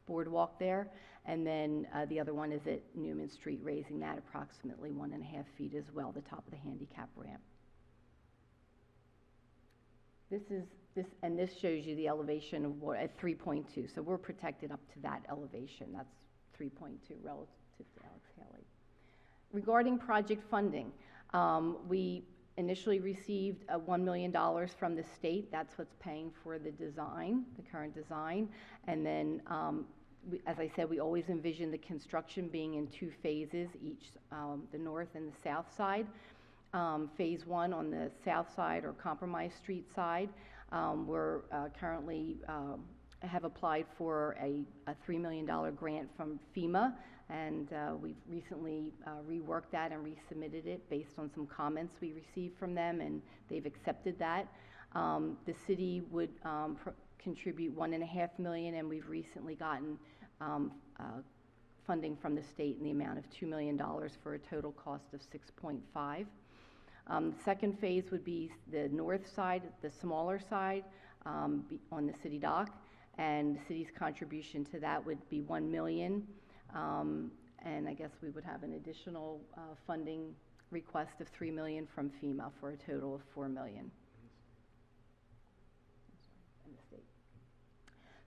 L: boardwalk there. And then the other one is at Newman Street, raising that approximately 1.5 feet as well, the top of the handicap ramp. This shows you the elevation of what at 3.2. So we're protected up to that elevation. That's 3.2 relative to Alex Haley. Regarding project funding, we initially received $1 million from the state. That's what's paying for the design, the current design. And then, as I said, we always envision the construction being in 2 phases, each the north and the south side. Phase 1 on the south side, or Compromise Street side, we're currently have applied for a $3 million grant from FEMA, and we've recently reworked that and resubmitted it based on some comments we received from them, and they've accepted that. The city would contribute $1.5 million, and we've recently gotten funding from the state in the amount of $2 million for a total cost of $6.5 million. The second phase would be the north side, the smaller side, on the city dock, and the city's contribution to that would be $1 million. And I guess we would have an additional funding request of $3 million from FEMA for a total of $4 million. And the state.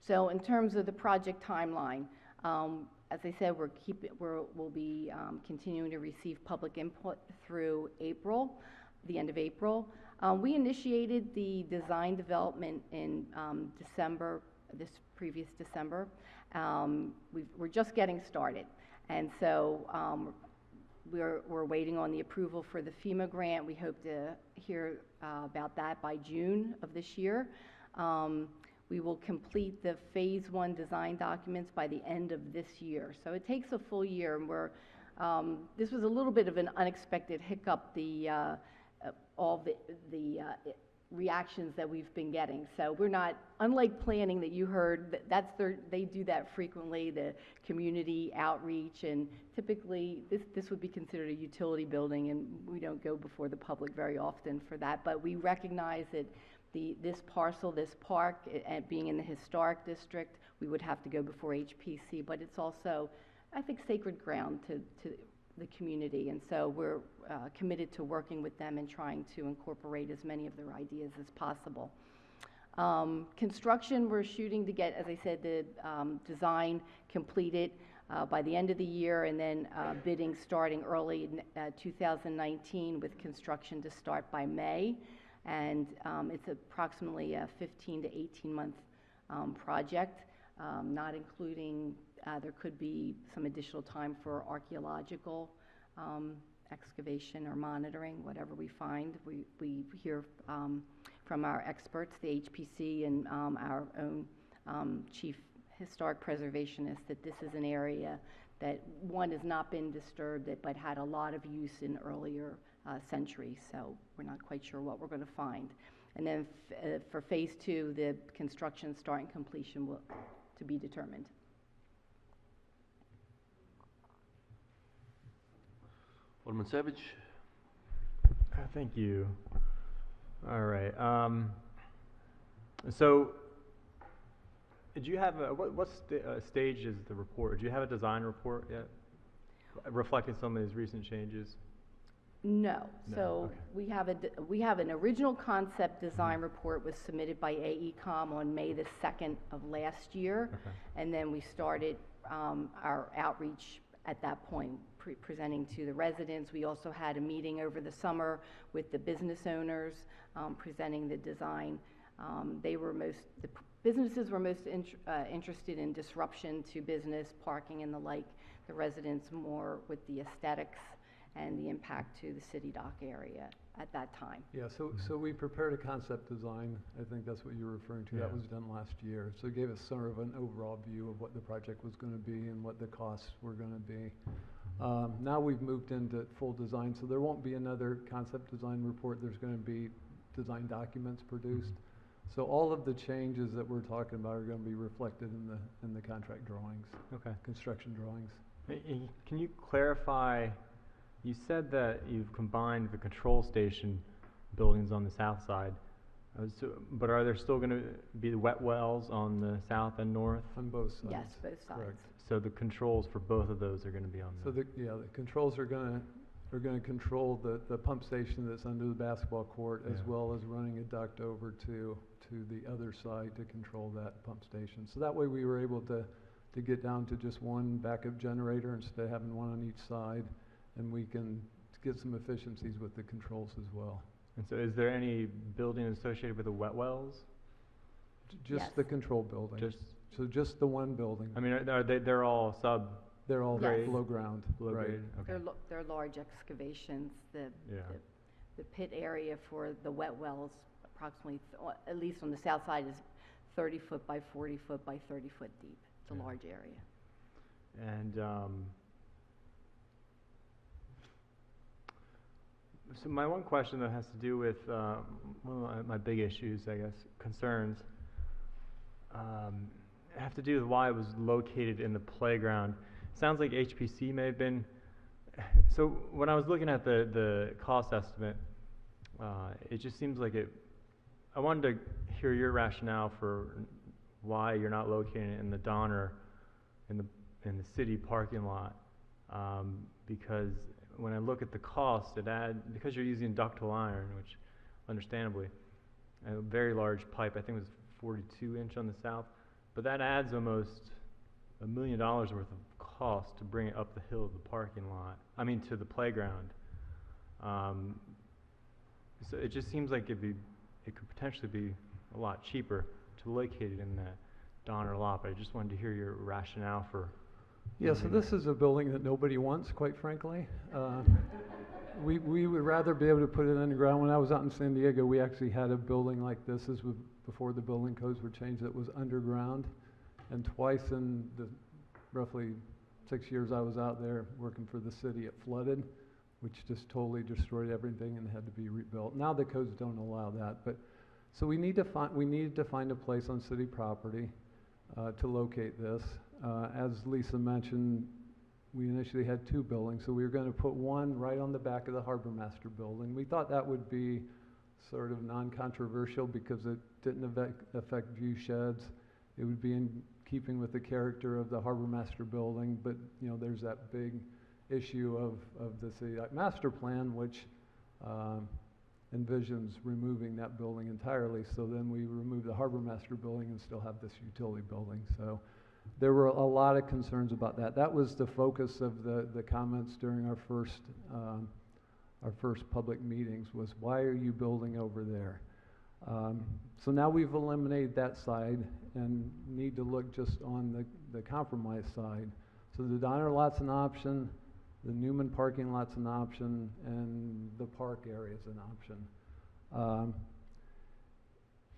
L: So in terms of the project timeline, as I said, we'll be continuing to receive public input through April, the end of April. We initiated the design development in December, this previous December. We're just getting started, and so we're waiting on the approval for the FEMA grant. We hope to hear about that by June of this year. We will complete the phase 1 design documents by the end of this year. So it takes a full year, and this was a little bit of an unexpected hiccup, all the reactions that we've been getting. So we're not, unlike planning that you heard, they do that frequently, the community outreach, and typically this would be considered a utility building, and we don't go before the public very often for that, but we recognize that this parcel, this park, being in the historic district, we would have to go before HPC, but it's also, I think, sacred ground to the community, and so we're committed to working with them and trying to incorporate as many of their ideas as possible. Construction, we're shooting to get, as I said, the design completed by the end of the year, and then bidding starting early in 2019 with construction to start by May. And it's approximately a 15 to 18 month project, not including, there could be some additional time for archaeological excavation or monitoring, whatever we find. We hear from our experts, the HPC, and our own chief historic preservationist, that this is an area that, one, has not been disturbed, but had a lot of use in earlier centuries, so we're not quite sure what we're going to find. And then for phase 2, the construction start and completion will to be determined.
B: Alderman Savage.
G: Thank you. All right. So, did you have what stage is the report? Do you have a design report yet, reflecting some of these recent changes?
L: No.
G: No,
L: So
G: okay.
L: we have an original concept design report was submitted by AECom on May the 2nd of last year,
G: Okay.
L: and then we started our outreach at that point, presenting to the residents. We also had a meeting over the summer with the business owners, presenting the design. The businesses were most interested in disruption to business, parking and the like. The residents more with the aesthetics and the impact to the city dock area at that time.
I: Yeah, so we prepared a concept design. I think that's what you're referring to.
G: Yeah.
I: That was done last year. So it gave us sort of an overall view of what the project was going to be and what the costs were going to be. Now we've moved into full design, so there won't be another concept design report. There's going to be design documents produced. So all of the changes that we're talking about are going to be reflected in the contract drawings.
G: Okay.
I: Construction drawings.
G: Can you clarify? You said that you've combined the control station buildings on the south side, but are there still going to be the wet wells on the south and north?
I: On both sides.
L: Yes, both sides.
I: Correct.
G: So the controls for both of those are going to be on
I: So
G: the...
I: the controls are going to control the pump station that's under the basketball court, as
G: Yeah.
I: well as running a duct over to the other side to control that pump station. So that way we were able to get down to just one backup generator instead of having one on each side, and we can get some efficiencies with the controls as well.
G: And so is there any building associated with the wet wells?
I: Just
L: Yes.
I: the control building. So just the one building.
G: I mean, they're all sub...
I: They're all
L: Yes.
I: below ground.
G: Below
I: Right.
G: grade? Okay.
L: They're large excavations.
G: Yeah.
L: The pit area for the wet wells, approximately, at least on the south side, is 30-foot by 40-foot by 30-foot deep. It's a
G: Yeah.
L: large area.
G: And so my one question though has to do with one of my big issues, I guess, concerns, have to do with why it was located in the playground. Sounds like HPC may have been. So when I was looking at the cost estimate, it just seems like it. I wanted to hear your rationale for why you're not locating it in the Donner, in the city parking lot, because when I look at the cost, because you're using ductile iron, which understandably, a very large pipe, I think it was 42 inch on the south, but that adds almost $1 million worth of cost to bring it up the hill of the parking lot, to the playground. So it just seems like it could potentially be a lot cheaper to locate it in that Donner lot, but I just wanted to hear your rationale for.
I: Yeah, so this is a building that nobody wants, quite frankly. We would rather be able to put it underground. When I was out in San Diego, we actually had a building like this. This was before the building codes were changed. That was underground, and twice in the roughly 6 years I was out there working for the city, it flooded, which just totally destroyed everything and had to be rebuilt. Now the codes don't allow that, but so we needed to find a place on city property to locate this. As Lisa mentioned, we initially had 2 buildings, so we were going to put one right on the back of the Harbor Master building. We thought that would be sort of non-controversial because it didn't affect view sheds. It would be in keeping with the character of the Harbor Master building, but there's that big issue of the city master plan, which envisions removing that building entirely. So then we removed the Harbor Master building and still have this utility building. So there were a lot of concerns about that. That was the focus of the comments during our first public meetings was, why are you building over there? So now we've eliminated that side and need to look just on the compromise side. So the Donner lot's an option, the Newman parking lot's an option, and the park area is an option.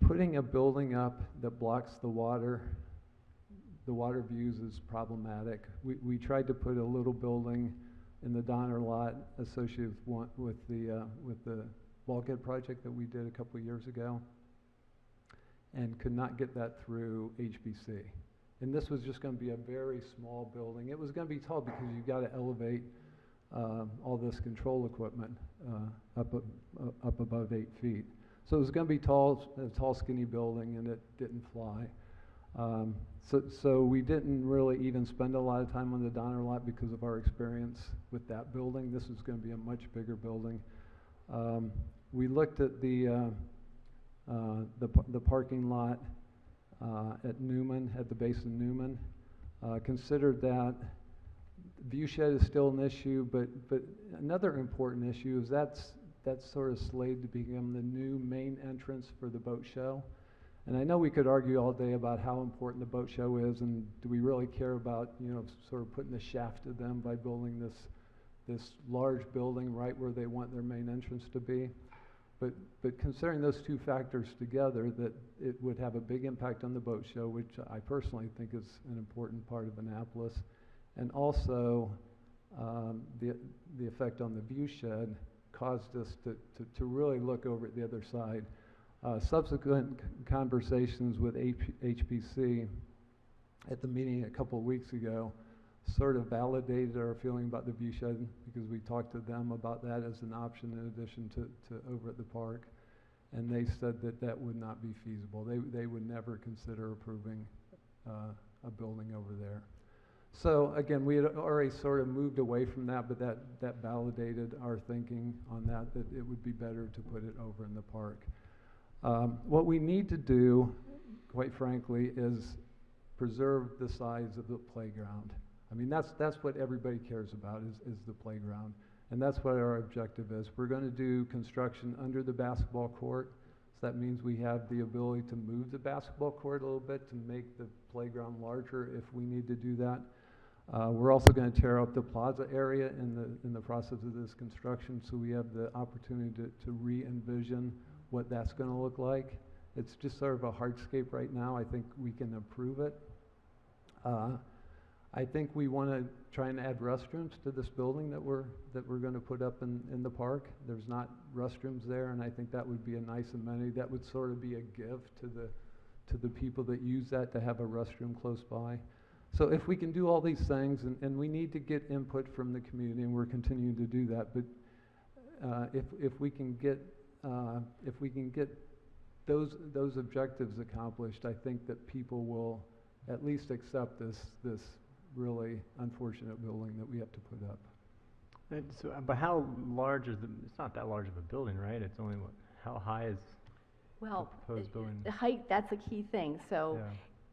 I: Putting a building up that blocks the water views is problematic. We tried to put a little building in the Donner lot associated with the bulkhead project that we did a couple of years ago, and could not get that through HPC. And this was just going to be a very small building. It was going to be tall because you've got to elevate all this control equipment up above 8 feet. So it was going to be a tall, skinny building, and it didn't fly. So we didn't really even spend a lot of time on the Donner lot because of our experience with that building. This was going to be a much bigger building. We looked at the parking lot at Newman, at the base of Newman. Considered that view shed is still an issue, but another important issue is that's sort of slated to become the new main entrance for the boat show. And I know we could argue all day about how important the boat show is, and do we really care about, sort of putting the shaft to them by building this large building right where they want their main entrance to be. But considering those two factors together, that it would have a big impact on the boat show, which I personally think is an important part of Annapolis, and also the effect on the view shed caused us to really look over at the other side. Subsequent conversations with HPC at the meeting a couple of weeks ago sort of validated our feeling about the view shed, because we talked to them about that as an option in addition to over at the park, and they said that would not be feasible. They would never consider approving a building over there. So again, we had already sort of moved away from that, but that validated our thinking on that it would be better to put it over in the park. What we need to do, quite frankly, is preserve the size of the playground. I mean, that's what everybody cares about is the playground, and that's what our objective is. We're going to do construction under the basketball court, so that means we have the ability to move the basketball court a little bit to make the playground larger if we need to do that. We're also going to tear up the plaza area in the process of this construction, so we have the opportunity to re-envision what that's going to look like It's just sort of a hardscape right now. I think we can improve it. I think we want to try and add restrooms to this building that we're going to put up in the park. There's not restrooms there, and I think that would be a nice amenity. That would sort of be a gift to the people that use that, to have a restroom close by. So if we can do all these things, and we need to get input from the community, and we're continuing to do that, but if we can get those objectives accomplished, I think that people will at least accept this really unfortunate building that we have to put up.
G: So, but how large is it's not that large of a building, right? It's only how high is
L: Well,
G: the proposed building?
L: the height, that's a key thing. So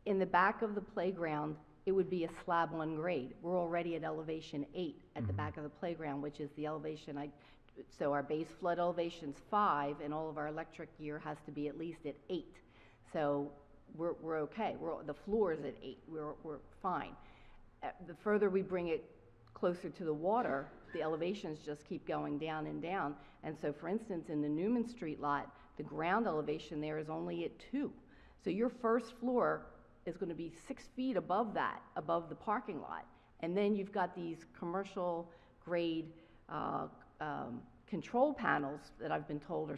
L: in the back of the playground, it would be a slab on grade. We're already at elevation 8 at the back of the playground, which is the elevation so our base flood elevation's 5, and all of our electric gear has to be at least at 8. So we're okay. The floor is at 8. We're fine. The further we bring it closer to the water, the elevations just keep going down and down. And so, for instance, in the Newman Street lot, the ground elevation there is only at 2. So your first floor is going to be 6 feet above that, above the parking lot. And then you've got these commercial grade control panels that I've been told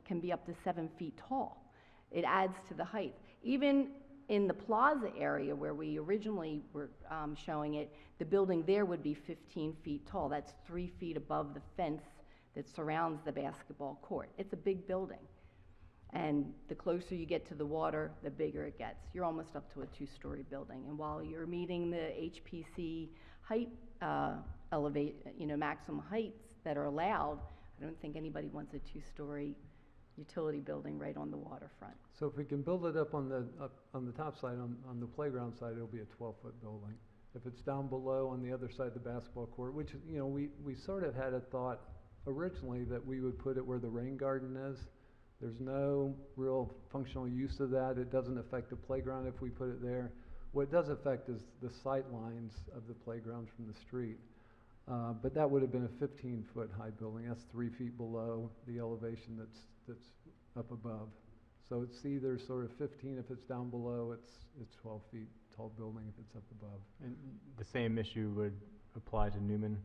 L: can be up to 7 feet tall. It adds to the height. Even in the plaza area where we originally were showing it, the building there would be 15 feet tall. That's 3 feet above the fence that surrounds the basketball court. It's a big building. And the closer you get to the water, the bigger it gets. You're almost up to a 2-story building. And while you're meeting the HPC height maximum heights that are allowed, I don't think anybody wants a 2-story utility building right on the waterfront.
I: So if we can build it up on the top side, on the playground side, it'll be a 12-foot building. If it's down below on the other side of the basketball court, which, we sort of had a thought originally that we would put it where the rain garden is. There's no real functional use of that. It doesn't affect the playground if we put it there. What it does affect is the sight lines of the playground from the street. But that would have been a 15-foot high building. That's 3 feet below the elevation that's up above. So it's either sort of 15 if it's down below, it's 12 feet tall building if it's up above.
G: And the same issue would apply to Newman,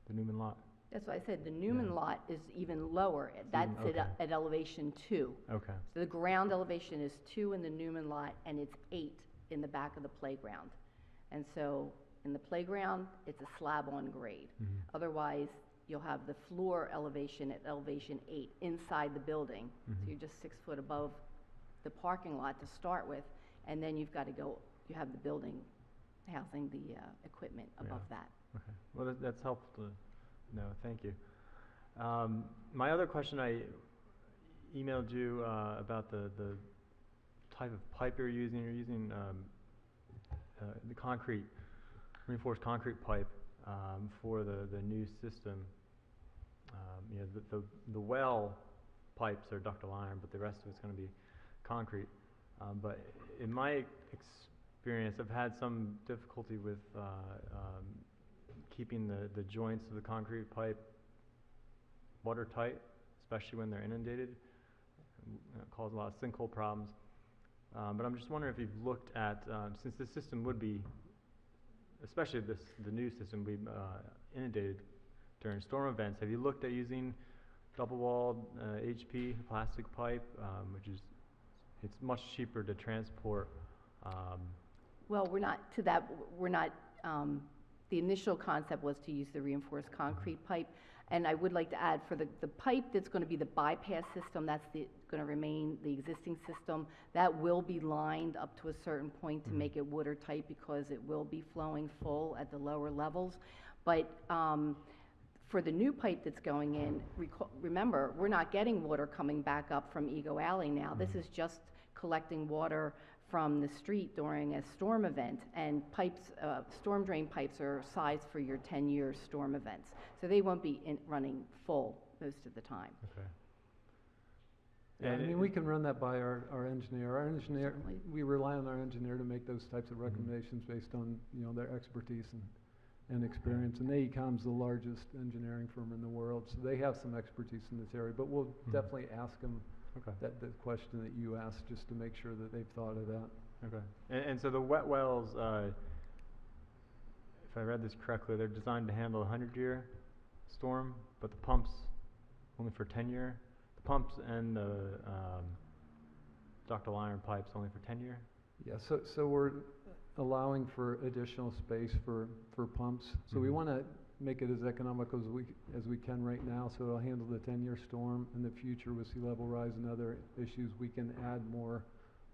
G: the Newman lot?
L: That's why I said the Newman lot is even lower. That's at elevation 2.
G: Okay.
L: So the ground elevation is 2 in the Newman lot, and it's 8 in the back of the playground. And so in the playground, it's a slab on grade. Otherwise, you'll have the floor elevation at elevation 8 inside the building. So you're just 6 foot above the parking lot to start with, and then you have the building housing the equipment above that.
G: Okay. Well, that's helpful to know. Thank you. My other question, I emailed you about the type of pipe you're using. You're using the reinforced concrete pipe for the new system. The well pipes are ductile iron, but the rest of it's going to be concrete. But in my experience, I've had some difficulty with keeping the joints of the concrete pipe watertight, especially when they're inundated. It causes a lot of sinkhole problems. But I'm just wondering if you've looked at, since the system would be, especially the new system, would be inundated during storm events, have you looked at using double-walled HP plastic pipe, which is, it's much cheaper to transport?
L: Well, we're not, the initial concept was to use the reinforced concrete pipe. And I would like to add, for the pipe that's going to be the bypass system, that's going to remain the existing system, that will be lined up to a certain point to make it watertight, because it will be flowing full at the lower levels. But for the new pipe that's going in, remember, we're not getting water coming back up from Ego Alley now. This is just collecting water from the street during a storm event, and storm drain pipes are sized for your 10-year storm events. So they won't be running full most of the time.
G: Okay.
I: Yeah, I mean, we can run that by our engineer. Our engineer, we rely on our engineer to make those types of recommendations based on, their expertise and experience. And AECOM's the largest engineering firm in the world, so they have some expertise in this area. But we'll definitely ask them
G: Okay.
I: the question that you asked, just to make sure that they've thought of that.
G: Okay. And so the wet wells, if I read this correctly, they're designed to handle a 100-year storm, but the pumps only for 10-year. The pumps and the ductile iron pipes only for 10-year.
I: Yeah, so we're allowing for additional space for pumps. So we want to make it as economical as we can right now, so it'll handle the 10-year storm. In the future, with sea level rise and other issues, we can add more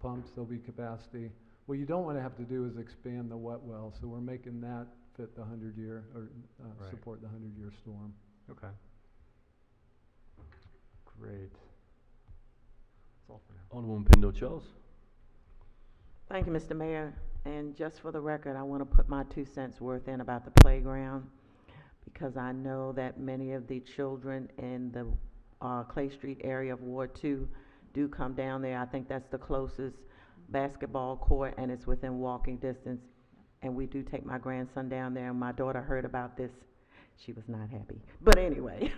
I: pumps. There'll be capacity. What you don't want to have to do is expand the wet well, so we're making that fit the 100-year, or
G: Right.
I: support the 100-year storm.
G: Okay. Great. That's all for now.
B: Alderwoman Pendle Charles.
J: Thank you, Mr. Mayor. And just for the record, I want to put my 2 cents worth in about the playground, because I know that many of the children in the Clay Street area of Ward 2 do come down there. I think that's the closest basketball court, and it's within walking distance. And we do take my grandson down there, and my daughter heard about this. She was not happy. But anyway,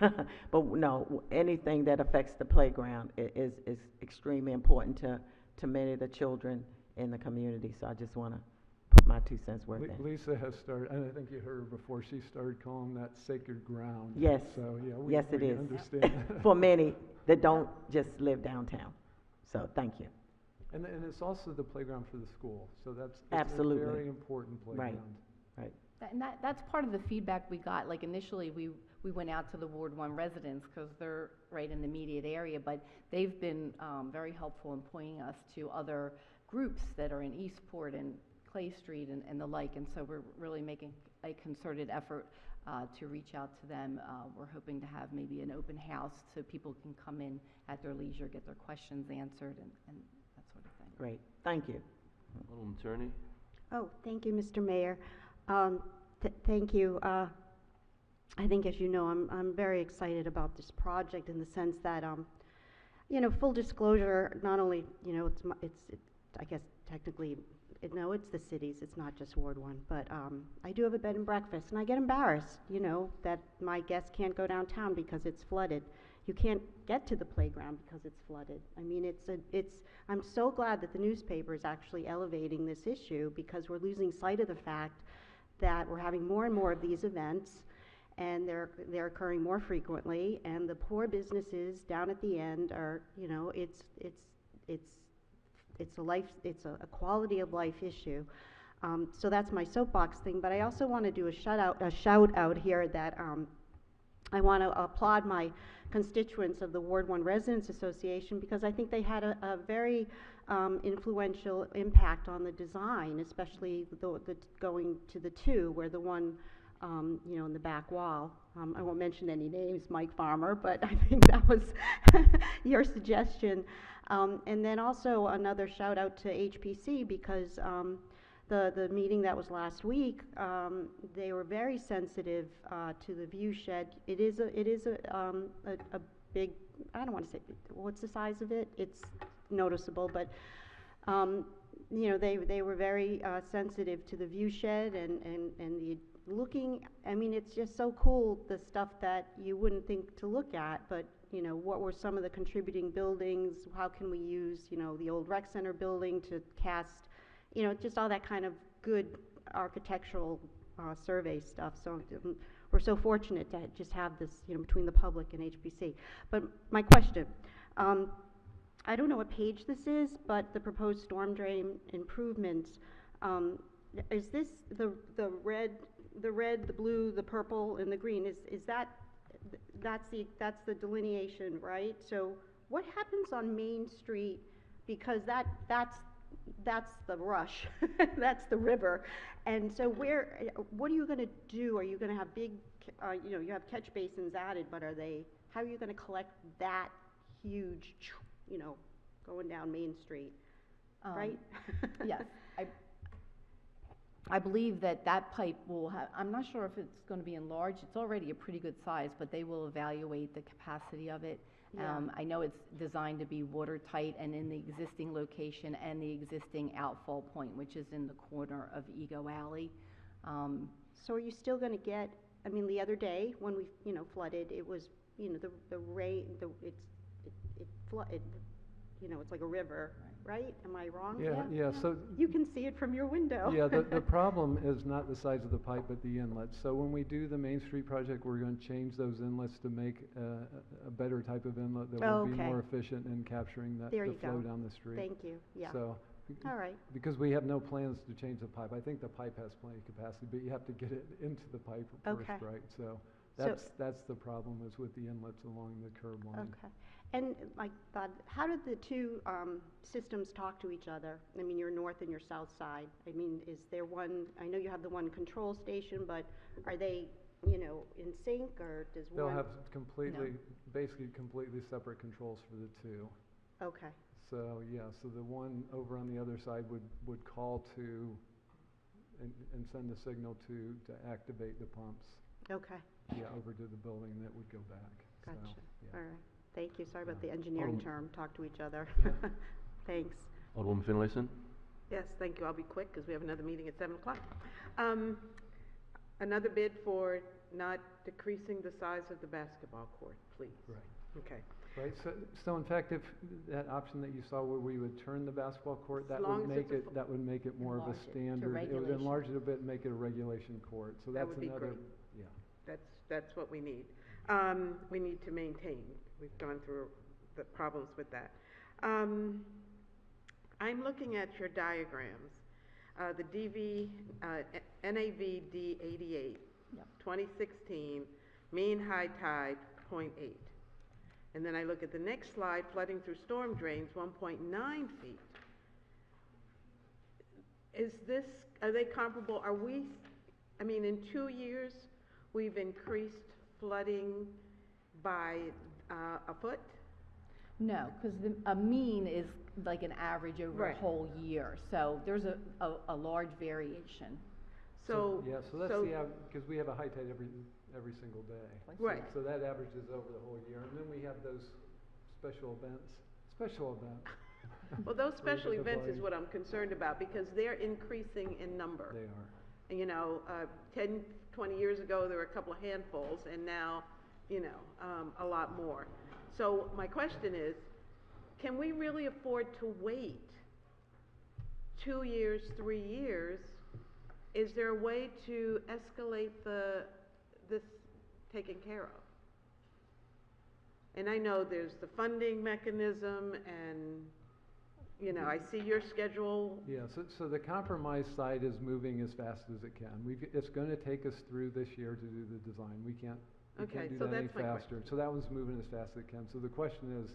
J: but no, anything that affects the playground is extremely important to many of the children in the community. So I just want to put my 2 cents worth in.
I: Lisa has started, and I think you heard her before, she started calling that sacred ground.
J: Yes.
I: So, yeah,
J: Yes, it
I: we
J: is.
I: understand.
J: For many that don't just live downtown. So thank you.
I: And it's also the playground for the school, so that's
J: Absolutely.
I: a very important playground.
J: Right.
L: That's part of the feedback we got. Like initially, we went out to the Ward 1 residents because they're right in the immediate area, but they've been very helpful in pointing us to other groups that are in Eastport and Clay Street and the like, and so we're really making a concerted effort to reach out to them. We're hoping to have maybe an open house so people can come in at their leisure, get their questions answered, and that sort of thing.
J: Great. Thank you.
B: Alderwoman Attorney.
F: Oh, thank you, Mr. Mayor. Thank you. I think, as you know, I'm very excited about this project in the sense that, full disclosure, not only, I guess technically, no, it's the cities, it's not just Ward 1, but I do have a bed and breakfast, and I get embarrassed, that my guests can't go downtown because it's flooded. You can't get to the playground because it's flooded. I mean, I'm so glad that the newspaper is actually elevating this issue, because we're losing sight of the fact that we're having more and more of these events, and they're occurring more frequently, and the poor businesses down at the end are, it's a quality of life issue. So that's my soapbox thing, but I also want to do a shout out here that I want to applaud my constituents of the Ward 1 Residents Association, because I think they had a very influential impact on the design, especially the going to the 2, where the one in the back wall. I won't mention any names, Mike Farmer, but I think that was your suggestion. And then also another shout out to HPC, because the meeting that was last week, they were very sensitive to the view shed. It is a big, I don't want to say, what's the size of it? It's noticeable, but they were very sensitive to the view shed and the looking. I mean, it's just so cool, the stuff that you wouldn't think to look at, but what were some of the contributing buildings? How can we use the old rec center building to cast, just all that kind of good architectural survey stuff. So we're so fortunate to just have this between the public and HPC. But my question, I don't know what page this is, but the proposed storm drain improvements, is this the red, the blue, the purple, and the green? Is that's the delineation, right? So what happens on Main Street, because that's the rush, that's the river, and so what are you going to do? Are you going to have big, you have catch basins added, but how are you going to collect that huge, going down Main Street, right?
L: Yes. I believe that pipe will have, I'm not sure if it's going to be enlarged. It's already a pretty good size, but they will evaluate the capacity of it.
F: Yeah.
L: I know it's designed to be watertight and in the existing location and the existing outfall point, which is in the corner of Ego Alley.
F: So are you still going to get, I mean, the other day when we, flooded, it was, the rain, it it's like a river, right? Am I wrong?
I: Yeah, so.
F: You can see it from your window.
I: Yeah, the problem is not the size of the pipe, but the inlet. So when we do the Main Street project, we're going to change those inlets to make a better type of inlet that will be more efficient in capturing the flow down the street.
F: Thank you, yeah.
I: So,
F: all right.
I: Because we have no plans to change the pipe. I think the pipe has plenty of capacity, but you have to get it into the pipe first, right? So that's the problem, is with the inlets along the curb line.
F: Okay. And how did the two systems talk to each other? I mean, your north and your south side. I mean, is there one, I know you have the one control station, but are they, in sync, or does one?
I: They'll have basically completely separate controls for the two.
F: Okay.
I: So, yeah, so the one over on the other side would call to and send a signal to activate the pumps.
F: Okay.
I: Yeah, over to the building that would go back.
F: Gotcha.
I: So, yeah.
F: All right. Thank you. Sorry about the engineering term. Talk to each other. Thanks.
B: Alderwoman Finlayson?
E: Yes, thank you. I'll be quick because we have another meeting at 7 o'clock. Another bid for not decreasing the size of the basketball court, please.
I: Right.
E: Okay.
I: Right, so in fact, if that option that you saw where we would turn the basketball court, that would make it more of a standard. It would enlarge it a bit and make it a regulation court. So that's another, yeah.
E: That's what we need. We need to maintain. We've gone through the problems with that. I'm looking at your diagrams. The NAV D88, 2016, mean high tide 0.8. And then I look at the next slide, flooding through storm drains, 1.9 feet. Are they comparable? In 2 years, we've increased flooding by a foot?
L: No, because a mean is like an average over a whole year, so there's a large variation.
E: So
I: that's the average, because we have a high tide every single day.
E: Right.
I: So that averages over the whole year, and then we have those special events.
E: Well, those special events is what I'm concerned about, because they're increasing in number.
I: They
E: are. 10, 20 years ago, there were a couple of handfuls, and now, a lot more. So my question is, can we really afford to wait 2 years, 3 years? Is there a way to escalate this taken care of? And I know there's the funding mechanism, and I see your schedule.
I: Yeah, so the compromise side is moving as fast as it can. It's going to take us through this year to do the design. We can't do that any faster. So that one's moving as fast as it can. So the question is,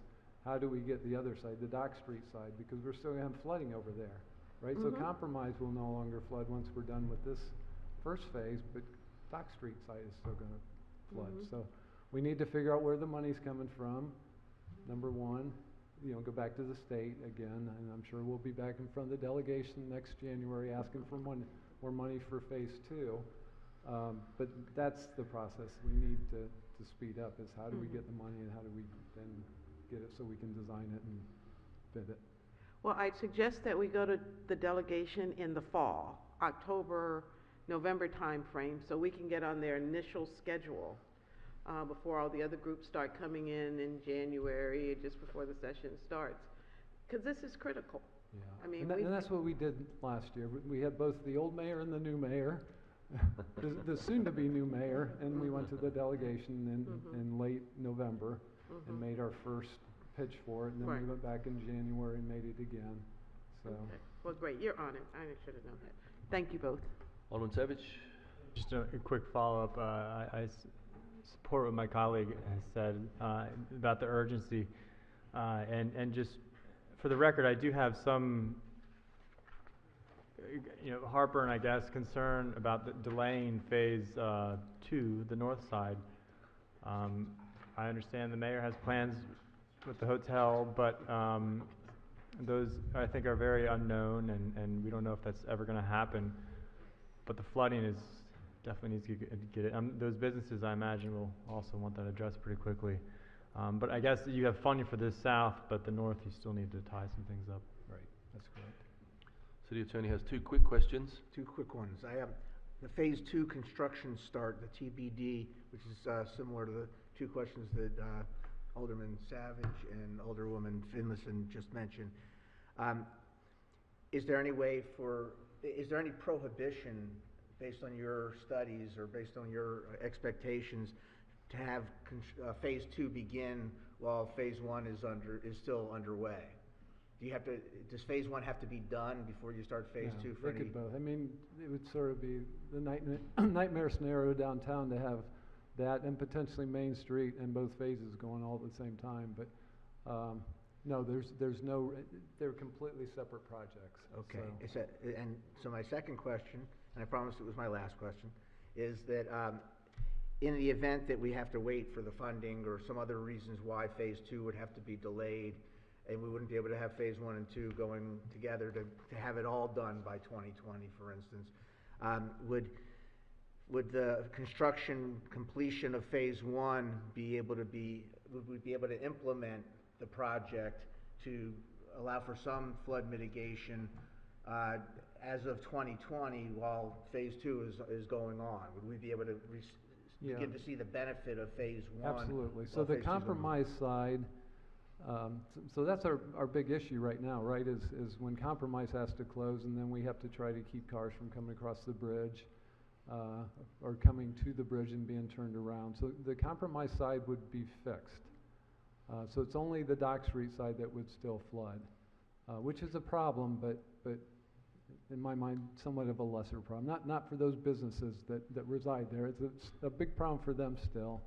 I: how do we get the other side, the Dock Street side, because we're still going to have flooding over there, right? So compromise will no longer flood once we're done with this first phase, but Dock Street side is still going to flood. So we need to figure out where the money's coming from, number one. Go back to the state again, and I'm sure we'll be back in front of the delegation next January asking for more money for phase 2. But that's the process we need to speed up, is how do we get the money, and how do we then get it so we can design it and bid it.
E: Well, I'd suggest that we go to the delegation in the fall, October, November timeframe, so we can get on their initial schedule before all the other groups start coming in January, just before the session starts, because this is critical.
I: Yeah. And that's what we did last year. We had both the old mayor and the new mayor, the soon-to-be new mayor, and we went to the delegation in late November and made our first pitch for it, and then we went back in January and made it again. So.
E: Okay. Well, great. You're on it. I should have known that. Thank you both.
B: Alderman Savage?
G: Just a quick follow-up. I support what my colleague has said about the urgency, and just for the record, I do have some heartburn, I guess, concern about the delaying phase 2, the north side. I understand the mayor has plans with the hotel, but those I think are very unknown, and we don't know if that's ever going to happen. But the flooding is definitely needs to get it. Those businesses, I imagine, will also want that addressed pretty quickly. But I guess you have funding for this south, but the north you still need to tie some things up.
I: Right, that's correct.
B: City Attorney has 2 quick questions.
C: 2 quick ones. I have the phase 2 construction start, the TBD, which is similar to the 2 questions that Alderman Savage and Alderwoman Finlayson just mentioned, is there any prohibition based on your studies or based on your expectations to have phase 2 begin while phase 1 is still underway? Does phase 1 have to be done before you start phase 2 for
I: they
C: any?
I: could both. I mean, it would sort of be the nightmare scenario downtown to have that and potentially Main Street and both phases going all at the same time. But no, there's no. They're completely separate projects.
C: Okay. So my second question, and I promised it was my last question, is that in the event that we have to wait for the funding or some other reasons why phase 2 would have to be delayed, and we wouldn't be able to have phase 1 and 2 going together to have it all done by 2020, for instance, would the construction completion of phase 1 would we be able to implement the project to allow for some flood mitigation as of 2020 while phase 2 is going on? Would we be able to begin to see the benefit of phase 1?
I: Absolutely. So the compromise side, so that's our big issue right now, right, is when compromise has to close and then we have to try to keep cars from coming across the bridge or coming to the bridge and being turned around. So the compromise side would be fixed. So it's only the Dock Street side that would still flood, which is a problem, but in my mind, somewhat of a lesser problem. Not for those businesses that reside there. It's a big problem for them still,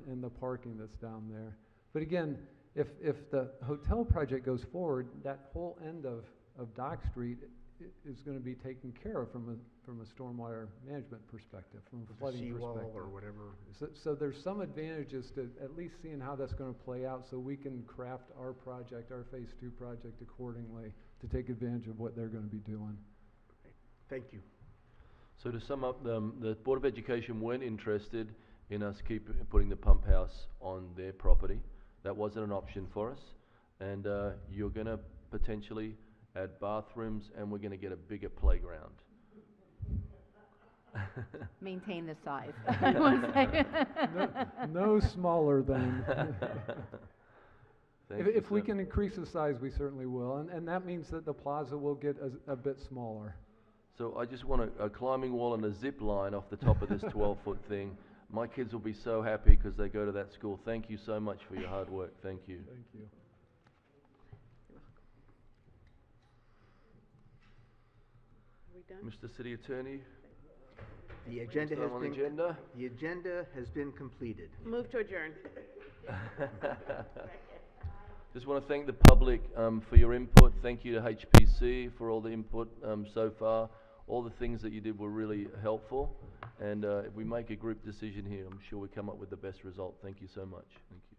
I: and the parking that's down there. But again, if the hotel project goes forward, that whole end of Dock Street is going to be taken care of from a stormwater management perspective, from a flooding perspective.
C: Or whatever.
I: So there's some advantages to at least seeing how that's going to play out, so we can craft our project, our phase 2 project, accordingly to take advantage of what they're going to be doing.
C: Thank you.
B: So to sum up, the Board of Education weren't interested in us putting the pump house on their property. That wasn't an option for us. And you're going to potentially add bathrooms, and we're going to get a bigger playground.
L: Maintain the size.
I: No smaller than. If we
B: sir.
I: can increase the size, we certainly will. And that means that the plaza will get a bit smaller.
B: So I just want a climbing wall and a zip line off the top of this 12-foot thing. My kids will be so happy because they go to that school. Thank you so much for your hard work. Thank you.
I: Thank you.
E: Are we done?
B: Mr. City Attorney?
C: The agenda has been completed.
E: Move to adjourn.
B: Just want to thank the public for your input. Thank you to HPC for all the input so far. All the things that you did were really helpful. And if we make a group decision here, I'm sure we come up with the best result. Thank you so much. Thank you.